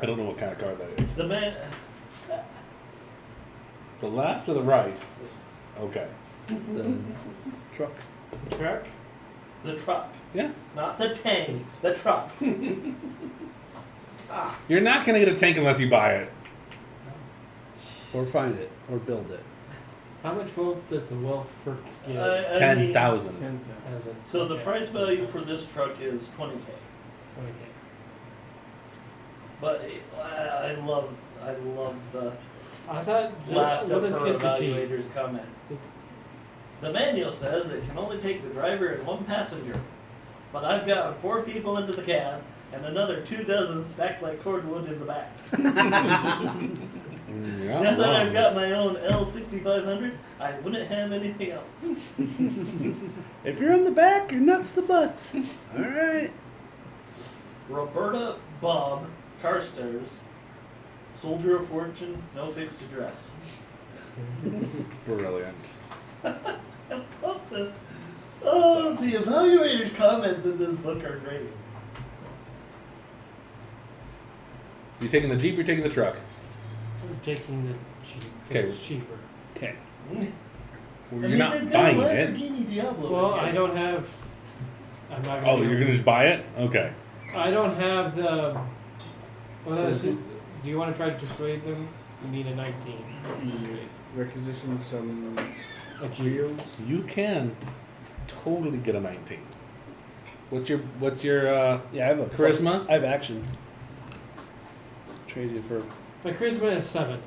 I don't know what kind of car that is. The man. The left or the right? Okay. The truck. Truck? The truck. Yeah. Not the tank. The truck. You're not going to get a tank unless you buy it. Or find it. Or build it. How much wealth does the wealth perk get? I mean, 10,000. As a- So the okay. price value for this truck is $20K. 20K. But I love the I thought. last let of us her get the Jeep. evaluator's comment. The manual says it can only take the driver and one passenger, but I've gotten 4 people into the cab and another 24 stacked like cordwood in the back. Yeah, Now that I've wrong. got my own L6500, I wouldn't have anything else. If you're in the back, you're nuts the butts. All right. Roberta Bob Carstairs, soldier of fortune, no fixed address. Brilliant. I love this. Oh, the evaluator's comments in this book are great. So you're taking the Jeep, you're taking the truck. I'm taking the Jeep. 'Cause Okay. It's cheaper. Okay. Well, you're not buying it. Lamborghini Diablo. Well, right I here. don't have. I'm not gonna. Oh, you're going to just buy it? Okay. I don't have the. Well, that's it. Do you want to try to persuade them? You need a 19. Requisition some A Jeep. Cheerios. You can totally get a 19. What's your Yeah, I have a Charisma? I have action. Trade you for. My charisma is 7.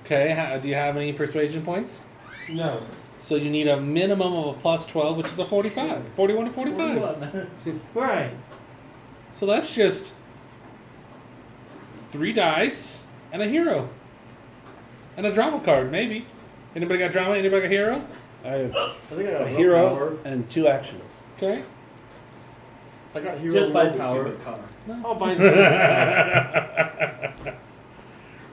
okay? Do you have any persuasion points? No. So you need a minimum of a plus 12, which is a 45. 41 to 45. 41. Right. So that's just 3 dice and a hero. And a drama card, maybe. Anybody got drama? Anybody got hero? I have I think I got a hero and 2 actions. Okay. I got hero Just buy the willpower. stupid car. I'll buy the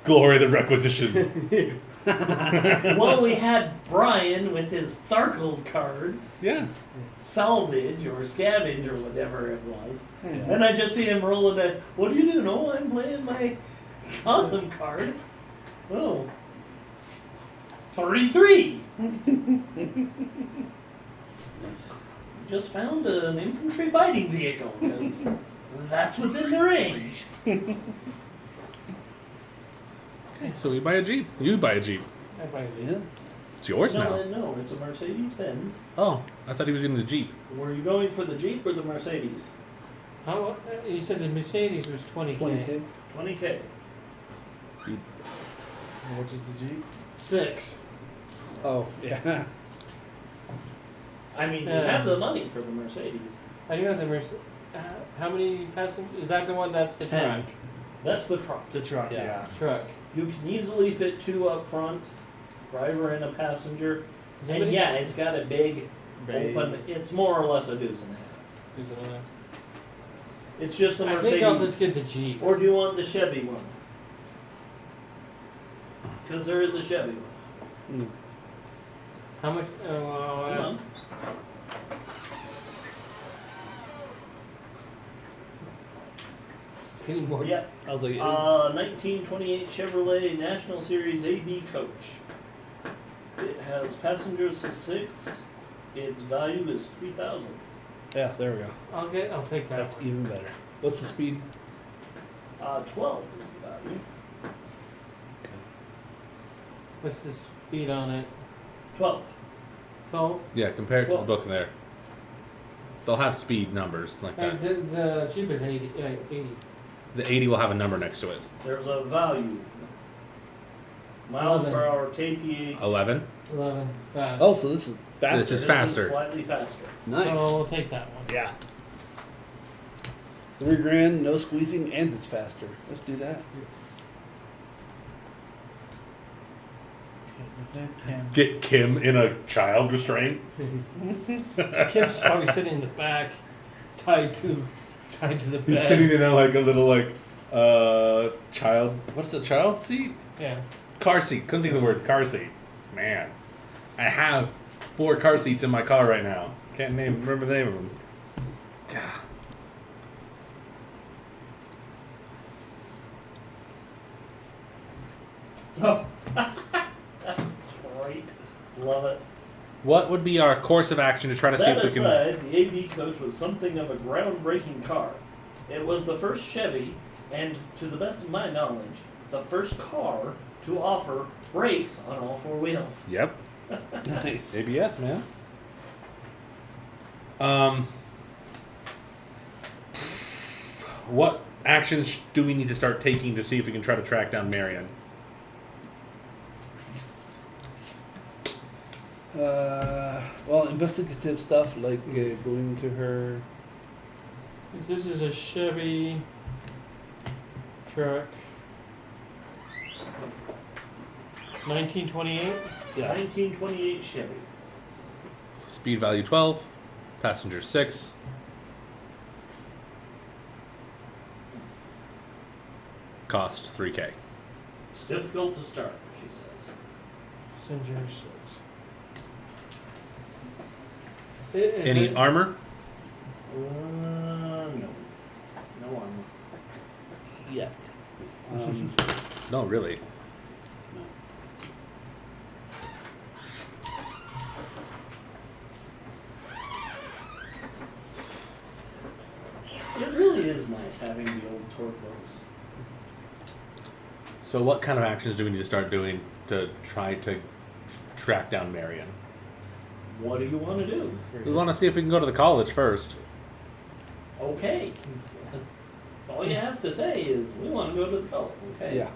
Glory the requisition. Well, we had Brian with his Tharkle card, Yeah. salvage or scavenge or whatever it was. Yeah. And I just see him rolling that. What do you do? No, I'm playing my awesome card. Oh. 33! Just found an infantry fighting vehicle, because that's within the range. Okay, so we buy a Jeep. You buy a Jeep. I buy the Yeah. It's yours now. No, it's a Mercedes-Benz. Oh, I thought he was getting the Jeep. Were you going for the Jeep or the Mercedes? How? You said the Mercedes was 20K. 20K. 20K. How much is the Jeep? 6. Oh, yeah. I mean, you have the money for the Mercedes. I do have the Mercedes. How many passengers? Is that the one that's the 10. truck? That's the truck. The truck, Yeah. yeah. Truck. You can easily fit 2 up front, driver and a passenger. Is And anybody- yeah, it's got a big Bay. open. It's more or less a deuce and a half. There's another. It's just the I Mercedes. think I'll just get the Jeep. Or do you want the Chevy one? Because there is a Chevy one. Mm. How much? Well, I'll Hang ask. on. It's getting more. Yep. I was like, 1928 Chevrolet National Series AB coach. It has passengers of 6. Its value is $3,000. yeah, there we go. I'll take that. That's one. even better. What's the speed? 12 is the value. What's the speed on it? 12. 12. Yeah, compare it to the Well- book there. They'll have speed numbers like that. The Jeep is 80. 80. The 80 will have a number next to it. There's a value. Miles per 11. hour, kPH. 11. 11. Fast. Oh, so this is faster. This is This faster. is slightly faster. Nice. So we'll take that one. Yeah. $3,000, no squeezing, and it's faster. Let's do that. Get Kim in a child restraint. Kim's probably sitting in the back, tied to the bed. He's sitting in a, like a little child. What's the child seat? Yeah. Car seat. Couldn't think of the word car seat. Man, I have 4 car seats in my car right now. Can't remember the name of them. God. Oh. Great. Love it. What would be our course of action to try to see That if we can? aside, the AV coach was something of a groundbreaking car. It was the first Chevy, and to the best of my knowledge, the first car to offer brakes on all 4 wheels. Yep. Nice. ABS, man. What actions do we need to start taking to see if we can try to track down Marion? Well, investigative stuff like going to her. This is a Chevy truck. 1928. Yeah. 1928 Chevy. Speed value 12, passenger 6. Cost $3,000. It's difficult to start, she says. Passenger 6. Any armor? No. No armor. Yet. No, really. It really is nice having the old turbos. So what kind of actions do we need to start doing to try to track down Marion? What do you want to do? We want to see if we can go to the college first. Okay. All you have to say is we want to go to the college. Okay. Yeah.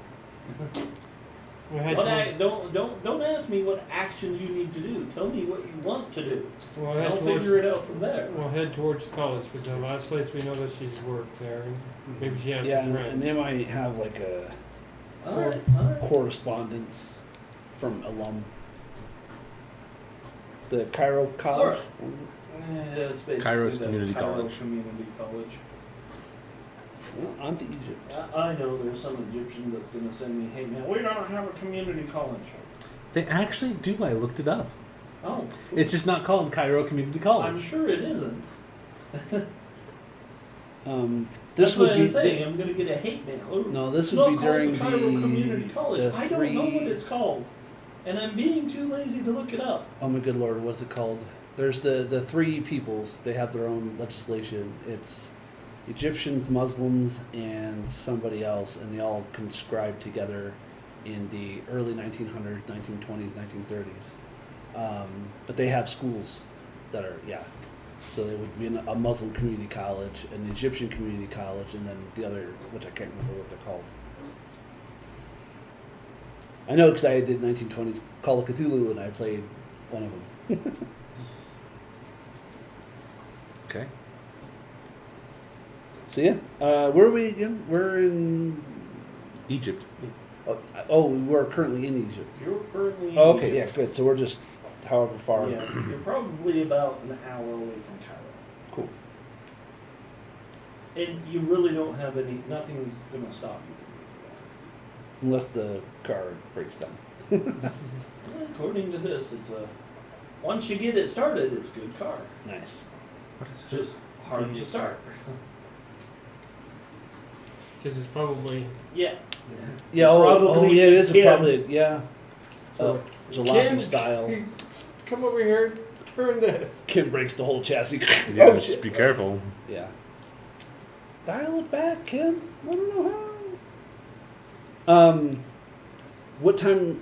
We had Don't ask me what actions you need to do. Tell me what you want to do. We'll And head I'll towards, figure it out from there. We'll head towards college because the last place we know that she's worked there. Maybe she has Yeah, some friends. and they might have like a All right. correspondence from alum. The Cairo College. It's basically Cairo's the community Cairo college. Community College. Well, on to Egypt. I know there's some Egyptian that's going to send me, hey man, we don't have a community college. They actually do. I looked it up. Oh, It's just not called Cairo Community College. I'm sure it isn't. This That's would what be I'm saying. I'm going to get a hate mail. Ooh, no. This it's would not be called during the Cairo Community College. the I don't know what three. it's called, and I'm being too lazy to look it up. Oh my good lord, what's it called? There's the three peoples. They have their own legislation. It's Egyptians, Muslims, and somebody else, and they all conscribed together in the early 1900s, 1920s, 1930s. But they have schools that are, yeah. So there would be a Muslim community college, an Egyptian community college, and then the other, which I can't remember what they're called. I know because I did 1920s Call of Cthulhu, and I played one of them. Okay. So yeah, where are we again? We're in. Egypt. We're currently in Egypt. You're currently. in Oh, okay, yeah, Egypt. good. So we're just however far. Yeah, you're probably about an hour away from Cairo. Cool. And you really don't have nothing's going to stop you from Unless the car breaks down. doing that. Well, according to this, once you get it started, it's a good car. Nice. It's just hard to start. Because it's probably Yeah. Yeah. Probably Yeah. It is can. probably yeah. So, Jalopy Kim, style. come over here, turn this. Kim breaks the whole chassis. Yeah, Oh, just shit. be careful. Yeah. Dial it back, Kim. I don't know how. What time?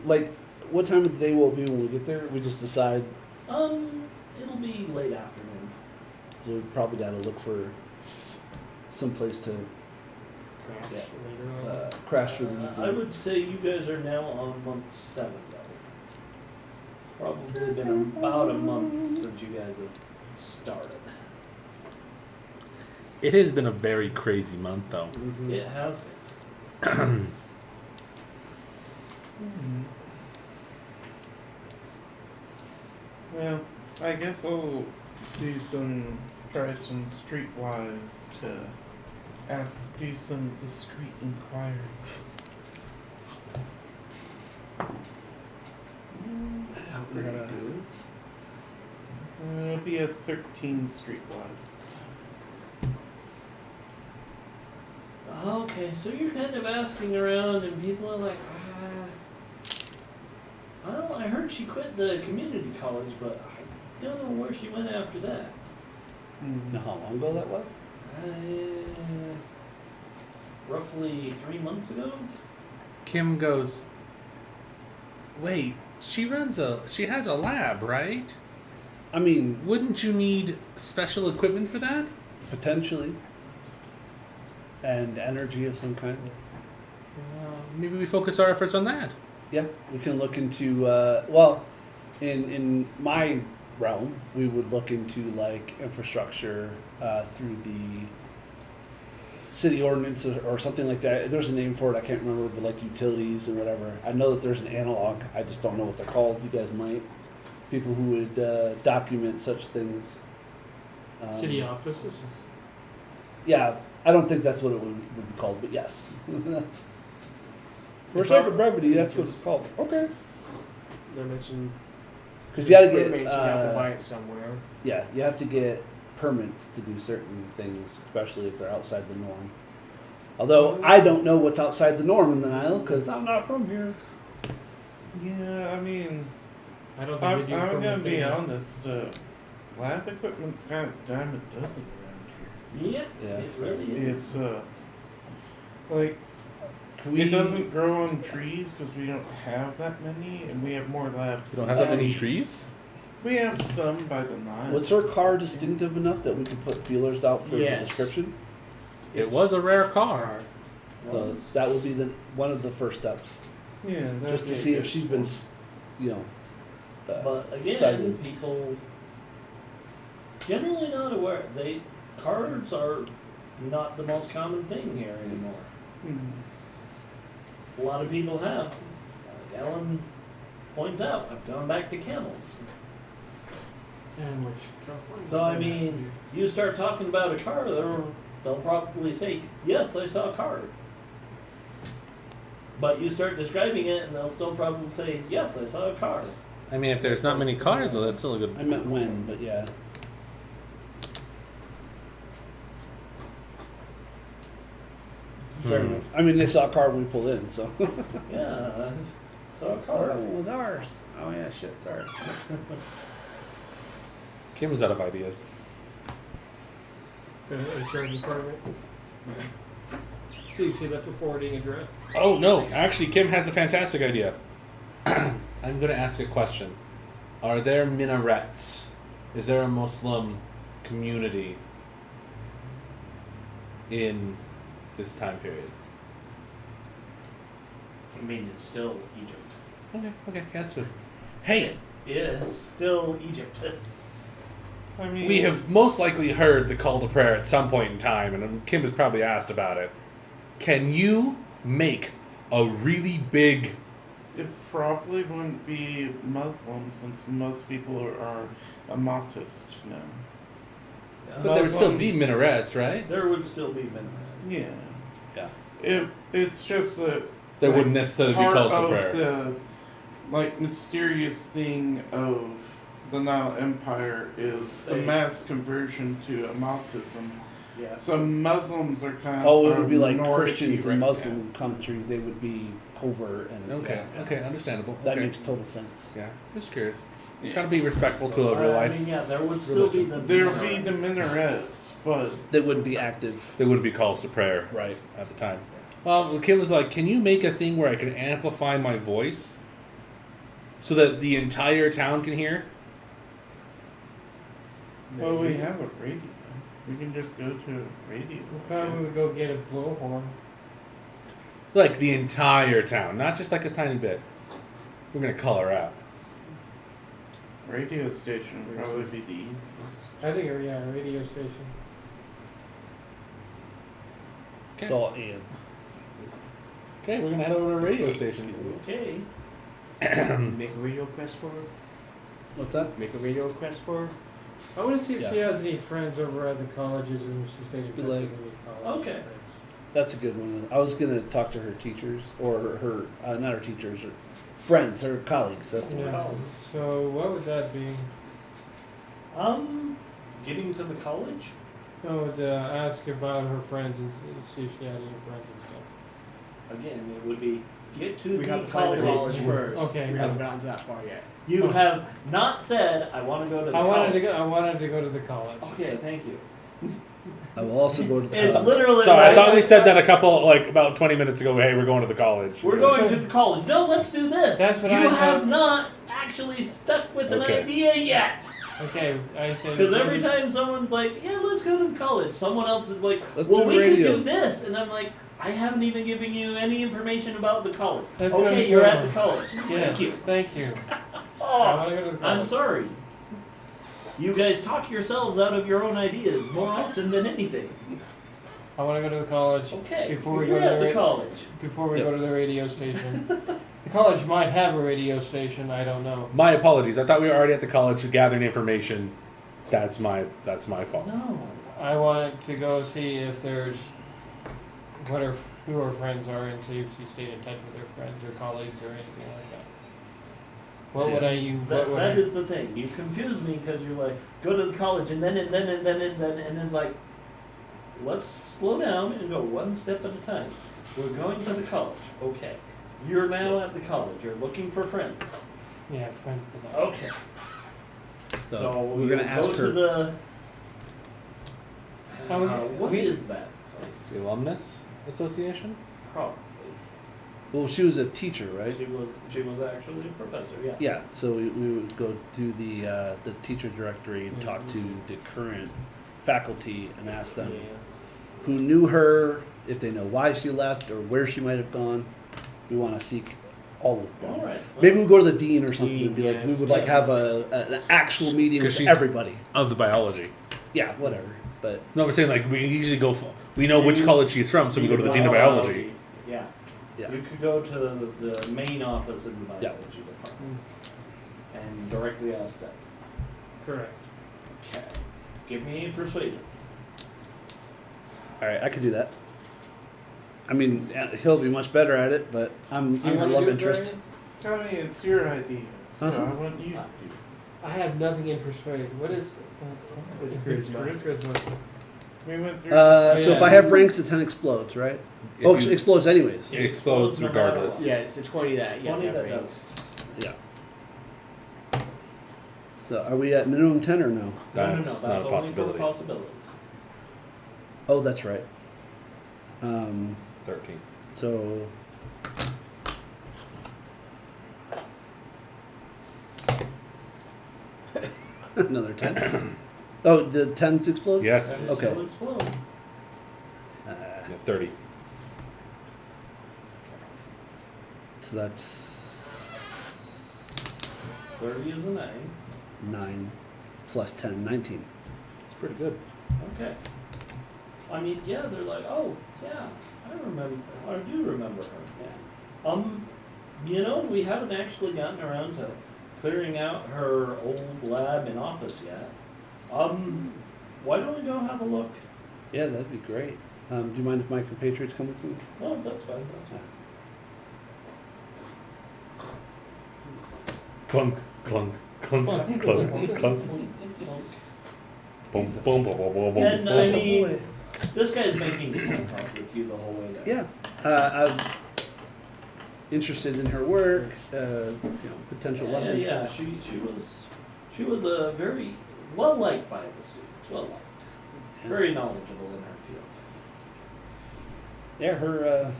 What time of the day will it be when we get there? We just decide. It'll be late afternoon. So we probably got to look for some place to Yeah. Later on. crash for the evening. I would say you guys are now on month 7, though. Probably been about a month since you guys have started. It has been a very crazy month, though. It has been. Well, I guess I'll try some streetwise to do some discreet inquiries. We gotta- It'll be a 13 streetwise. Okay, so you're kind of asking around, and people are like, well, I heard she quit the community college, but I don't know where she went after that. Know how long ago that was? Roughly 3 months ago? Kim goes, wait, she has a lab, right? I mean, Wouldn't you need special equipment for that? potentially. And energy of some kind. Maybe we focus our efforts on that. Yeah, we can look into in my realm, we would look into like infrastructure through the city ordinance or something like that. There's a name for it, I can't remember, but like utilities and whatever. I know that there's an analog. I just don't know what they're called. You guys might. People who would document such things. City offices. Yeah, I don't think that's what it would be called, but yes. For sake of brevity, that's what it's called. Okay. They mentioned Because you got to equipment, get, you have to buy it somewhere. yeah, you have to get permits to do certain things, especially if they're outside the norm. Although I don't know what's outside the norm in the Nile because I'm not from here. Yeah, I mean, I don't I'm think they do gonna permits be anymore. honest. Lab equipment's kind of a dime a dozen around Yeah, Yeah, it it's really here. is. It's like Can it doesn't grow on trees because we don't have that many, and we have more labs. You don't have that than many trees. We have some by the Nile. What's her car distinctive enough that we could put feelers out for Yes. the description? It was a rare car. So that would be one of the first steps, Yeah, that'd just to be a see if good she's been, But again, cited. people generally not aware. Cards are not the most common thing here anymore. Mhm. A lot of people have. Like Ellen points out, I've gone back to camels. And which California. So I mean, you start talking about a car, they'll probably say, "Yes, I saw a car." But you start describing it, and they'll still probably say, "Yes, I saw a car." I mean, if there's not many cars, though, that's still a good. I meant when, but yeah. Fair enough. I mean, they saw a car when we pulled in, so. Yeah, I saw a Oh, car. that one was ours. Oh yeah, shit. Sorry. Kim was out of ideas. The HR department. See if she left a forwarding address. Oh no! Actually, Kim has a fantastic idea. I'm going to ask a question. Are there minarets? Is there a Muslim community in this time period? I mean, it's still Egypt. Okay, that's good. Hey, It's still Egypt. I mean, we have most likely heard the call to prayer at some point in time, and Kim has probably asked about it. Can you make a really big... It probably wouldn't be Muslim since most people are Ahmadist now. But there would still be Muslims- minarets, right? There would still be minarets. Yeah. Yeah. It's just that They wouldn't necessarily be part calls to of prayer. the mysterious thing of the Nile Empire is the mass conversion to Ahmadism. Yeah. So Muslims are kind of Oh, it would be a like minority Christians right in now. Muslim countries. They would be covert and. Okay, yeah. okay, understandable. That okay. makes total sense. Yeah, just curious. Yeah. Trying to be respectful to a real I life. mean, yeah, there would still be the. There would be the minarets, but They wouldn't be active. They wouldn't be calls to prayer Right. at the time. Well, Kim was like, can you make a thing where I can amplify my voice so that the entire town can hear? well, we have a radio. We can just go to a radio. We'll probably go get a blowhorn. Like the entire town, not just like a tiny bit. We're going to color out. Radio station would probably be the easiest. I think, a radio station. Okay, It's all AM. okay, we're going to head over to a radio station. Okay. Make a radio request for her. What's that? Make a radio request for her. I want to see if Yeah. she has any friends over at the colleges and she stayed in touch Be with like- any college Okay. friends. That's a good one. I was gonna talk to her teachers or her not her teachers, her friends, her colleagues. That's the word. Yeah. So what would that be? Getting to the college. I would ask about her friends and see if she had any friends and stuff. Again, it would be get to We the have to find the college college. first. Okay. We haven't gotten to that far yet. You have not said I want to go to the I college. wanted to go to the college. Okay, thank you. I will also go to the It's college. literally. Sorry, I right thought we said that outside- a couple, like about 20 minutes ago. Hey, we're going to the college. We're going to the college. No, let's do this. That's what you I have thought. not actually stuck with Okay. an idea yet. Okay, I said. Because every time someone's like, "Yeah, let's go to the college," someone else is like, Let's "Well, do we radio." could do this," and I'm like, "I haven't even given you any information about the college." That's Okay, really you're cool. at the college. Yes, Thank you. Thank you. I Oh, want to go to the college. I'm sorry. You guys talk yourselves out of your own ideas more often than anything. I want to go to the college. Okay, Before we you're go to at the the college. Before we Yep. go to the radio station. The college might have a radio station. I don't know. My apologies. I thought we were already at the college gathering information. That's my fault. No. I want to go see if there's who her friends are and see if she stayed in touch with her friends or colleagues or anything like that. What would I use? That is the thing. You confuse me because you're like, go to the college and then it's like, let's slow down and go one step at a time. We're going to the college. Okay. You're now at the college. You're looking for friends. Yeah, friends. Okay. So we're gonna go ask to her. the. What we- is that place? The Alumnus Association? Probably. Well, she was a teacher, right? She was actually a professor. Yeah. Yeah. So we would go through the teacher directory and talk to the current faculty and ask them who knew her, if they know why she left or where she might have gone. We want to seek all of them. All right. Maybe we go to the dean or something and be Dean, like, yeah. we would like have an actual meeting 'Cause with she's- everybody. Of the biology. Yeah, whatever. But No, I'm saying like we usually go. We know which college she's from, so we go to the dean of biology. Yeah. yeah, You could go to the main office in the biology Yeah. department and directly ask them. Correct. Okay. Give me persuasion. All right, I could do that. I mean, he'll be much better at it, but I'm her wanna love do it, interest. Brian? Tony, it's your idea. So Uh-huh. I want you to do it. I have nothing in persuade. What is? It's charisma. Charisma. We went through. So if Yeah. I have ranks, the 10 explodes, right? If Oh, you- it explodes anyways. It explodes no matter regardless. what. Yeah, it's the 20 that you have 20 to have that range. does. Yeah. So are we at minimum 10 or no? That's That's not a only possibility. for possibilities. Oh, that's right. 13. So another 10. Oh, the 10s explode? Yes. That is Okay. still explode. Uh, Yeah, 30. so that's 30 is a 9. 9 plus 10, 19. It's pretty good. Okay. I mean, yeah, they're like, oh, yeah, I do remember her. Yeah. You know, we haven't actually gotten around to clearing out her old lab and office yet. Why don't we go have a look? Yeah, that'd be great. Do you mind if my compatriots come with me? No, that's fine. That's fine. Clunk, clunk, clunk, clunk, clunk. Boom, boom, boom, boom, boom, boom. And I mean, this guy's making small talk with you the whole way there. Yeah. I'm interested in her work, potential love Yeah, interest. she was a very well liked by the students, well liked, very knowledgeable in her field. Yeah, her.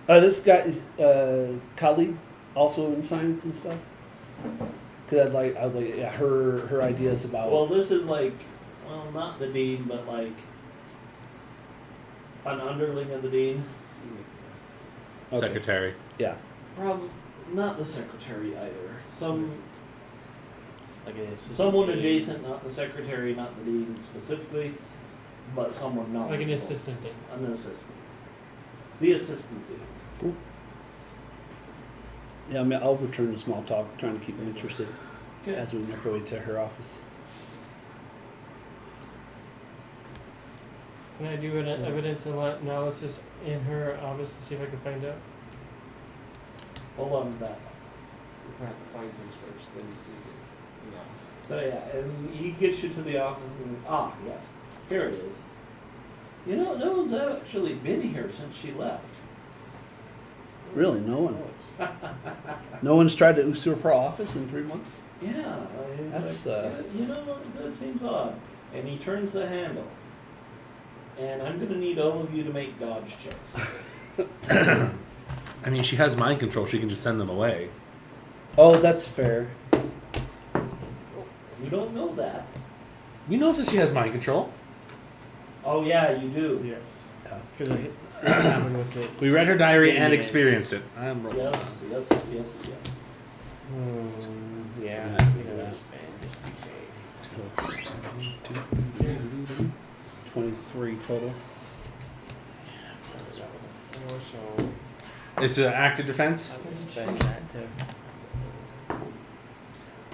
This guy is colleague, also in science and stuff. Cause I'd like, yeah, her ideas about. Well, this is like, well, not the dean, but like an underling of the dean. Okay. Secretary. Yeah. Probably not the secretary either. Like an assistant Someone dean. adjacent, not the secretary, not the dean specifically, but someone knowledgeable. Like an assistant dean. An assistant. The assistant dean. Cool. Yeah, I mean, I'll return to small talk, trying to keep them interested Okay. as we make our way to her office. Can I do an evidence analysis in her office to see if I can find out? Hold on to that. We have to find things first, then we do. So yeah, and he gets you to the office and yes, here it is. You know, no one's actually been here since she left. Really, no one. No one's tried to usurp her office in 3 months. Yeah, he's That's, like, you know, that seems odd. And he turns the handle. And I'm gonna need all of you to make dodge checks. I mean, she has mind control. She can just send them away. Oh, that's fair. You don't know that. We know that she has mind control. Oh yeah, you do. Yes. Yeah. Because it happened with it. We read her diary Yeah. and experienced it. I'm rolling. Yes, yes, yes, yes. Yeah. Yeah. Because I spend just to be safe. So, 23 total. So It's an active defense. I can spend that to.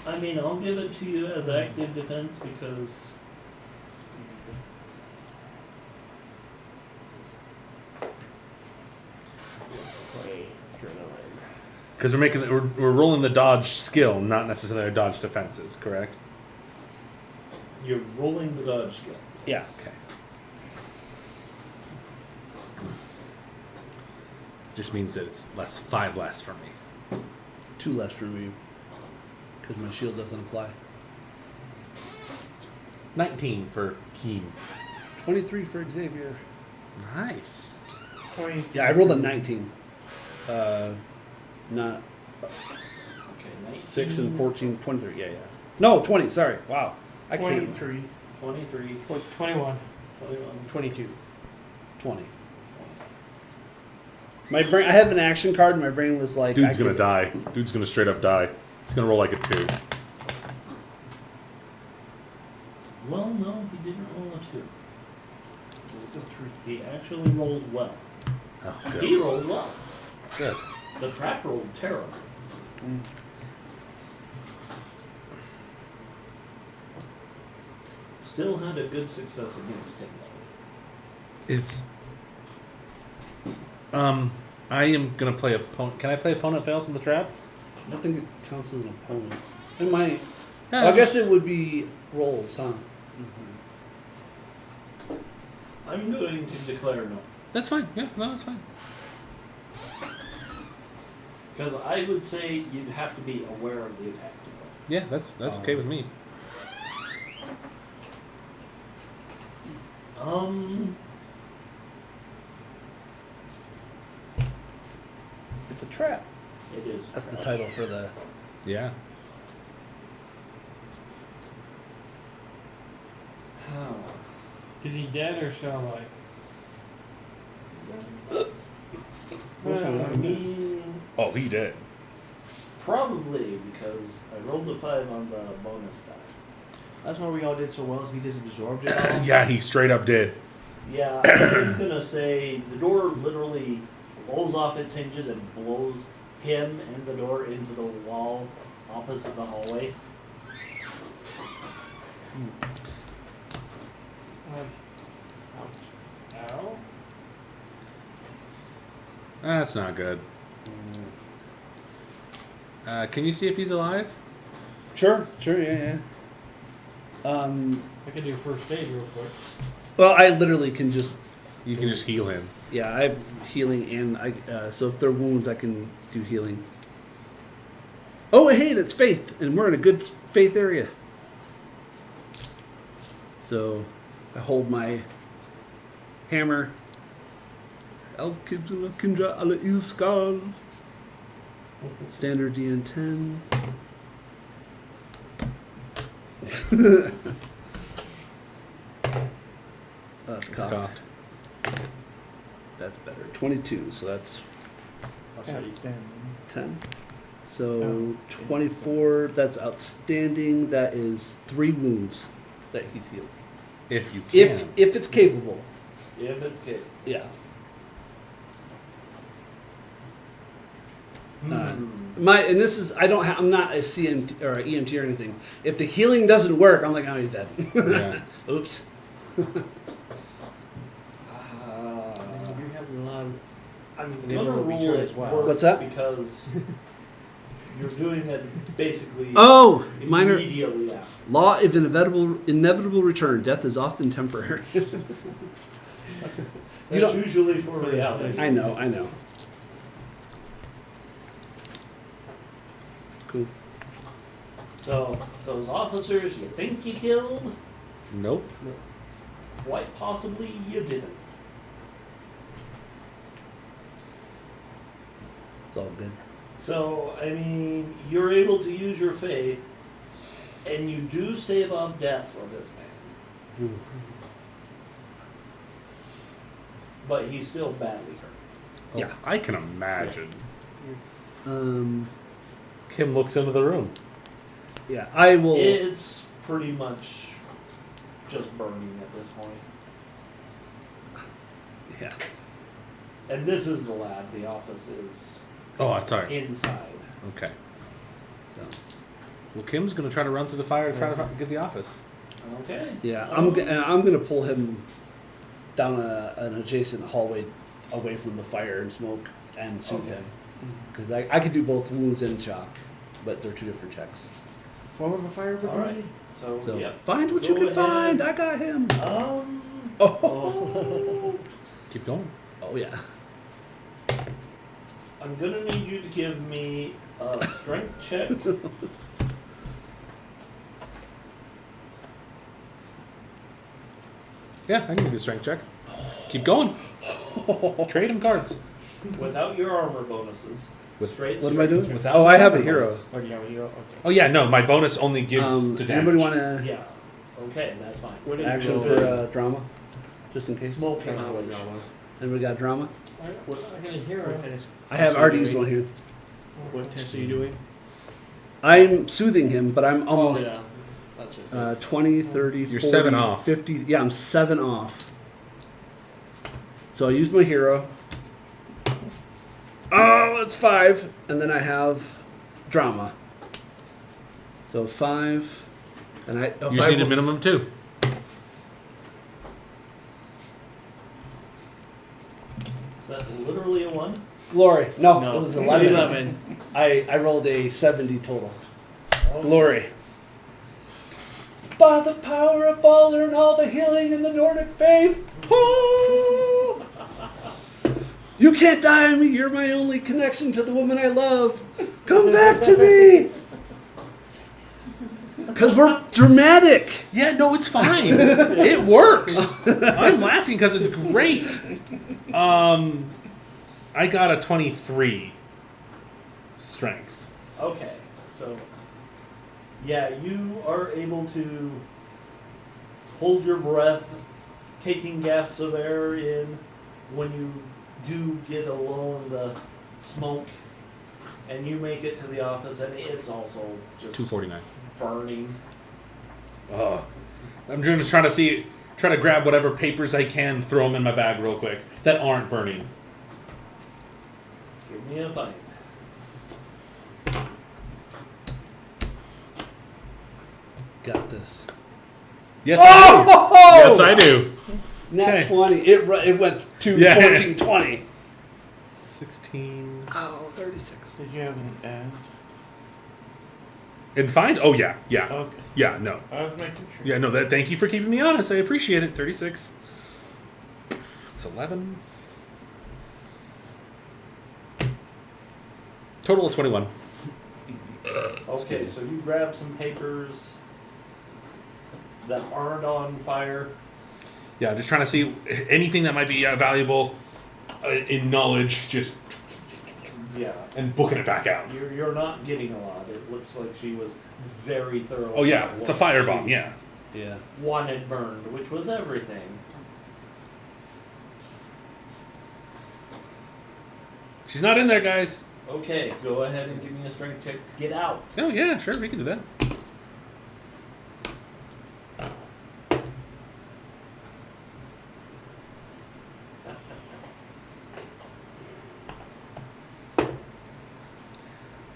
I mean, I'll give it to you as active defense because Play adrenaline. Because we're rolling the dodge skill, not necessarily our dodge defenses. Correct. you're rolling the dodge skill. Yeah. Okay. Just means that it's 5 less for me. 2 less for me. Because my shield doesn't apply. 19 for Keen. 23 for Xavier. Nice. Yeah, I rolled a 19. Not Okay, 19, 6 and 14, 23. Yeah, yeah. No, 20. Sorry. Wow. I can't. 23. 23, 21. 21. 22. 20. My brain. I have an action card. And my brain was like, Dude's I gonna could- die. Dude's gonna straight up die. He's gonna roll like a 2. Well, no, he didn't roll a 2. The 3. He actually rolled well. Oh, He good. rolled well. Good. The trap rolled terrible. still had a good success against him, though. It's. I am gonna play opponent. Can I play opponent fails in the trap? I don't think it counts as an opponent. It might. Yeah. I guess it would be rolls, huh? I'm going to declare no. That's fine. Yeah, no, that's fine. Because I would say you'd have to be aware of the attack to play. Yeah, that's okay with me. It's a trap. It is. That's the title for the. Yeah. Is he dead or still alive? I mean, Oh, he did. probably because I rolled a 5 on the bonus die. That's why we all did so well. Is he just absorbed it all? Yeah, he straight up did. Yeah, I'm gonna say the door literally blows off its hinges and blows him and the door into the wall opposite the hallway. Ow. That's not good. Can you see if he's alive? Sure, yeah. I could do first aid real quick. Well, I literally can just. You can just heal him. Yeah, I have healing, and so if they're wounds, I can do healing. Oh, hey, that's Faith, and we're in a good Faith area. So, I hold my hammer. Kindra ala Ilskal. Standard DN10. That's It's cocked. cocked. That's better. 22, so that's Outstanding. 10. So 24, that's outstanding. That is 3 wounds that he's healed. If you can. If it's capable. If it's good. Yeah. Hmm. And this is I'm not a CMT or a EMT or anything. If the healing doesn't work, I'm like, oh, he's dead. Yeah. Oops. You have a lot of. I'm They gonna will rule return it as well. works What's that? because you're doing it basically Oh, minor immediately after. law of inevitable return. Death is often temporary. That's usually for reality. I know. Cool. So those officers you think you killed, Nope. quite possibly you didn't. It's all good. So, I mean, you're able to use your faith, and you do stay above death for this man. But he's still badly hurt. Oh, Yeah. I can imagine. Kim looks into the room. Yeah, I will. It's pretty much just burning at this point. Yeah. And this is the lab. The office is Oh, sorry. inside. Okay. So, Well, Kim's gonna try to run through the fire to try to get the office. Okay. yeah, I'm gonna pull him down an adjacent hallway away from the fire and smoke and soothe Okay. him because I could do both wounds and shock, but they're 2 different checks. Form of a fire All right. brigade? So, So yeah. find what you Go can ahead. find. I got him. Oh. Keep going. Oh yeah. I'm gonna need you to give me a strength check. Yeah, I can do a strength check. Keep going. Trade him cards. Without your armor bonuses. Straight What am I doing? Without Oh, I have a bonus. hero. Oh, yeah, you okay. Oh yeah, no, my bonus only gives to damage. Anybody want to Yeah. Okay, that's fine. What is action yours? for drama, just in case? Smoke Kind of knowledge. drama. Anybody got drama? I got a hero. What kind of I have test are already you used one doing? here. What test are you doing? I'm soothing him, but I'm almost Oh, yeah. That's it. 20, 30, You're 40, 7 off. 50. Yeah, I'm 7 off. So I use my hero. Oh, that's 5. And then I have drama. So 5. And I. You just need a minimum 2. Glory. No, No, it was 11. 11. I rolled a 70 total. Oh, Glory. By the power of Balder and all the healing in the Nordic faith. Oh! You can't die on me. You're my only connection to the woman I love. Come back to me. Because we're dramatic. Yeah, no, it's fine. It works. I'm laughing because it's great. I got a 23 strength. Okay, so yeah, you are able to hold your breath, taking gasps of air in when you do get a lull in the smoke, and you make it to the office, and it's also just 249. burning. I'm just trying to grab whatever papers I can, throw them in my bag real quick that aren't burning. Give me a fight. Got this. Yes, I do. Oh! Yes, I do. Nat Okay. 20. It went to Yeah. 14, 20. 16. Oh, 36. Did you have an ad? And find? Oh, yeah. Okay. Yeah, no. I was making sure. Yeah, no, thank you for keeping me honest. I appreciate it. 36. It's 11. Total of 21. Okay, so you grab some papers that aren't on fire. Yeah, just trying to see anything that might be valuable in knowledge, just Yeah. and booking it back out. You're not getting a lot. It looks like she was very thorough. Oh, yeah, about it's a what firebomb, she yeah. Yeah. wanted burned, which was everything. She's not in there, guys. Okay, go ahead and give me a strength check to get out. Oh, yeah, sure, we can do that.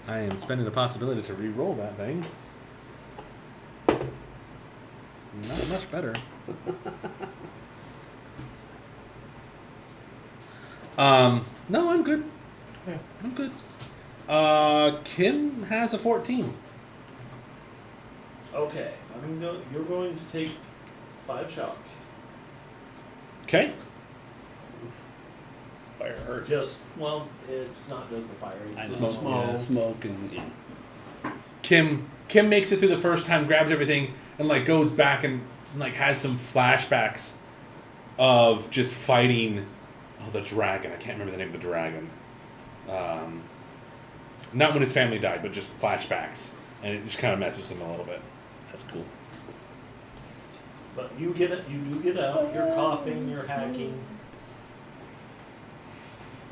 I am spending the possibility to re-roll that thing. Not much better. No, I'm good. Yeah. I'm good. Kim has a 14. Okay, you're going to take 5 shock. Okay. Fire hurts. It's not just the fire. I It's know. the smoke. Yeah, smoke and yeah. Kim makes it through the first time, grabs everything, and like goes back and like has some flashbacks of just fighting the dragon. I can't remember the name of the dragon. Not when his family died, but just flashbacks, and it just kind of messes him a little bit. That's cool. But you do get out. You're coughing. You're hacking.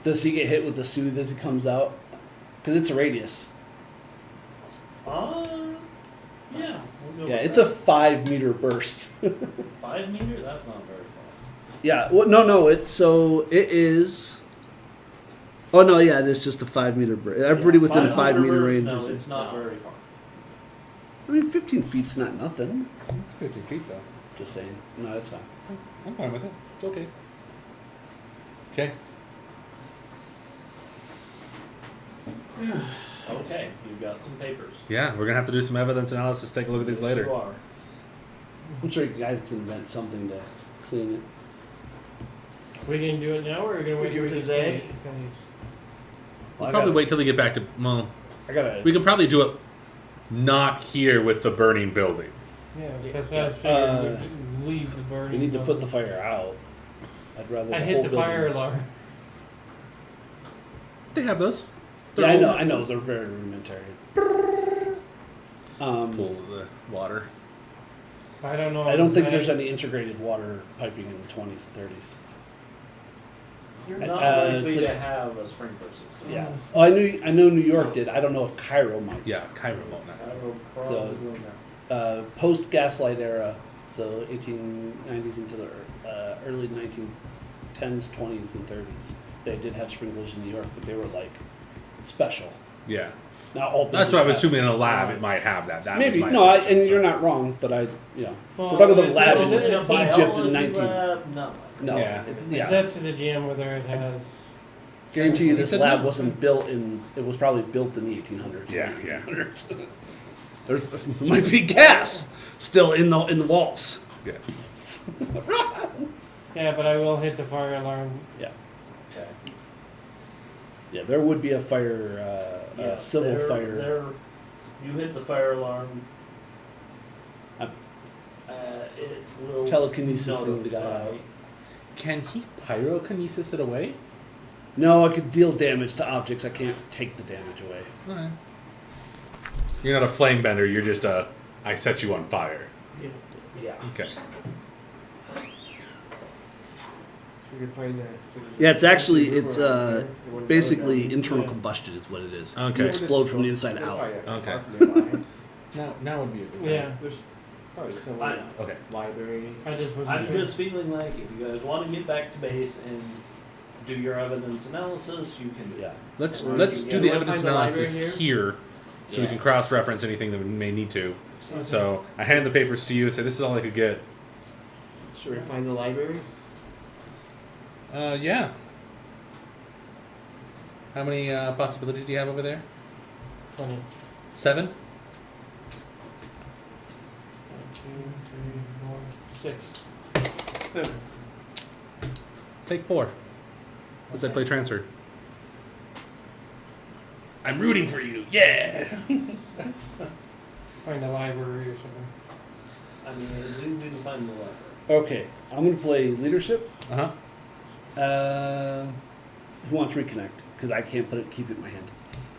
Does he get hit with the soothe as he comes out? Because it's a radius. Yeah. We'll go Yeah, with it's a that. 5-meter burst. 5 meters. That's not very far. Yeah. Well, no. It is. Oh no, yeah, it is just a 5-meter burst. Everybody within a 5-meter range. No, is- it's not very far. I mean, 15 feet's not nothing. It's 15 feet though. Just saying. No, that's fine. I'm fine with it. It's okay. Okay. Okay, you've got some papers. Yeah, we're gonna have to do some evidence analysis. Take a look at these Yes, later. You are. I'm sure you guys can invent something to clean it. We can do it now, or are we gonna wait Give it till to Zay? We'll probably wait till they get back to. Well, I gotta. we can probably do it not here with the burning building. Yeah, because I was figuring we leave the burning. We need to put the building. fire out. I'd rather. I the hit whole the building- fire alarm. They have those. Yeah, They're I know. They're very rudimentary. Pull the water. I don't know. I don't think if there's that- any integrated water piping in the 20s, 30s. You're not likely it's to like- have a sprinkler system. Yeah. Oh, I know New York did. I don't know if Cairo might. Yeah, Cairo won't now. I will probably go now. Post Gaslight era, so 1890s into the early 1910s, 20s, and 30s. They did have sprinklers in New York, but they were like special. Yeah, Not all. that's what I was buildings assuming in a lab. It might have that. That Maybe was my no, assumption, and so. you're not wrong, but we're Well, talking about a is lab it- in is it a Egypt Biology in 19. lab? No. No, Yeah. It's yeah. up to the GM whether it has Guarantee you, He this said lab no. wasn't built in. It was probably built in the 1800s. Yeah, or yeah. 1800s. There might be gas still in the walls. Yeah. Yeah, but I will hit the fire alarm. Yeah, Okay. yeah. There would be a fire, Yeah, civil fire. You hit the fire alarm. Um, It will Telekinesis thing the guy notify. out. Can he pyrokinesis it away? No, I could deal damage to objects. I can't take the damage away. Okay. You're not a flame bender. You're just a. I set you on fire. Yeah. Okay. You can find that. Yeah, it's actually Basically basically internal combustion is what it is. Okay. You explode from the inside out. Okay. Now would be a good time. Yeah. There's probably some I know. Okay. library. I just wasn't I'm sure. just feeling like if you guys want to get back to base and do your evidence analysis, you can do Yeah. that. Let's Or let's you do can the wanna evidence find the library analysis here? here, so we Yeah. can cross-reference anything that we may need to. Okay. So I hand the papers to you. Say this is all I could get. Should we find the library? Yeah. How many possibilities do you have over there? 20. 7. 1, 2, 3, 4, 6. 7. Take 4. As I play transfer. I'm rooting for you. Yeah. Find a library or something. I mean, it's easy to find the library. Okay, I'm gonna play leadership. Uh huh. Who wants reconnect? Because I can't keep it in my hand.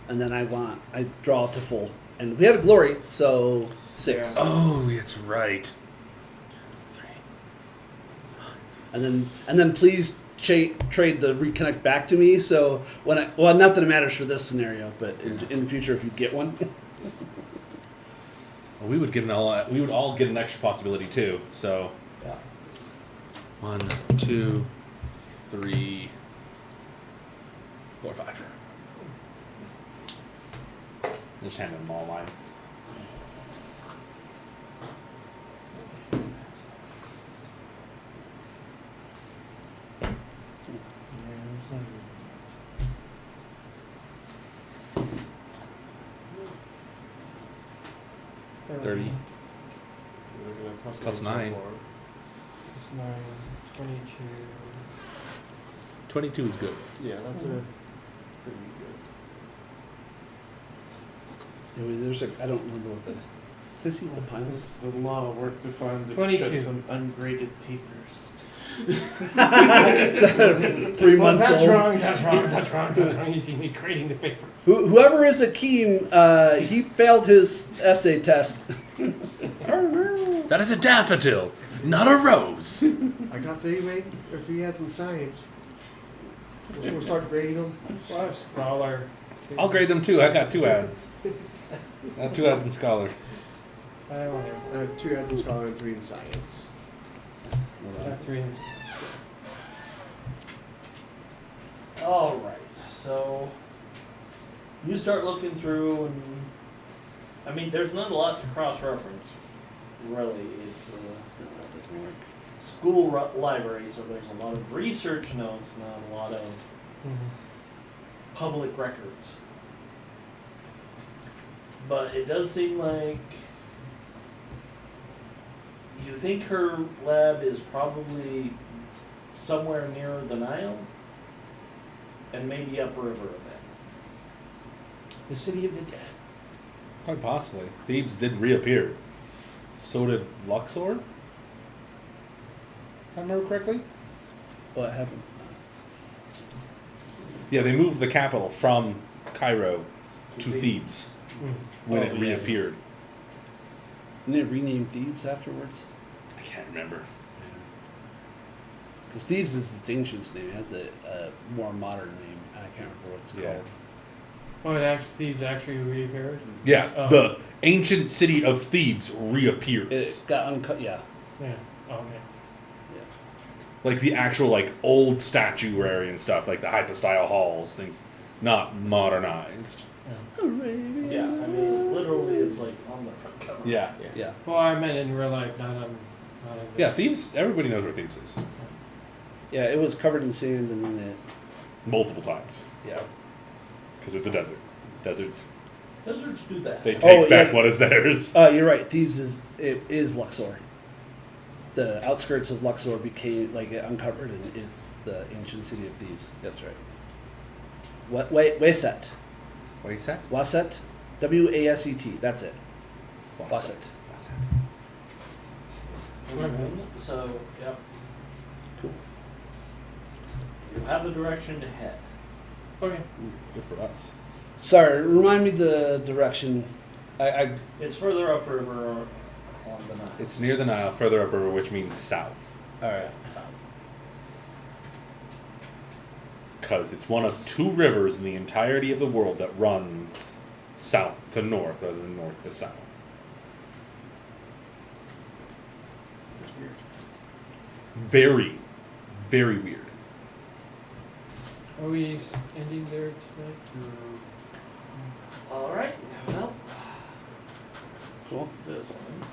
And then I draw to full. And we had a glory, so 6. Yeah. Oh, it's right. 3. And then please trade the reconnect back to me. So not that it matters for this scenario, but in the future if you get one. Well, we would all get an extra possibility too. So Yeah. 1, 2, 3, 4, 5. Just hand them all mine. Yeah, 30. We're gonna Plus 9. It's 9, 22. 22 is good. Yeah, that's a pretty good. I mean, I don't remember what let's see what the This piles. is a law work to find. It's 22. just some ungraded papers. 3 months that's old. wrong, that's wrong, that's wrong, that's wrong. You see me grading the paper. Whoever is Akeem, he failed his essay test. That is a daffodil, not a rose. I got 3 ads in science. We'll start grading them. Well, scholar. I'll grade them too. I got 2 ads. I got 2 ads in scholar. I don't I have 2 ads in scholar and 3 in science. have 3. All right. So you start looking through, and I mean, there's not a lot to cross-reference. Really, it's a That doesn't work. school library, so there's a lot of research notes, not a lot of public records. But it does seem like you think her lab is probably somewhere near the Nile and maybe upriver a bit. The city of the dead. Quite possibly. Thebes did reappear. So did Luxor? If I remember correctly? What happened? Yeah, they moved the capital from Cairo to Thebes when it yeah. reappeared. Didn't it rename Thebes afterwards? I can't remember. Because Thebes is its ancient name. It has a more modern name. I can't remember what it's called. Yeah. Well, it actually, these actually reappeared. Yeah, Oh. the ancient city of Thebes reappears. It got uncut. Yeah. Yeah. Oh, okay. Like the actual like old statuary and stuff, like the hypostyle halls, things not modernized. Yeah, I mean, literally, it's like on the front cover. Yeah. Yeah. Well, I meant in real life, not on. Yeah, Thebes, everybody knows where Thebes is. Yeah. It was covered in sand, and then multiple times Yeah. because it's a desert. Deserts, Deserts do that. they take back yeah. what is theirs. You're right. Thieves is Luxor. The outskirts of Luxor became uncovered and is the ancient city of Thieves. That's right. What? Waset. Waset? Waset. Waset. That's it. Waset. So, yep. Cool. You have the direction to head. Okay. Good for us. Sorry. Remind me the direction. I It's further upriver on the Nile. It's near the Nile, further upriver, which means south. all right. South. Because it's one of 2 rivers in the entirety of the world that runs south to north rather than north to south. That's weird. Very, very weird. Are we ending there tonight? All right. Well, Cool. this one.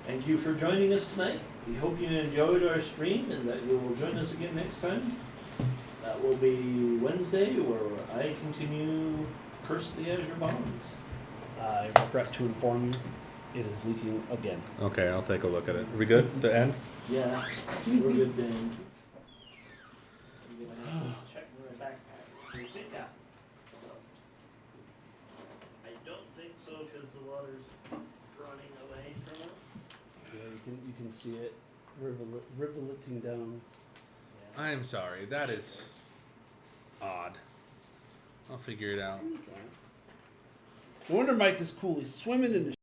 Thank you for joining us tonight. We hope you enjoyed our stream and that you will join us again next time. That will be Wednesday, where I continue Curse of the Azure Bonds. I regret to inform you, it is leaking again. Okay, I'll take a look at it. Are we good to end? Yeah, we're good then. I'm gonna have to check my backpack and see if it got soaked. I don't think so because the water's running away from it. Yeah, you can see it riveleting down. Yeah. I am sorry. That is odd. I'll figure it out. No wonder Mike is cool. He's swimming in the